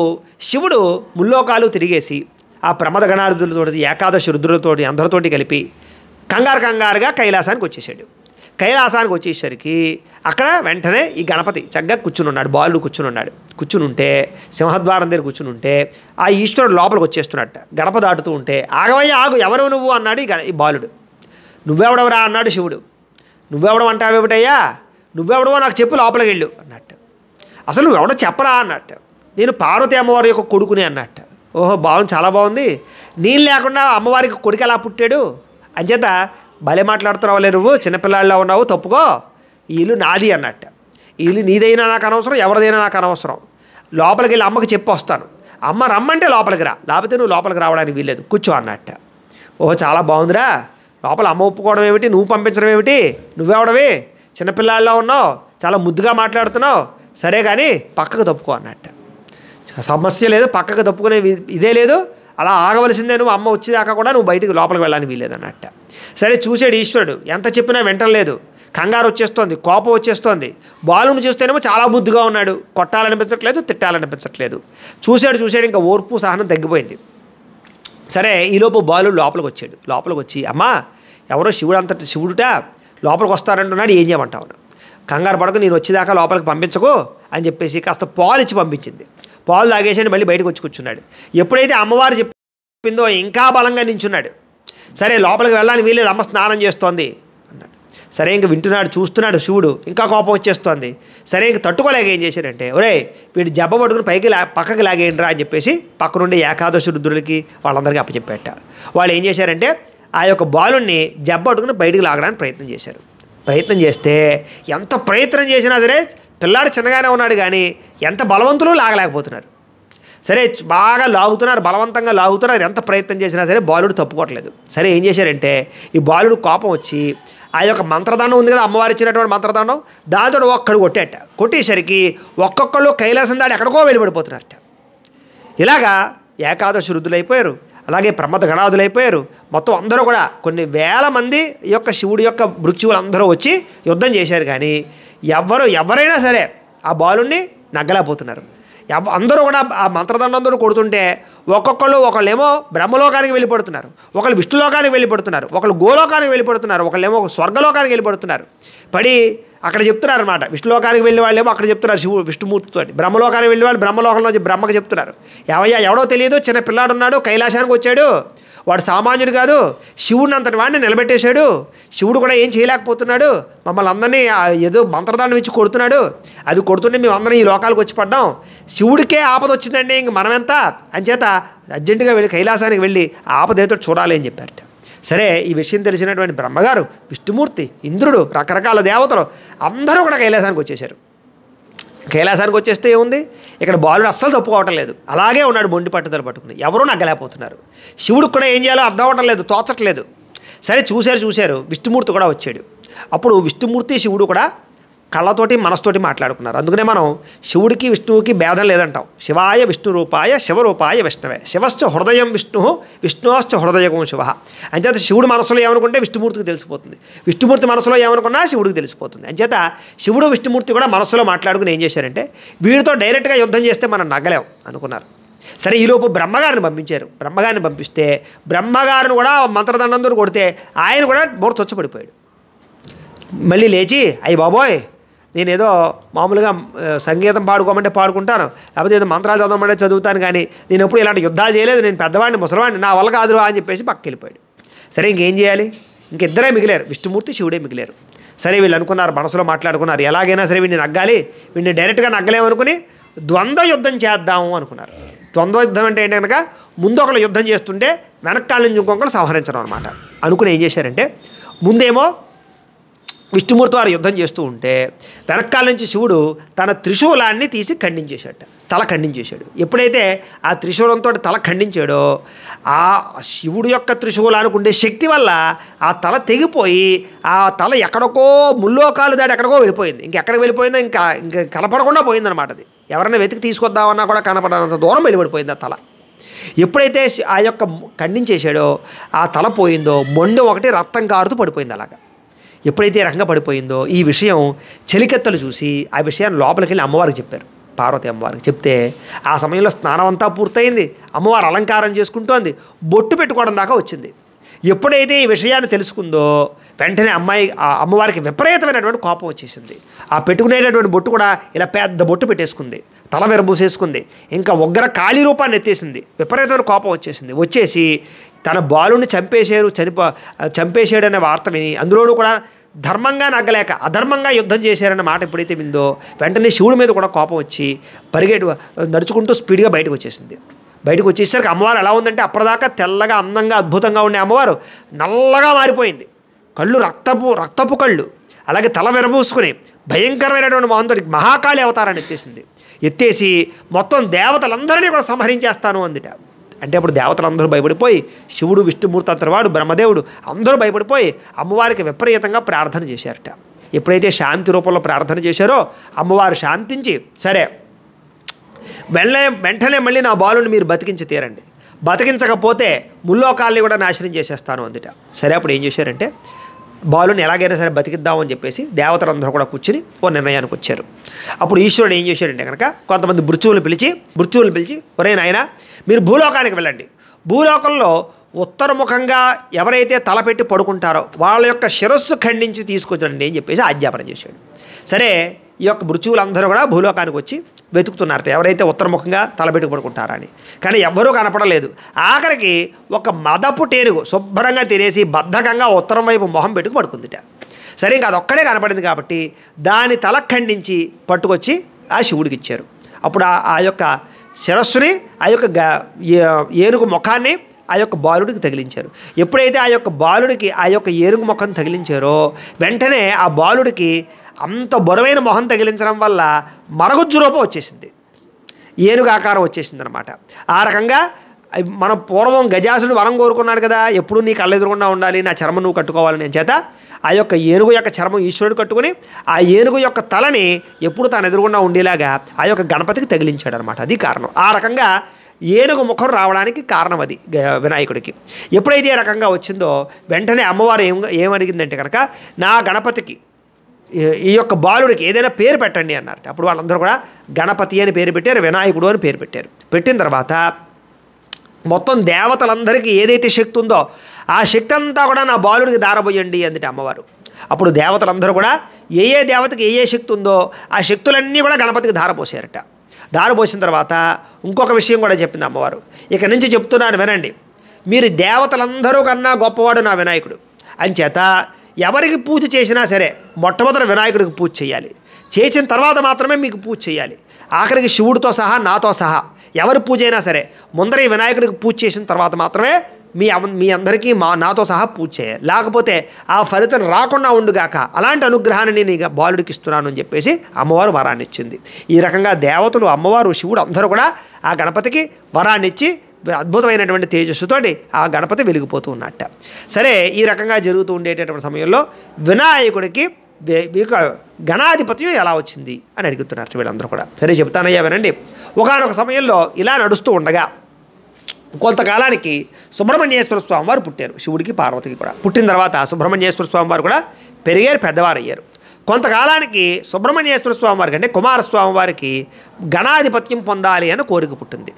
శివుడు ముల్లోకాలు తిరిగేసి ఆ ప్రమద గణారుదులతోటి ఏకాదశి రుద్రులతోటి అందరితోటి కలిపి కంగారుగా కైలాసానికి వచ్చేసాడు. కైలాసానికి వచ్చేసరికి అక్కడ వెంటనే ఈ గణపతి చక్కగా కూర్చుని ఉన్నాడు, బాలుడు కూర్చుని ఉంటే సింహద్వారం దగ్గర కూర్చుని ఉంటే ఆ ఈశ్వరుడు లోపలికి వచ్చేస్తున్నట్ట. గడప దాటుతూ ఉంటే ఆగవయ్యా ఆగు, ఎవరు నువ్వు అన్నాడు ఈ బాలుడు. నువ్వెవడవరా అన్నాడు శివుడు. నువ్వెవడం అంటావేమిటయ్యా, నువ్వెవడవో నాకు చెప్పు లోపలికి వెళ్ళు అన్నట్టు. అసలు నువ్వెవడో చెప్పరా అన్నట్టు. నేను పార్వతీ అమ్మవారి యొక్క కొడుకుని అన్నట్టు. ఓహో బాగుంది, చాలా బాగుంది, నేను లేకుండా అమ్మవారికి కొడుకు ఎలా పుట్టాడు, అంచేత భలే మాట్లాడుతున్నావులే నువ్వు, చిన్నపిల్లాడిలా ఉన్నావు, తప్పుకో, ఈ ఇల్లు నాది అన్నట్టు. ఈ ఇల్లు నీదైనా నాకు అనవసరం, ఎవరిదైనా నాకు అనవసరం, లోపలికి వెళ్ళి అమ్మకి చెప్పి వస్తాను, అమ్మ రమ్మంటే లోపలికి రా, లేకపోతే నువ్వు లోపలికి రావడానికి వీల్లేదు, కూర్చో అన్నట్ట. ఓహో చాలా బాగుందిరా, లోపల అమ్మ ఒప్పుకోవడం ఏమిటి, నువ్వు పంపించడం ఏమిటి, నువ్వెవడవి, చిన్నపిల్లాళ్ళలో ఉన్నావు, చాలా ముద్దుగా మాట్లాడుతున్నావు, సరే కానీ పక్కకు తప్పుకో అన్నట్ట. సమస్య లేదు, పక్కకు తప్పుకునే ఇదే లేదు, అలా ఆగవలసిందే, నువ్వు అమ్మ వచ్చేదాకా కూడా నువ్వు బయటికి లోపలికి వెళ్ళడానికి వీల్లేదు అన్నట్ట. సరే చూసాడు ఈశ్వరుడు, ఎంత చెప్పినా వెంటలేదు, కంగారు వచ్చేస్తోంది, కోపం వచ్చేస్తోంది. బాలుని చూస్తేనేమో చాలా ముద్దుగా ఉన్నాడు, కొట్టాలనిపించట్లేదు, తిట్టాలనిపించట్లేదు. చూశాడు, ఇంకా ఓర్పు సహనం తగ్గిపోయింది. సరే ఈలోపు బాలుడు లోపలికి వచ్చి అమ్మా ఎవరో శివుడుట లోపలికి వస్తారంటున్నాడు, ఏం చేయమంటావు, కంగారు పడకు, నేను వచ్చేదాకా లోపలికి పంపించకు అని చెప్పేసి కాస్త పాలు ఇచ్చి పంపించింది. పాలు తాగేసి మళ్ళీ బయటకు వచ్చి కూర్చున్నాడు. ఎప్పుడైతే అమ్మవారు చెప్పిందో ఇంకా బలంగా నించున్నాడు. సరే లోపలికి వెళ్ళడానికి వీలేదు, అమ్మ స్నానం చేస్తోంది అన్నాడు. సరే ఇంక వింటున్నాడు, చూస్తున్నాడు శివుడు, ఇంకా కోపం వచ్చేస్తోంది. సరే ఇంక తట్టుకోలేక ఏం చేశాడంటే, ఒరే వీడు జబ్బ పట్టుకుని పక్కకి లాగేయండిరా అని చెప్పేసి పక్కనుండే ఏకాదశి రుద్రులకి వాళ్ళందరికీ అప్పచెప్పేట. వాళ్ళు ఏం చేశారంటే ఆ యొక్క బాలుణ్ణి జబ్బ పట్టుకుని బయటికి లాగడానికి ప్రయత్నం చేస్తే ఎంత ప్రయత్నం చేసినా సరే పిల్లాడు చిన్నగానే ఉన్నాడు కానీ ఎంత బలవంతులు లాగలేకపోతున్నారు. సరే బాగా లాగుతున్నారు, బలవంతంగా లాగుతున్నారు, ఎంత ప్రయత్నం చేసినా సరే బాలుడు తప్పుకోవట్లేదు. సరే ఏం చేశారంటే ఈ బాలుడు కోపం వచ్చి ఆ యొక్క మంత్రదండం ఉంది కదా, అమ్మవారు ఇచ్చినటువంటి మంత్రదండం, దాంతో ఒక్కడు కొట్టేసరికి ఒక్కొక్కళ్ళు కైలాసం దాడి ఎక్కడికో వెళ్ళిపడిపోతున్నారట. ఇలాగా ఏకాదశి రుద్దులైపోయారు, అలాగే ప్రమద గణాదులైపోయారు. మొత్తం అందరూ కూడా కొన్ని వేల మంది ఈ యొక్క శివుడి యొక్క మృత్యువులు అందరూ వచ్చి యుద్ధం చేశారు. కానీ ఎవరైనా సరే ఆ బాలుణ్ణి నగ్గలేకపోతున్నారు. అందరూ కూడా ఆ మంత్రదండంతో కొడుతుంటే ఒకళ్ళేమో బ్రహ్మలోకానికి వెళ్ళిపడుతున్నారు, ఒకళ్ళు విష్ణులోకానికి వెళ్ళిపడుతున్నారు, ఒకళ్ళు గోలోకానికి వెళ్ళిపడుతున్నారు, ఒకళ్ళేమో స్వర్గలోకానికి వెళ్ళిపడుతున్నారు. పడి అక్కడ చెప్తున్నారు అనమాట. విష్ణులోకానికి వెళ్ళే వాళ్ళేమో అక్కడ చెప్తున్నారు విష్ణుమూర్తితో, బ్రహ్మలోకానికి వెళ్ళే వాళ్ళు బ్రహ్మలోకంలో బ్రహ్మకు చెప్తున్నారు. ఎవడో తెలియదు, చిన్న పిల్లాడున్నాడు, కైలాసానికి వచ్చాడు, వాడు సామాన్యుడు కాదు, శివుడిని అంతటి వాడిని నిలబెట్టేశాడు, శివుడు కూడా ఏం చేయలేకపోతున్నాడు, మమ్మల్ని అందరినీ ఏదో మంత్రదానం ఇచ్చి కొడుతున్నాడు, అది కొడుతుంటే మేము అందరం ఈ లోకాలకు వచ్చి పడ్డాం, శివుడికే ఆపద వచ్చిందండి, ఇంక మనమెంత అంచేత అర్జెంటుగా వెళ్ళి కైలాసానికి వెళ్ళి ఆపదేతో చూడాలి అని చెప్పారట. సరే ఈ విషయం తెలిసినటువంటి బ్రహ్మగారు, విష్ణుమూర్తి, ఇంద్రుడు, రకరకాల దేవతలు అందరూ కూడా కైలాసానికి వచ్చేశారు. కైలాసానికి వచ్చేస్తే ఏముంది, ఇక్కడ బాలుడు అస్సలు తప్పుకోవటం లేదు, అలాగే ఉన్నాడు మొండి పట్టుదల పట్టుకుని, ఎవరూ నగ్గలేకపోతున్నారు. శివుడికి కూడా ఏం చేయాలో అర్థం అవ్వటం లేదు, తోచట్లేదు. సరే చూశారు, విష్ణుమూర్తి కూడా వచ్చాడు. అప్పుడు విష్ణుమూర్తి శివుడు కూడా కళ్ళతోటి మనసుతోటి మాట్లాడుకున్నారు. అందుకనే మనం శివుడికి విష్ణువుకి భేదం లేదంటాం. శివాయ విష్ణు రూపాయ శివరూపాయ విష్ణవే, శివశ్చ హృదయం విష్ణు, విష్ణుశ్చ హృదయం శివ. అంచేత శివుడు మనసులో ఏమనుకుంటే విష్ణుమూర్తికి తెలిసిపోతుంది, విష్ణుమూర్తి మనసులో ఏమనుకున్నా శివుడికి తెలిసిపోతుంది. అంచేత శివుడు విష్ణుమూర్తి కూడా మనసులో మాట్లాడుకుని ఏం చేశారంటే వీడితో డైరెక్ట్గా యుద్ధం చేస్తే మనం నగ్గలేం అనుకున్నారు. సరే ఈలోపు బ్రహ్మగారిని పంపించారు. బ్రహ్మగారిని పంపిస్తే బ్రహ్మగారిని కూడా మంత్రదండంతో కొడితే ఆయన కూడా బోర్డు చొచ్చపడిపోయాడు. మళ్ళీ లేచి అయ్యి బాబోయ్, నేనేదో మామూలుగా సంగీతం పాడుకోమంటే పాడుకుంటాను, లేకపోతే ఏదో మంత్రాలు చదవమంటే చదువుతాను, కానీ నేను ఎప్పుడు ఇలాంటి యుద్ధాలు చేయలేదు, నేను పెద్దవాడిని, ముసలివాడిని, నా వల్ల కాదురా అని చెప్పేసి పక్కకి వెళ్ళిపోయాడు. సరే ఇంకేం చేయాలి, ఇంకిద్దరే మిగిలారు, విష్ణుమూర్తి శివుడే మిగిలారు. సరే వీళ్ళు అనుకున్నారు, మనసులో మాట్లాడుకున్నారు, ఎలాగైనా సరే వీడిని నగ్గాలి, వీడిని డైరెక్ట్గా నగ్గలేమనుకుని ద్వంద్వ యుద్ధం చేద్దాము అనుకున్నారు. ద్వంద్వ యుద్ధం అంటే ఏంటి కనుక, ముందు ఒకళ్ళు యుద్ధం చేస్తుంటే వెనకాల నుంచి ఇంకొకరు సంహరించడం అనమాట. అనుకుని ఏం చేశారంటే ముందేమో విష్ణుమూర్తి వారు యుద్ధం చేస్తూ ఉంటే వెనకాల నుంచి శివుడు తన త్రిశూలాన్ని తీసి ఖండించేశాడు, తల ఖండించేశాడు. ఎప్పుడైతే ఆ త్రిశూలంతో తల ఖండించాడో ఆ శివుడు యొక్క త్రిశూలానికి ఉండే శక్తి వల్ల ఆ తల తెగిపోయి ఆ తల ఎక్కడికో ముల్లోకాలు దాటి ఎక్కడికో వెళ్ళిపోయింది. ఇంకెక్కడికి వెళ్ళిపోయిందో ఇంకా కనపడకుండా పోయిందనమాట. అది ఎవరైనా వెతికి తీసుకొద్దామన్నా కూడా కనపడనంత దూరం వెళ్ళిపడిపోయింది ఆ తల. ఎప్పుడైతే ఆ యొక్క ఖండించేశాడో ఆ తల పోయిందో మొండె ఒకటి రక్తం కారుతూ పడిపోయింది. అలాగా ఎప్పుడైతే రంగ పడిపోయిందో ఈ విషయం చెలికెత్తలు చూసి ఆ విషయాన్ని లోపలికి వెళ్ళి అమ్మవారికి చెప్పారు. పార్వతి అమ్మవారికి చెప్తే ఆ సమయంలో స్నానం అంతా పూర్తయింది, అమ్మవారు అలంకారం చేసుకుంటోంది, బొట్టు పెట్టుకోవడం దాకా వచ్చింది. ఎప్పుడైతే ఈ విషయాన్ని తెలుసుకుందో వెంటనే అమ్మవారికి విపరీతమైనటువంటి కోపం వచ్చేసింది. ఆ పెట్టుకునేటటువంటి బొట్టు కూడా ఇలా పెద్ద బొట్టు పెట్టేసుకుంది, తల విరబూసేసుకుంది, ఇంకా ఉగ్ర కాళీ రూపాన్ని ఎత్తేసింది. విపరీతమైన కోపం వచ్చేసి తన బాలుని చంపేశాడు అనే వార్త విని, అందులోనూ కూడా ధర్మంగా నగ్గలేక అధర్మంగా యుద్ధం చేశారన్న మాట ఎప్పుడైతే విందో వెంటనే శివుడి మీద కూడా కోపం వచ్చి నడుచుకుంటూ స్పీడ్గా బయటకు వచ్చేసింది. బయటకు వచ్చేసరికి అమ్మవారు ఎలా ఉందంటే అప్పటిదాకా తెల్లగా అందంగా అద్భుతంగా ఉండే అమ్మవారు నల్లగా మారిపోయింది. కళ్ళు రక్తపు కళ్ళు, అలాగే తల విరబూసుకుని భయంకరమైనటువంటి మొహంతో మహాకాళి అవతారాన్ని ఎత్తేసింది. ఎత్తేసి మొత్తం దేవతలందరినీ కూడా సంహరించేస్తాను అందిట. అంటే అప్పుడు దేవతలందరూ భయపడిపోయి, శివుడు, విష్ణుమూర్తి అంతర్వాడు, బ్రహ్మదేవుడు అందరూ భయపడిపోయి అమ్మవారికి విపరీతంగా ప్రార్థన చేశారట. ఎప్పుడైతే శాంతి రూపంలో ప్రార్థన చేశారో అమ్మవారు శాంతించి, సరే వెంటనే మళ్ళీ నా బాలుని మీరు బతికించి తీరండి, బతికించకపోతే ముల్లోకాల్ని కూడా నాశనం చేసేస్తాను అందుట. సరే అప్పుడు ఏం చేశారంటే బాలుని ఎలాగైనా సరే బతికిద్దామని చెప్పేసి దేవతలందరూ కూడా కూర్చుని ఓ నిర్ణయానికి వచ్చారు. అప్పుడు ఈశ్వరుడు ఏం చేశాడంటే కనుక కొంతమంది భృత్యువులు పిలిచి ఒరే నాయనా మీరు భూలోకానికి వెళ్ళండి, భూలోకంలో ఉత్తరముఖంగా ఎవరైతే తలపెట్టి పడుకుంటారో వాళ్ళ యొక్క శిరస్సు ఖండించి తీసుకొచ్చండి అని చెప్పేసి ఆజ్ఞాపన చేశాడు. సరే ఈ యొక్క భృత్యువులందరూ కూడా భూలోకానికి వచ్చి వెతుకుతున్నారట ఎవరైతే ఉత్తరముఖంగా తలపెట్టి పడుకుంటారా అని. కానీ ఎవ్వరూ కనపడలేదు. ఆఖరికి ఒక మదపు టేనుగు శుభ్రంగా తినేసి బద్ధకంగా ఉత్తరం వైపు మొహం పెట్టుకు పడుకుందిట. సరే ఇంకా అదొక్కడే కనపడింది కాబట్టి దాని తల ఖండించి పట్టుకొచ్చి ఆ శివుడికి ఇచ్చారు. అప్పుడు ఆ యొక్క శిరస్సుని ఆ యొక్క ఏనుగు ముఖాన్ని ఆ యొక్క బాలుడికి తగిలించారు. ఎప్పుడైతే ఆ యొక్క బాలుడికి ఆ యొక్క ఏనుగు ముఖం తగిలించారో వెంటనే ఆ బాలుడికి అంత బరువైన మొహం తగిలించడం వల్ల మరగుజ్జు రూపం వచ్చేసింది, ఏనుగు ఆకారం వచ్చేసింది అనమాట. ఆ రకంగా మన పూర్వం గజాసుడు వరం కోరుకున్నాడు కదా, ఎప్పుడు నీ కళ్ళ ఎదురుకుండా ఉండాలి, నా చర్మం నువ్వు కట్టుకోవాలని చేత ఆ యొక్క ఏనుగు యొక్క చర్మం ఈశ్వరుడు కట్టుకుని ఆ ఏనుగు యొక్క తలని ఎప్పుడు తాను ఎదురుగుండా ఉండేలాగా ఆ యొక్క గణపతికి తగిలించాడు అనమాట. అది కారణం. ఆ రకంగా ఏనుగు ముఖం రావడానికి కారణం అది వినాయకుడికి. ఎప్పుడైతే ఈ రకంగా వచ్చిందో వెంటనే అమ్మవారు ఏమడిగిందంటే కనుక నా గణపతికి ఈ యొక్క బాలుడికి ఏదైనా పేరు పెట్టండి అన్నారట. అప్పుడు వాళ్ళందరూ కూడా గణపతి అని పేరు పెట్టారు, వినాయకుడు అని పేరు పెట్టారు. పెట్టిన తర్వాత మొత్తం దేవతలందరికీ ఏదైతే శక్తి ఉందో ఆ శక్తి అంతా కూడా నా బాలుడికి దారబోయండి అందుట అమ్మవారు. అప్పుడు దేవతలందరూ కూడా ఏ దేవతకి ఏ శక్తి ఉందో ఆ శక్తులన్నీ కూడా గణపతికి ధారపోసారట. దారపోసిన తర్వాత ఇంకొక విషయం కూడా చెప్పింది అమ్మవారు. ఇక నుంచి చెప్తున్నాను వినండి, మీరు దేవతలందరూ కన్నా గొప్పవాడు నా వినాయకుడు అంచేత ఎవరికి పూజ చేసినా సరే మొట్టమొదటి వినాయకుడికి పూజ చేయాలి, చేసిన తర్వాత మాత్రమే మీకు పూజ చేయాలి. ఆఖరికి శివుడితో సహా నాతో సహా ఎవరి పూజ అయినా సరే ముందర ఈ వినాయకుడికి పూజ చేసిన తర్వాత మాత్రమే మీ అందరికీ నాతో సహా పూజ చేయాలి, లేకపోతే ఆ ఫలితం రాకుండా ఉండుగాక అలాంటి అనుగ్రహాన్ని నేను ఇక బాలుడికి ఇస్తున్నాను అని చెప్పేసి అమ్మవారు వరాన్ని ఇచ్చింది. ఈ రకంగా దేవతలు, అమ్మవారు, శివుడు అందరూ కూడా ఆ గణపతికి వరాన్ని ఇచ్చి అద్భుతమైనటువంటి తేజస్సుతోటి ఆ గణపతి వెలిగిపోతూ ఉన్నట్ట. సరే ఈ రకంగా జరుగుతూ ఉండేటటువంటి సమయంలో వినాయకుడికి గణాధిపత్యం ఎలా వచ్చింది అని అడుగుతున్నారు వీళ్ళందరూ కూడా. సరే చెప్తానయ్యా వినండి. ఒకానొక సమయంలో ఇలా నడుస్తూ ఉండగా కొంతకాలానికి సుబ్రహ్మణ్యేశ్వర స్వామి వారు పుట్టారు, శివుడికి పార్వతికి కూడా. పుట్టిన తర్వాత సుబ్రహ్మణ్యేశ్వర స్వామి వారు కూడా పెరిగారు, పెద్దవారు అయ్యారు. కొంతకాలానికి సుబ్రహ్మణ్యేశ్వర స్వామి వారికి అంటే కుమారస్వామి వారికి గణాధిపత్యం పొందాలి అని కోరిక పుట్టింది.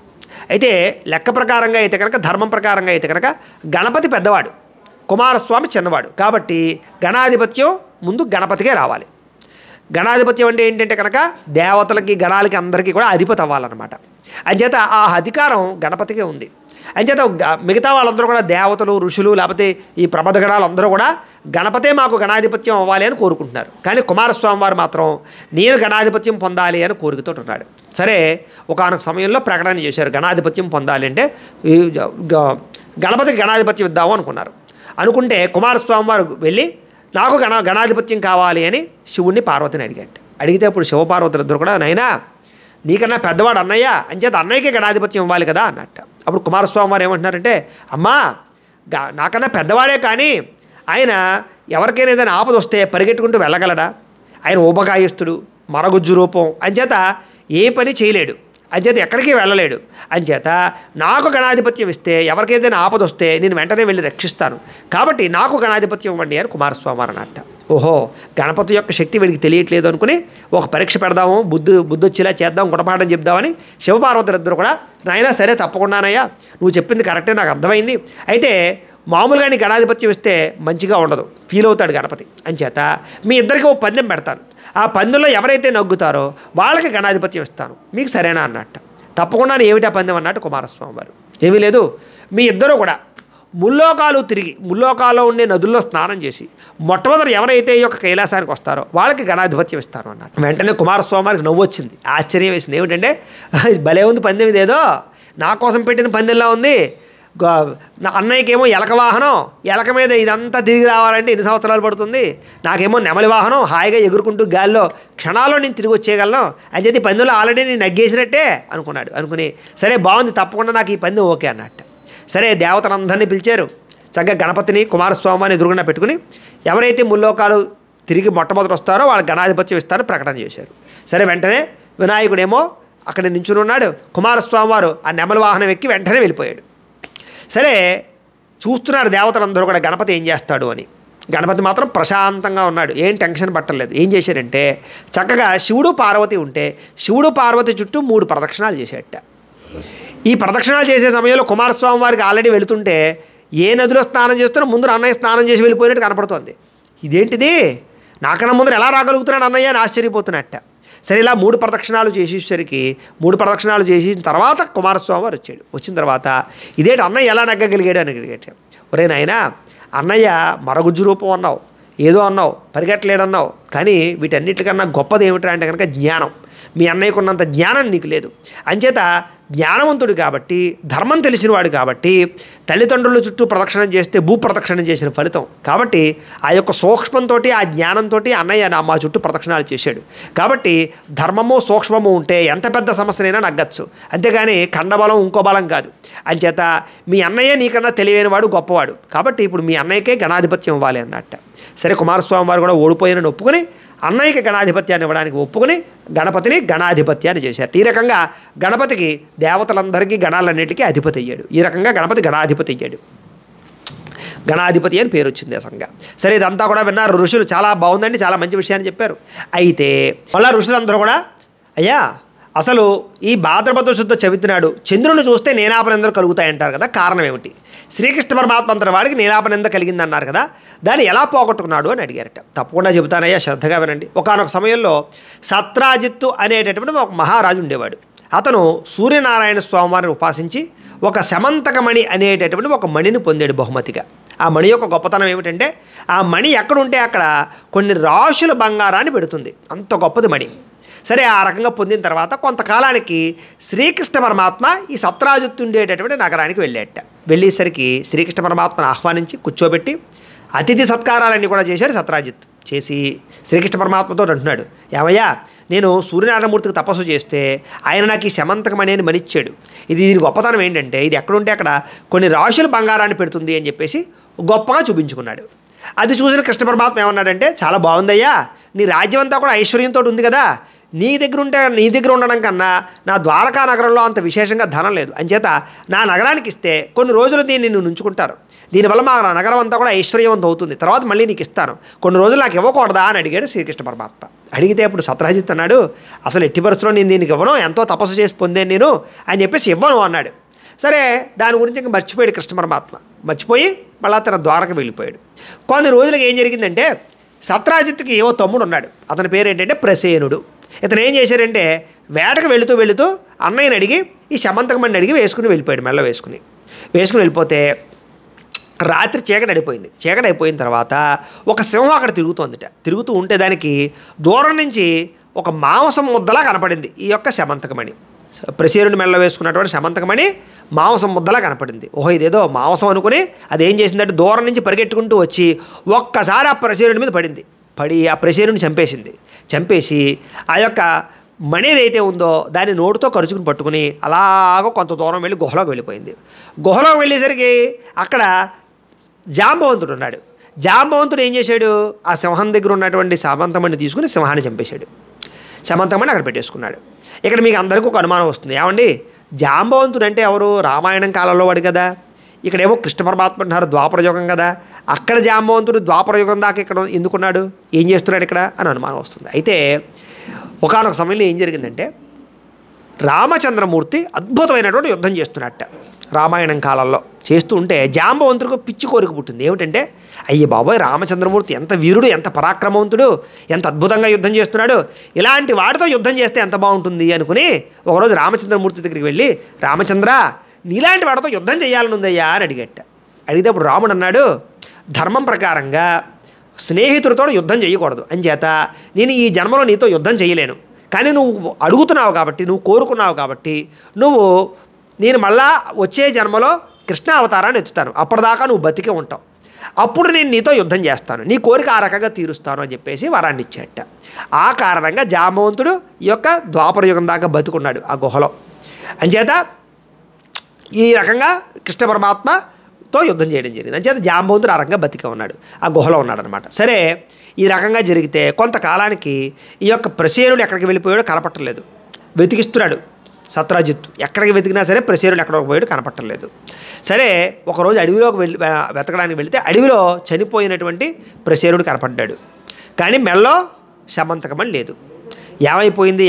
అయితే లెక్క ప్రకారంగా అయితే కనుక, ధర్మం ప్రకారంగా అయితే కనుక గణపతి పెద్దవాడు, కుమారస్వామి చిన్నవాడు. కాబట్టి గణాధిపత్యం ముందు గణపతికే రావాలి. గణాధిపత్యం అంటే ఏంటంటే కనుక దేవతలకి, గణాలకి అందరికీ కూడా అధిపతి అవ్వాలన్నమాట. అంచేత ఆ అధికారం గణపతికే ఉంది. అంచేత మిగతా వాళ్ళందరూ కూడా దేవతలు, ఋషులు, లేకపోతే ఈ ప్రబధ గణాలు అందరూ కూడా గణపతే మాకు గణాధిపత్యం అవ్వాలి అని కోరుకుంటున్నారు. కానీ కుమారస్వామి వారు మాత్రం నేను గణాధిపత్యం పొందాలి అని కోరికతో ఉన్నాడు. సరే ఒకానొక సమయంలో ప్రకటన చేశారు, గణాధిపత్యం పొందాలి అంటే గణపతికి గణాధిపత్యం ఇద్దాము అనుకున్నారు. అనుకుంటే కుమారస్వామి వారు వెళ్ళి నాకు గణాధిపత్యం కావాలి అని శివుణ్ణి, పార్వతిని అడిగాడు. అడిగితే అప్పుడు శివపార్వతులు ఇద్దరు కూడా నైనా నీకన్నా పెద్దవాడు అన్నయ్య, అంచేత అన్నయ్యకే గణాధిపత్యం ఇవ్వాలి కదా అన్నట్ట. అప్పుడు కుమారస్వామి వారు ఏమంటున్నారంటే అమ్మా నాకన్నా పెద్దవాడే కానీ ఆయన ఎవరికైనా ఏదైనా ఆపద వస్తే పరిగెట్టుకుంటూ వెళ్ళగలడా, ఆయన ఉపకాయస్తుడు, మరగుజ్జు రూపం, అంచేత ఏ పని చేయలేడు, అంచేత ఎక్కడికి వెళ్ళలేడు. అంచేత నాకు గణాధిపత్యం ఇస్తే ఎవరికైనా ఆపద వస్తే నేను వెంటనే వెళ్ళి రక్షిస్తాను, కాబట్టి నాకు గణాధిపత్యం ఇవ్వండి అని కుమారస్వామి వారు అన్నట్ట. ఓహో గణపతి యొక్క శక్తి వీడికి తెలియట్లేదు అనుకుని ఒక పరీక్ష పెడదాము, బుద్ధి వచ్చేలా చేద్దాం, గుణపాఠం చెప్దామని శివపార్వతులిద్దరు కూడా నాయనా సరే తప్పకుండానయ్యా నువ్వు చెప్పింది కరెక్టే, నాకు అర్థమైంది. అయితే మామూలుగా నీ గణాధిపత్యం ఇస్తే మంచిగా ఉండదు, ఫీల్ అవుతాడు గణపతి. అంచేత మీ ఇద్దరికి ఓ పందెం పెడతాను, ఆ పందెంలో ఎవరైతే నగ్గుతారో వాళ్ళకి గణాధిపత్యం ఇస్తాను, మీకు సరేనా అన్నట్టు. తప్పకుండా ఏమిటా పందెం అన్నట్టు కుమారస్వామి వారు. ఏమీ లేదు, మీ ఇద్దరూ కూడా ముల్లోకాలు తిరిగి ముల్లోకాల్లో ఉండే నదుల్లో స్నానం చేసి మొట్టమొదటి ఎవరైతే ఈ యొక్క కైలాసానికి వస్తారో వాళ్ళకి గణాధిపత్యం ఇస్తారు అన్నట్టు. వెంటనే కుమారస్వామి వారికి నవ్వు వచ్చింది, ఆశ్చర్యం వేసింది. ఏమిటంటే భలే ఉంది పందెం, ఇదేదో నా కోసం పెట్టిన పందెంలా ఉంది, నా అన్నయ్యకేమో ఎలక వాహనం, ఎలక మీద ఇదంతా తిరిగి రావాలంటే ఎన్ని సంవత్సరాలు పడుతుంది, నాకేమో నెమలి వాహనం, హాయిగా ఎగురుకుంటూ గాల్లో క్షణాల్లో నేను తిరిగి వచ్చేయగలను అని చెప్పి పందెంలో ఆల్రెడీ నేను నగ్గేసినట్టే అనుకున్నాడు. అనుకుని సరే బాగుంది, తప్పకుండా నాకు ఈ పందెం ఓకే అన్నట్టు. సరే దేవతలందరినీ పిలిచారు. చక్కగా గణపతిని కుమారస్వామిని ఎదురుగుండా పెట్టుకుని ఎవరైతే ముల్లోకాలు తిరిగి మొట్టమొదటి వస్తారో వాళ్ళకి గణాధిపత్యం ఇస్తారని ప్రకటన చేశారు. సరే వెంటనే వినాయకుడేమో అక్కడ నించుని ఉన్నాడు. కుమారస్వామి వారు ఆ నెమలి వాహనం ఎక్కి వెంటనే వెళ్ళిపోయాడు. సరే చూస్తున్నారు దేవతలందరూ కూడా గణపతి ఏం చేస్తాడు అని. గణపతి మాత్రం ప్రశాంతంగా ఉన్నాడు, ఏం టెన్షన్ పట్టలేదు. ఏం చేశాడంటే చక్కగా శివుడు పార్వతి ఉంటే శివుడు పార్వతి చుట్టూ 3 ప్రదక్షిణాలు చేసేట. ఈ ప్రదక్షిణాలు చేసే సమయంలో కుమారస్వామి వారికి ఆల్రెడీ వెళుతుంటే ఏ నదిలో స్నానం చేస్తున్నా ముందు అన్నయ్య స్నానం చేసి వెళ్ళిపోయినట్టు కనపడుతోంది. ఇదేంటిది, నాకన్నా ముందర ఎలా రాగలుగుతున్నాడు అన్నయ్య అని ఆశ్చర్యపోతున్నట్ట. సరే ఇలా 3 ప్రదక్షిణాలు చేసేసరికి 3 ప్రదక్షిణాలు చేసిన తర్వాత కుమారస్వామి వారు వచ్చాడు. వచ్చిన తర్వాత ఇదేంటి అన్నయ్య ఎలా నగ్గగలిగాడు అని అడిగాడు. ఒరే నాయనా, అన్నయ్య మరగుజ్జు రూపం అన్నావు, ఏదో అన్నావు, పరిగెట్టలేడన్నావు, కానీ వీటన్నిటికన్నా గొప్పది ఏమిటంటే అంటే కనుక జ్ఞానం. మీ అన్నయ్యకున్నంత జ్ఞానం నీకు లేదు. అంచేత జ్ఞానవంతుడు కాబట్టి, ధర్మం తెలిసినవాడు కాబట్టి, తల్లిదండ్రుల చుట్టూ ప్రదక్షిణం చేస్తే భూప్రదక్షిణం చేసిన ఫలితం కాబట్టి ఆ యొక్క సూక్ష్మంతో ఆ జ్ఞానంతో అన్నయ్య మా చుట్టూ ప్రదక్షిణాలు చేశాడు. కాబట్టి ధర్మము సూక్ష్మము ఉంటే ఎంత పెద్ద సమస్యనైనా నగ్గచ్చు, అంతేగాని ఖండబలం ఇంకో బలం కాదు. అంచేత మీ అన్నయ్య నీకన్నా తెలివైన వాడు, గొప్పవాడు కాబట్టి ఇప్పుడు మీ అన్నయ్యకే గణాధిపత్యం ఇవ్వాలి అన్నట్ట. సరే కుమారస్వామి వారు కూడా ఓడిపోయినని ఒప్పుకొని అన్నయ్యకి గణాధిపత్యాన్ని ఇవ్వడానికి ఒప్పుకొని గణపతిని గణాధిపత్యాన్ని చేశారు. ఈ రకంగా గణపతికి దేవతలందరికీ గణాలన్నిటికీ అధిపతి అయ్యాడు. ఈ రకంగా గణపతి గణాధిపతి అయ్యాడు. గణాధిపతి అని పేరు వచ్చింది అసంగా. సరే ఇదంతా కూడా విన్నారు ఋషులు. చాలా బాగుందండి, చాలా మంచి విషయాన్ని చెప్పారు. అయితే మళ్ళా ఋషులందరూ కూడా అయ్యా అసలు ఈ భాద్రపద శుద్ధ చవితి నాడు చంద్రుని చూస్తే నీలాపనిందలు కలుగుతాయంటారు కదా, కారణం ఏమిటి? శ్రీకృష్ణ పరమాత్మ అంతటి వాడికి నీలాపనింద కలిగిందన్నారు కదా, దాన్ని ఎలా పోగొట్టుకున్నాడు అని అడిగారట. తప్పకుండా చెబుతానయ్యా, శ్రద్ధగా వినండి. ఒకానొక సమయంలో సత్రాజిత్తు అనేటటువంటి ఒక మహారాజు ఉండేవాడు. అతను సూర్యనారాయణ స్వామివారిని ఉపాసించి ఒక శమంతకమణి అనేటటువంటి ఒక మణిని పొందాడు బహుమతిగా. ఆ మణి యొక్క గొప్పతనం ఏమిటంటే ఆ మణి ఎక్కడుంటే అక్కడ కొన్ని రాశుల బంగారాన్ని పెడుతుంది, అంత గొప్పది మణి. సరే ఆ రకంగా పొందిన తర్వాత కొంతకాలానికి శ్రీకృష్ణ పరమాత్మ ఈ సత్రాజిత్తు ఉండేటటువంటి నగరానికి వెళ్ళేట. వెళ్ళేసరికి శ్రీకృష్ణ పరమాత్మను ఆహ్వానించి కూర్చోబెట్టి అతిథి సత్కారాలన్నీ కూడా చేశాడు సత్రాజిత్. చేసి శ్రీకృష్ణ పరమాత్మతో అంటున్నాడు, ఏమయ్యా నేను సూర్యనారాయణమూర్తికి తపస్సు చేస్తే ఆయన నాకు ఈ శమంతకమణి అని మనిచ్చాడు. దీని గొప్పతనం ఏంటంటే ఇది ఎక్కడుంటే అక్కడ కొన్ని రాశుల బంగారాన్ని పెడుతుంది అని చెప్పేసి గొప్పగా చూపించుకున్నాడు. అది చూసిన కృష్ణ పరమాత్మ ఏమన్నాడంటే, చాలా బాగుందయ్యా, నీ రాజ్యం అంతా కూడా ఐశ్వర్యంతో ఉంది కదా, నీ దగ్గర ఉండడం కన్నా నా ద్వారకా నగరంలో అంత విశేషంగా ధనం లేదు, అంచేత నా నగరానికి ఇస్తే కొన్ని రోజులు దీన్ని నువ్వు ఉంచుకుంటారు, దీనివల్ల మా నగరం అంతా కూడా ఐశ్వర్యవంతం అవుతుంది, తర్వాత మళ్ళీ నీకు ఇస్తాను, కొన్ని రోజులు నాకు ఇవ్వకూడదా అని అడిగాడు శ్రీకృష్ణ పరమాత్మ. అడిగితే అప్పుడు సత్రాజిత్ అన్నాడు, అసలు ఎట్టి పరిస్థితుల్లో నేను దీనికి ఇవ్వను, ఎంతో తపస్సు చేసి పొందాను నేను అని చెప్పేసి ఇవ్వను అన్నాడు. సరే దాని గురించి ఇంకా మర్చిపోయాడు కృష్ణ పరమాత్మ. మర్చిపోయి మళ్ళీ తన ద్వారక వెళ్ళిపోయాడు. కొన్ని రోజులకు ఏం జరిగిందంటే సత్రాజిత్తుకి ఏవో తమ్ముడు ఉన్నాడు, అతని పేరు ఏంటంటే ప్రసేనుడు. ఇతను ఏం చేశాడంటే వేటకు వెళుతూ అన్నయ్యని అడిగి ఈ శమంతకమణిని అడిగి వేసుకుని వెళ్ళిపోయాడు. మెల్ల వేసుకుని వెళ్ళిపోతే రాత్రి చీకటి అయిపోయింది. చీకటి అయిపోయిన తర్వాత ఒక సింహం అక్కడ తిరుగుతూ ఉంటే దానికి దూరం నుంచి ఒక మాంసం ముద్దలా కనపడింది ఈ యొక్క శమంతకమణి. ప్రసేనుడి మెల్ల వేసుకున్నటువంటి శమంతకమణి మాంసం ముద్దలా కనపడింది. ఓహో ఇదేదో మాంసం అనుకుని అది ఏం చేసిందంటే దూరం నుంచి పరిగెట్టుకుంటూ వచ్చి ఒక్కసారి ఆ ప్రసేనుడి మీద పడి ఆ ప్రసేనుడిని చంపేసి ఆ యొక్క మణి ఏదైతే ఉందో దాన్ని నోటితో కరుచుకుని పట్టుకుని అలాగ కొంత దూరం వెళ్ళి గుహలోకి వెళ్ళిపోయింది. గుహలోకి వెళ్ళేసరికి అక్కడ జాంబవంతుడు ఉన్నాడు. జాంబవంతుడు ఏం చేశాడు, ఆ సింహం దగ్గర ఉన్నటువంటి శమంతకమణిని తీసుకుని సింహాన్ని చంపేశాడు. శమంతకమణి అక్కడ పెట్టేసుకున్నాడు. ఇక్కడ మీకు అందరికీ ఒక అనుమానం వస్తుంది, ఏమండి జాంబవంతుడు అంటే ఎవరు? రామాయణం కాలంలో వాడు కదా, ఇక్కడేమో కృష్ణ పరమాత్మ అంటున్నారు ద్వాపరయుగం కదా, అక్కడ జాంబవంతుడు ద్వాపరయుగం దాకా ఇక్కడ ఎందుకున్నాడు, ఏం చేస్తున్నాడు ఇక్కడ అని అనుమానం వస్తుంది. అయితే ఒకానొక సమయంలో ఏం జరిగిందంటే రామచంద్రమూర్తి అద్భుతమైనటువంటి యుద్ధం చేస్తున్నట్ట. రామాయణం కాలంలో చేస్తూ ఉంటే జాంబవంతుడికి పిచ్చి కోరిక పుట్టింది. ఏమిటంటే అయ్యే బాబోయ్, రామచంద్రమూర్తి ఎంత వీరుడు, ఎంత పరాక్రమవంతుడు, ఎంత అద్భుతంగా యుద్ధం చేస్తున్నాడు, ఇలాంటి వాడితో యుద్ధం చేస్తే ఎంత బాగుంటుంది అనుకుని ఒకరోజు రామచంద్రమూర్తి దగ్గరికి వెళ్ళి, రామచంద్ర నీలాంటి వాడితో యుద్ధం చేయాలని ఉందయ్యా అని అడిగితే అప్పుడు రాముడు అన్నాడు, ధర్మం ప్రకారంగా స్నేహితుడితో యుద్ధం చేయకూడదు, అంచేత నేను ఈ జన్మలో నీతో యుద్ధం చేయలేను, కానీ నువ్వు అడుగుతున్నావు కాబట్టి, నువ్వు కోరుకున్నావు కాబట్టి నేను మళ్ళా వచ్చే జన్మలో కృష్ణ అవతారాన్ని ఎత్తుతాను, అప్పటిదాకా నువ్వు బతికే ఉంటావు, అప్పుడు నేను నీతో యుద్ధం చేస్తాను, నీ కోరిక ఆ రకంగా తీరుస్తాను అని చెప్పేసి వరాన్ని ఇచ్చేట. ఆ కారణంగా జాంబవంతుడు ఈ యొక్క ద్వాపర యుగం దాకా బతుకున్నాడు ఆ గుహలో. అంచేత ఈ రకంగా కృష్ణ పరమాత్మతో యుద్ధం చేయడం జరిగింది. అంచేత జాంబవంతుడు ఆ రకంగా బతికే ఉన్నాడు, ఆ గుహలో ఉన్నాడు అనమాట. సరే, ఈ రకంగా జరిగితే కొంతకాలానికి ఈ యొక్క ప్రసేనుడు ఎక్కడికి వెళ్ళిపోయాడో కనపట్టలేదు. వెతికిస్తున్నాడు సత్రాజిత్తు, ఎక్కడికి వెతికినా సరే ప్రసేనుడు ఎక్కడికి పోయాడు కనపట్టలేదు. సరే, ఒకరోజు అడవిలోకి వెతకడానికి వెళితే అడవిలో చనిపోయినటువంటి ప్రసేనుడు కనపడ్డాడు. కానీ మెడలో శమంతకమని లేదు. ఏమైపోయింది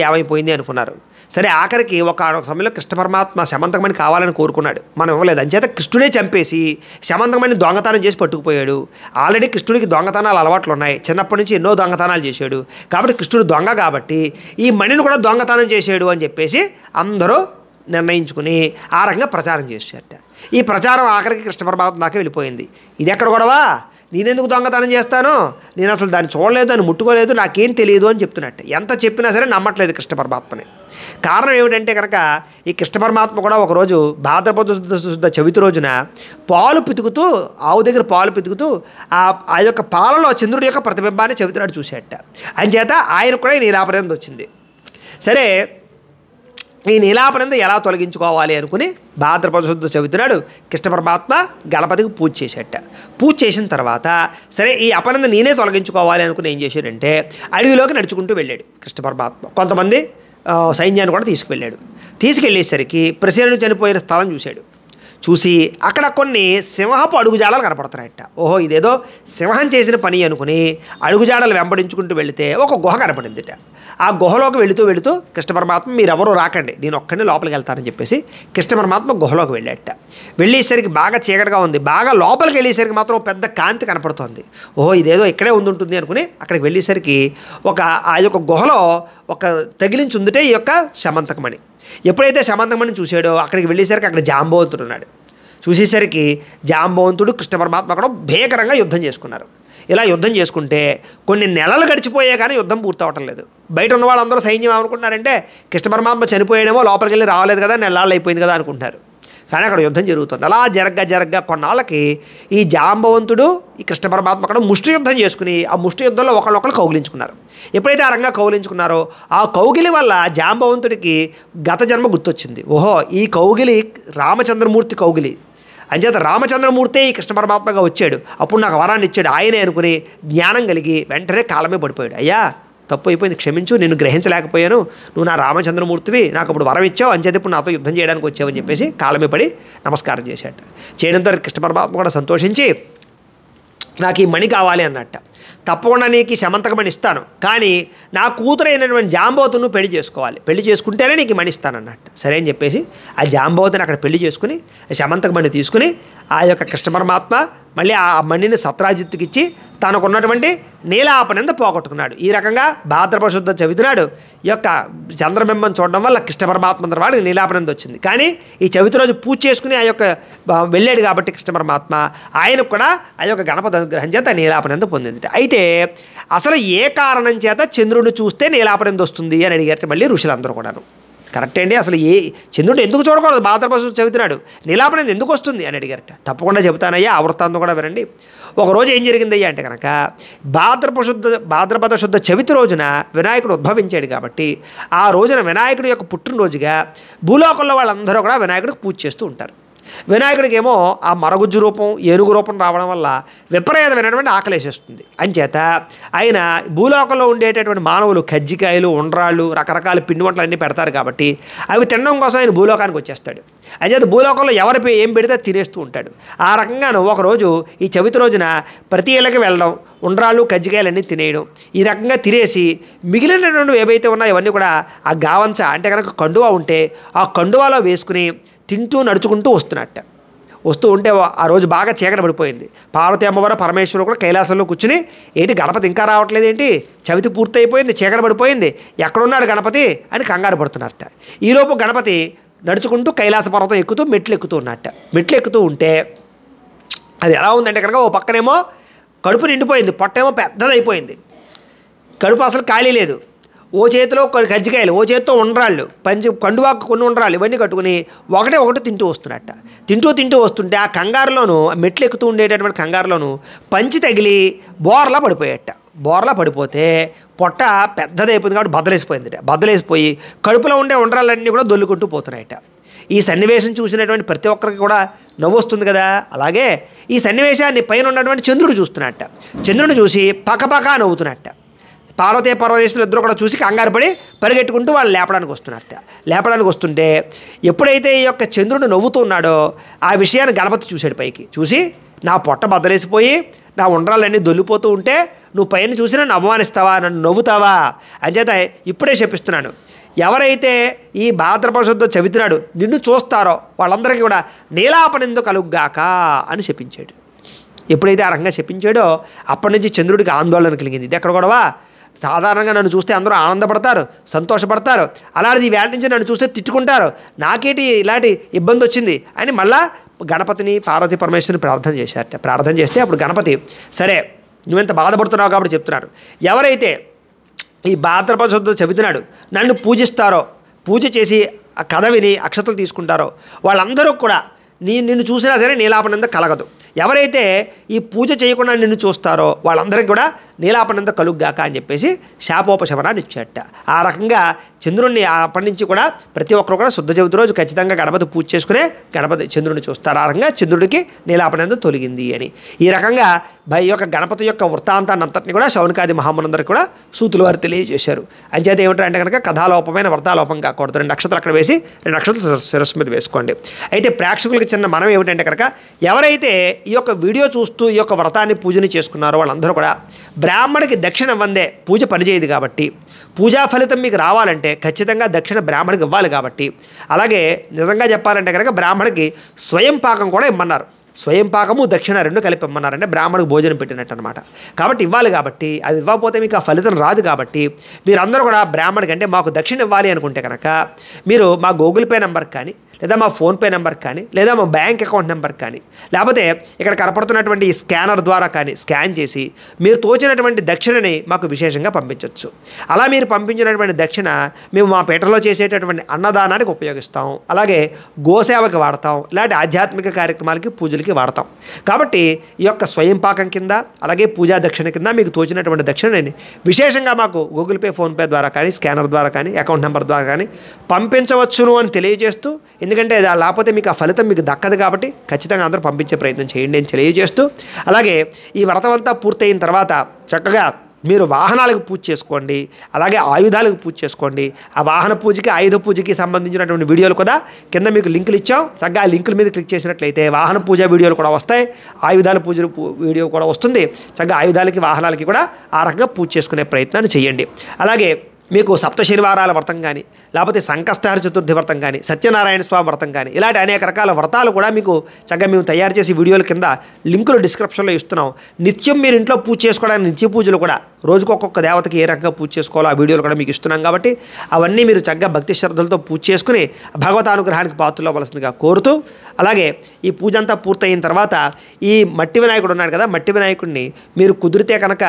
అనుకున్నారు. సరే, ఆఖరికి ఒక సమయంలో కృష్ణ పరమాత్మ శమంతకమణి కావాలని కోరుకున్నాడు, మనం ఇవ్వలేదు. అంచేత కృష్ణుడే చంపేసి శమంతకమణి దొంగతనం చేసి పట్టుకుపోయాడు. ఆల్రెడీ కృష్ణుడికి దొంగతనాలు అలవాట్లు ఉన్నాయి, చిన్నప్పటి నుంచి ఎన్నో దొంగతనాలు చేశాడు. కాబట్టి కృష్ణుడు దొంగ కాబట్టి ఈ మణిని కూడా దొంగతనం చేశాడు అని చెప్పేసి అందరూ నిర్ణయించుకుని ఆ రకంగా ప్రచారం చేశారట. ఈ ప్రచారం ఆఖరికి కృష్ణ పరమాత్మ దాకా వెళ్ళిపోయింది. ఇది ఎక్కడ గొడవా, నేనెందుకు దొంగతనం చేస్తాను, నేను అసలు దాన్ని చూడలేదు, దాన్ని ముట్టుకోలేదు, నాకేం తెలియదు అని చెప్తున్నట్టు. ఎంత చెప్పినా సరే నమ్మట్లేదు కృష్ణ పరమాత్మని. కారణం ఏమిటంటే కనుక ఈ కృష్ణ పరమాత్మ కూడా ఒకరోజు భాద్రపద శుద్ధ చవితి రోజున పాలు పితుకుతూ, ఆవు దగ్గర పాలు పితుకుతూ ఆ యొక్క పాలలో చంద్రుడి యొక్క ప్రతిబింబాన్ని చవితినాడు చూసేట. అంచేత ఆయన కూడా ఈ నీలాపనంద వచ్చింది. సరే, ఈ నీలాపనంద ఎలా తొలగించుకోవాలి అనుకుని భాద్రపద శుద్ధ చవితినాడు కృష్ణ పరమాత్మ గణపతికి పూజ చేసేట. పూజ చేసిన తర్వాత సరే ఈ అపనంద నేనే తొలగించుకోవాలి అనుకుని ఏం చేశాడంటే అడవిలోకి నడుచుకుంటూ వెళ్ళాడు కృష్ణ పరమాత్మ. కొంతమంది సైన్యాన్ని కూడా తీసుకువెళ్ళాడు. తీసుకెళ్ళేసరికి ప్రసేనుడు చనిపోయిన స్థలం చూశాడు. చూసి అక్కడ కొన్ని సింహపు అడుగుజాడలు కనపడుతున్నాయట. ఓహో, ఇదేదో సింహం చేసిన పని అనుకుని అడుగుజాడలు వెంబడించుకుంటూ వెళితే ఒక గుహ కనపడిందిట. ఆ గుహలోకి వెళుతూ కృష్ణ పరమాత్మ మీరెవరూ రాకండి, నేను ఒక్కడిని లోపలికి వెళ్తానని చెప్పేసి కృష్ణ పరమాత్మ గుహలోకి వెళ్ళాట. వెళ్ళేసరికి బాగా చీకటిగా ఉంది. బాగా లోపలికి వెళ్ళేసరికి మాత్రం పెద్ద కాంతి కనపడుతోంది. ఓహో, ఇదేదో ఇక్కడే ఉంటుంది అనుకుని అక్కడికి వెళ్ళేసరికి ఆ యొక్క గుహలో ఒక తగిలించి ఉందిటే ఈ యొక్క శమంతకమణి. ఎప్పుడైతే శమంతకమణి చూశాడో అక్కడికి వెళ్ళేసరికి అక్కడ జాంబవంతుడు ఉన్నాడు. చూసేసరికి జాంబవంతుడు కృష్ణ పరమాత్మ కూడా భీకరంగా యుద్ధం చేసుకున్నారు. ఇలా యుద్ధం చేసుకుంటే కొన్ని నెలలు గడిచిపోయే కానీ యుద్ధం పూర్తవటం లేదు. బయట ఉన్న వాళ్ళందరూ సైన్యం ఏమనుకుంటున్నారంటే కృష్ణ పరమాత్మ చనిపోయాడేమో, లోపలికి వెళ్ళి రావలేదు కదా, నెలలు అయిపోయింది కదా అనుకుంటారు. కానీ అక్కడ యుద్ధం జరుగుతుంది. అలా జరగ్గా కొన్నాళ్ళకి ఈ జాంబవంతుడు ఈ కృష్ణ పరమాత్మ అక్కడ ముష్టి యుద్ధం చేసుకుని ఆ ముష్టి యుద్ధంలో ఒకళ్ళొకళ్ళు కౌగిలించుకున్నారు. ఎప్పుడైతే ఆ రంగా కౌగిలించుకున్నారో ఆ కౌగిలి వల్ల జాంబవంతుడికి గత జన్మ గుర్తొచ్చింది. ఓహో, ఈ కౌగిలి రామచంద్రమూర్తి కౌగిలి, అంచేత రామచంద్రమూర్తే ఈ కృష్ణ పరమాత్మగా వచ్చాడు, అప్పుడు నాకు వరాన్ని ఇచ్చాడు ఆయనే అనుకుని జ్ఞానం కలిగి వెంటనే కాలమే పడిపోయాడు. అయ్యా, తప్పు అయిపోయింది, క్షమించు, నిన్ను గ్రహించలేకపోయాను, నువ్వు నా రామచంద్రమూర్తివి, నాకు ఇప్పుడు వరం ఇచ్చావు, అంచేత ఇప్పుడు నాతో యుద్ధం చేయడానికి వచ్చావని చెప్పేసి కాలమే పడి నమస్కారం చేశాట. చేయడంతో కృష్ణ పరమాత్మ కూడా సంతోషించి నాకు ఈ మణి కావాలి అన్నట్ట. తప్పకుండా నీకు ఈ శమంతకమణి ఇస్తాను, కానీ నా కూతురైనటువంటి జాంబవతిని పెళ్లి చేసుకోవాలి, పెళ్లి చేసుకుంటేనే నీకు మణి ఇస్తానన్నట్టు. సరే అని చెప్పేసి ఆ జాంబవతిని అక్కడ పెళ్లి చేసుకుని శమంతకమణి తీసుకుని ఆ యొక్క కృష్ణ పరమాత్మ మళ్ళీ ఆ మణిని సత్రాజిత్తుకి ఇచ్చి తనకున్నటువంటి నీలాపనంద పోగొట్టుకున్నాడు. ఈ రకంగా భాద్రపద శుద్ధ చవితి నాడు ఈ యొక్క చంద్రబింబం చూడడం వల్ల కృష్ణ పరమాత్మ వాడికి నీలాపనంద వచ్చింది. కానీ ఈ చవితి రోజు పూజ చేసుకుని ఆ యొక్క వెళ్ళాడు కాబట్టి కృష్ణ పరమాత్మ ఆయనకు కూడా ఆ యొక్క గణపతి అనుగ్రహం చేత నీలాపనంద పొందింది. అయితే అసలు ఏ కారణం చేత చంద్రుడిని చూస్తే నీలాపనంద వస్తుంది అని అడిగారు మళ్ళీ ఋషులందరూ కూడాను. కరెక్టే అండి, అసలు చంద్రుడిని ఎందుకు చూడకూడదు, భాద్రపద చవితి నాడు నీలాపనంద ఎందుకు వస్తుంది అని అడిగారట. తప్పకుండా చెబుతానయ్యా, ఆ వృత్తాంతం కూడా వినండి. ఒకరోజు ఏం జరిగిందయ్యా అంటే కనుక భాద్రపద శుద్ధ చవితి రోజున వినాయకుడు ఉద్భవించాడు కాబట్టి ఆ రోజున వినాయకుడి యొక్క పుట్టినరోజుగా భూలోకంలో వాళ్ళందరూ కూడా వినాయకుడికి పూజ చేస్తూ ఉంటారు. వినాయకుడికి ఏమో ఆ మరగుజ్జు రూపం, ఏనుగు రూపం రావడం వల్ల విపరీతమైనటువంటి ఆకలేసేస్తుంది. అంచేత ఆయన భూలోకంలో ఉండేటటువంటి మానవులు కజ్జికాయలు, ఉండ్రాళ్ళు, రకరకాల పిండి వంటలు అన్నీ పెడతారు కాబట్టి అవి తినడం కోసం ఆయన భూలోకానికి వచ్చేస్తాడు. అంచేత భూలోకంలో ఎవరు ఏం పెడితే తినేస్తూ ఉంటాడు. ఆ రకంగాను ఒకరోజు ఈ చవితి రోజున ప్రతి ఇళ్ళకి వెళ్ళడం, ఉండ్రాళ్ళు కజ్జికాయలన్నీ తినేయడం, ఈ రకంగా తినేసి మిగిలినటువంటి ఏవైతే ఉన్నాయో ఇవన్నీ కూడా ఆ గావంచ అంటే కనుక కండువా ఉంటే ఆ కండువాలో వేసుకుని తింటూ నడుచుకుంటూ వస్తూ ఉంటే ఆ రోజు బాగా చీకటి పడిపోయింది. పార్వతీ అమ్మవారు పరమేశ్వరుడు కూడా కైలాసంలో కూర్చుని ఏంటి గణపతి ఇంకా రావట్లేదు ఏంటి, చవితి పూర్తి అయిపోయింది, చీకటి పడిపోయింది, ఎక్కడున్నాడు గణపతి అని కంగారు పడుతున్నారట. ఈలోపు గణపతి నడుచుకుంటూ కైలాస పర్వతం ఎక్కుతూ మెట్లు ఎక్కుతూ ఉంటే అది ఎలా ఉందంటే కనుక ఓ పక్కనేమో కడుపు నిండిపోయింది, పొట్టేమో పెద్దదైపోయింది, కడుపు అసలు ఖాళీ లేదు. ఓ చేతిలో కొన్ని కజ్జికాయలు, ఓ చేతితో ఉండ్రాళ్ళు, కండువాకు కొన్ని ఉండ్రాళ్ళు ఇవన్నీ కట్టుకుని ఒకటి తింటూ వస్తున్నట్ట. తింటూ వస్తుంటే ఆ కంగారులోను, మెట్లు ఎక్కుతూ ఉండేటటువంటి కంగారులోను పంచి తగిలి బోర్లా పడిపోయేట. బోర్లా పడిపోతే పొట్ట పెద్దదైపోయింది కాబట్టి బద్దలేసిపోయి కడుపులో ఉండే ఉండ్రాలన్నీ కూడా దొల్లుకుంటూ పోతున్నాయట. ఈ సన్నివేశం చూసినటువంటి ప్రతి ఒక్కరికి కూడా నవ్వు వస్తుంది కదా. అలాగే ఈ సన్నివేశాన్ని పైన ఉన్నటువంటి చంద్రుడు చూస్తున్నట్ట. చంద్రుడిని చూసి పక్కపక్క నవ్వుతున్నట్ట. పార్వతీ పరమేశ్వరులు ఇద్దరు కూడా చూసి కంగారు పడి పరిగెట్టుకుంటూ వాళ్ళు లేపడానికి వస్తుంటే ఎప్పుడైతే ఈ యొక్క చంద్రుడు నవ్వుతూ ఉన్నాడో ఆ విషయాన్ని గణపతి చూశాడు. పైకి చూసి నా పొట్ట బద్దలేసిపోయి నా ఉండ్రాలన్నీ దొల్లిపోతూ ఉంటే నువ్వు పైన చూసి నన్ను అవమానిస్తావా, నన్ను నవ్వుతావా అంచేత ఇప్పుడే చెప్పిస్తున్నాను, ఎవరైతే ఈ భాద్రపద శుద్ధ చవితినాడు నిన్ను చూస్తారో వాళ్ళందరికీ కూడా నీలాపనిందు కలుగ్గాక అని చెప్పించాడు. ఎప్పుడైతే ఆ రకంగా చెప్పించాడో అప్పటి నుంచి చంద్రుడికి ఆందోళన కలిగింది. ఇది ఎక్కడ కూడా సాధారణంగా నన్ను చూస్తే అందరూ ఆనందపడతారు, సంతోషపడతారు, అలాంటిది వేళ నుంచి నన్ను చూస్తే తిట్టుకుంటారు, నాకేటి ఇలాంటి ఇబ్బంది వచ్చింది అని మళ్ళా గణపతిని పార్వతీ పరమేశ్వరుని ప్రార్థన చేశారట. ప్రార్థన చేస్తే అప్పుడు గణపతి సరే నువ్వెంత బాధపడుతున్నావు కాబట్టి చెప్తున్నాడు, ఎవరైతే ఈ భాద్రపద శుద్ధ చవితినాడు నన్ను పూజిస్తారో, పూజ చేసి ఆ కథ విని అక్షతలు తీసుకుంటారో వాళ్ళందరూ కూడా నిన్ను చూసినా సరే నీలాపనంద కలగదు. ఎవరైతే ఈ పూజ చేయకుండా నిన్ను చూస్తారో వాళ్ళందరికీ కూడా నీలాపనంద కలుగ్గాక అని చెప్పేసి శాపోపశమనాన్ని ఇచ్చేట. ఆ రకంగా చంద్రుడిని అప్పటి నుంచి కూడా ప్రతి ఒక్కరు కూడా శుద్ధ చవితి రోజు ఖచ్చితంగా గణపతి పూజ చేసుకునే చంద్రుడిని చూస్తారు. ఆ రకంగా చంద్రుడికి నీలాపనంద తొలగింది అని ఈ రకంగా ఈ యొక్క గణపతి యొక్క వృత్తాంతాన్ని అంతటిని కూడా శౌనకాది మహామునందరికీ కూడా సూతుల వారు తెలియజేశారు. అంచేత ఏమిటంటే కనుక కథాలోపమైన వర్తాలోపం కాకూడదు. 2 నక్షత్రాలు అక్కడ వేసి 2 నక్షత్రాలు శిరస్సు మీద వేసుకోండి. అయితే ప్రేక్షకులకి చిన్న మనం ఏమిటంటే కనుక ఎవరైతే ఈ యొక్క వీడియో చూస్తూ ఈ యొక్క వ్రతాన్ని పూజని చేసుకున్నారో వాళ్ళందరూ కూడా బ్రాహ్మడికి దక్షిణ ఇవ్వందే పూజ పనిచేయదు కాబట్టి, పూజా ఫలితం మీకు రావాలంటే ఖచ్చితంగా దక్షిణ బ్రాహ్మడికి ఇవ్వాలి కాబట్టి, అలాగే నిజంగా చెప్పాలంటే కనుక బ్రాహ్మడికి స్వయం పాకం కూడా ఇమ్మన్నారు. స్వయం పాకము దక్షిణ 2 కలిపి ఇమ్మన్నారంటే బ్రాహ్మడికి భోజనం పెట్టినట్టు అనమాట. కాబట్టి ఇవ్వాలి కాబట్టి అది ఇవ్వకపోతే మీకు ఆ ఫలితం రాదు. కాబట్టి మీరందరూ కూడా బ్రాహ్మడికి అంటే మాకు దక్షిణ ఇవ్వాలి అనుకుంటే కనుక మీరు మా గూగుల్ పే నెంబర్కి కానీ లేదా మా ఫోన్పే నెంబర్కి కానీ లేదా మా బ్యాంక్ అకౌంట్ నెంబర్కి కానీ లేకపోతే ఇక్కడ కనపడుతున్నటువంటి ఈ స్కానర్ ద్వారా కానీ స్కాన్ చేసి మీరు తోచినటువంటి దక్షిణని మాకు విశేషంగా పంపించవచ్చు. అలా మీరు పంపించినటువంటి దక్షిణ మేము మా పేటలో చేసేటటువంటి అన్నదానానికి ఉపయోగిస్తాం, అలాగే గోసేవకి వాడతాం, ఇలాంటి ఆధ్యాత్మిక కార్యక్రమాలకి పూజలకి వాడతాం. కాబట్టి ఈ యొక్క స్వయం పాకం కింద అలాగే పూజా దక్షిణ కింద మీకు తోచినటువంటి దక్షిణని విశేషంగా మాకు గూగుల్ పే ఫోన్పే ద్వారా కానీ స్కానర్ ద్వారా కానీ అకౌంట్ నెంబర్ ద్వారా కానీ పంపించవచ్చును అని తెలియజేస్తూ, ఎందుకంటే లేకపోతే మీకు ఆ ఫలితం మీకు దక్కదు కాబట్టి ఖచ్చితంగా అందరూ పంపించే ప్రయత్నం చేయండి అని తెలియజేస్తూ, అలాగే ఈ వ్రతం అంతా పూర్తయిన తర్వాత చక్కగా మీరు వాహనాలకు పూజ చేసుకోండి, అలాగే ఆయుధాలకు పూజ చేసుకోండి. ఆ వాహన పూజకి ఆయుధ పూజకి సంబంధించినటువంటి వీడియోలు కూడా కింద మీకు లింకులు ఇచ్చాం. చక్కగా ఆ లింకుల మీద క్లిక్ చేసినట్లయితే వాహన పూజ వీడియోలు కూడా వస్తాయి, ఆయుధాల పూజ వీడియో కూడా వస్తుంది. చక్కగా ఆయుధాలకి వాహనాలకి కూడా ఆ రకంగా పూజ చేసుకునే ప్రయత్నాన్ని చేయండి. అలాగే మీకు సప్త శనివారాల వ్రతం కానీ లేకపోతే సంకష్టహర చతుర్థి వ్రతం కానీ సత్యనారాయణ స్వామి వ్రతం కానీ ఇలాంటి అనేక రకాల వ్రతాలు కూడా మీకు చక్కగా మేము తయారు చేసి వీడియోల కింద లింకులు డిస్క్రిప్షన్లో ఇస్తున్నాం. నిత్యం మీరు ఇంట్లో పూజ చేసుకోవడానికి నిత్య పూజలు కూడా రోజుకు ఒక్కొక్క దేవతకి ఏ రకంగా పూజ చేసుకోవాలో ఆ వీడియోలు కూడా మీకు ఇస్తున్నాం. కాబట్టి అవన్నీ మీరు చక్కగా భక్తి శ్రద్ధలతో పూజ చేసుకుని భగవతానుగ్రహానికి పాత్రలు అవ్వాల్సిందిగా కోరుతూ, అలాగే ఈ పూజ అంతా పూర్తయిన తర్వాత ఈ మట్టి వినాయకుడు ఉన్నాడు కదా, మట్టి వినాయకుడిని మీరు కుదిరితే కనుక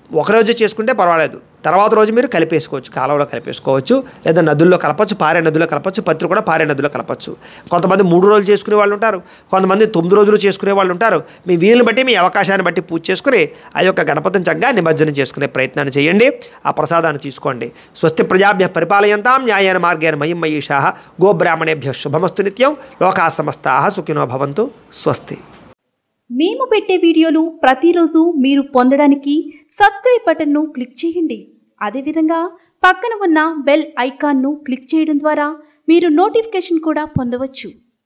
ఒకరోజు చేసుకుంటే పర్వాలేదు, తర్వాత రోజు మీరు కలిపేసుకోవచ్చు, కాలువలో కలిపేసుకోవచ్చు, లేదా నదుల్లో కలపచ్చు, పారే నదుల్లో కలపచ్చు, పత్రి కూడా పారే నదుల్లో కలపచ్చు. కొంతమంది 3 రోజులు చేసుకునే వాళ్ళు ఉంటారు, కొంతమంది 9 రోజులు చేసుకునే వాళ్ళు ఉంటారు. మీ వీలుని బట్టి మీ అవకాశాన్ని బట్టి పూజ చేసుకుని ఆ యొక్క గణపతిని చక్కగా నిమజ్జనం చేసుకునే ప్రయత్నాన్ని చేయండి. ఆ ప్రసాదాన్ని తీసుకోండి. స్వస్తి ప్రజాభ్య పరిపాలయంతాం న్యాయేన మార్గేణ మహిం మయీషాః గోబ్రాహ్మణేభ్యః శుభమస్తు నిత్యం లోకాః సమస్తాః సుఖినో భవంతు. స్వస్తి. మేము పెట్టే వీడియోలు ప్రతిరోజు మీరు పొందడానికి సబ్స్క్రైబ్ బటన్ను క్లిక్ చేయండి. అదేవిధంగా పక్కన ఉన్న బెల్ ఐకాన్ను క్లిక్ చేయడం ద్వారా మీరు నోటిఫికేషన్ కూడా పొందవచ్చు.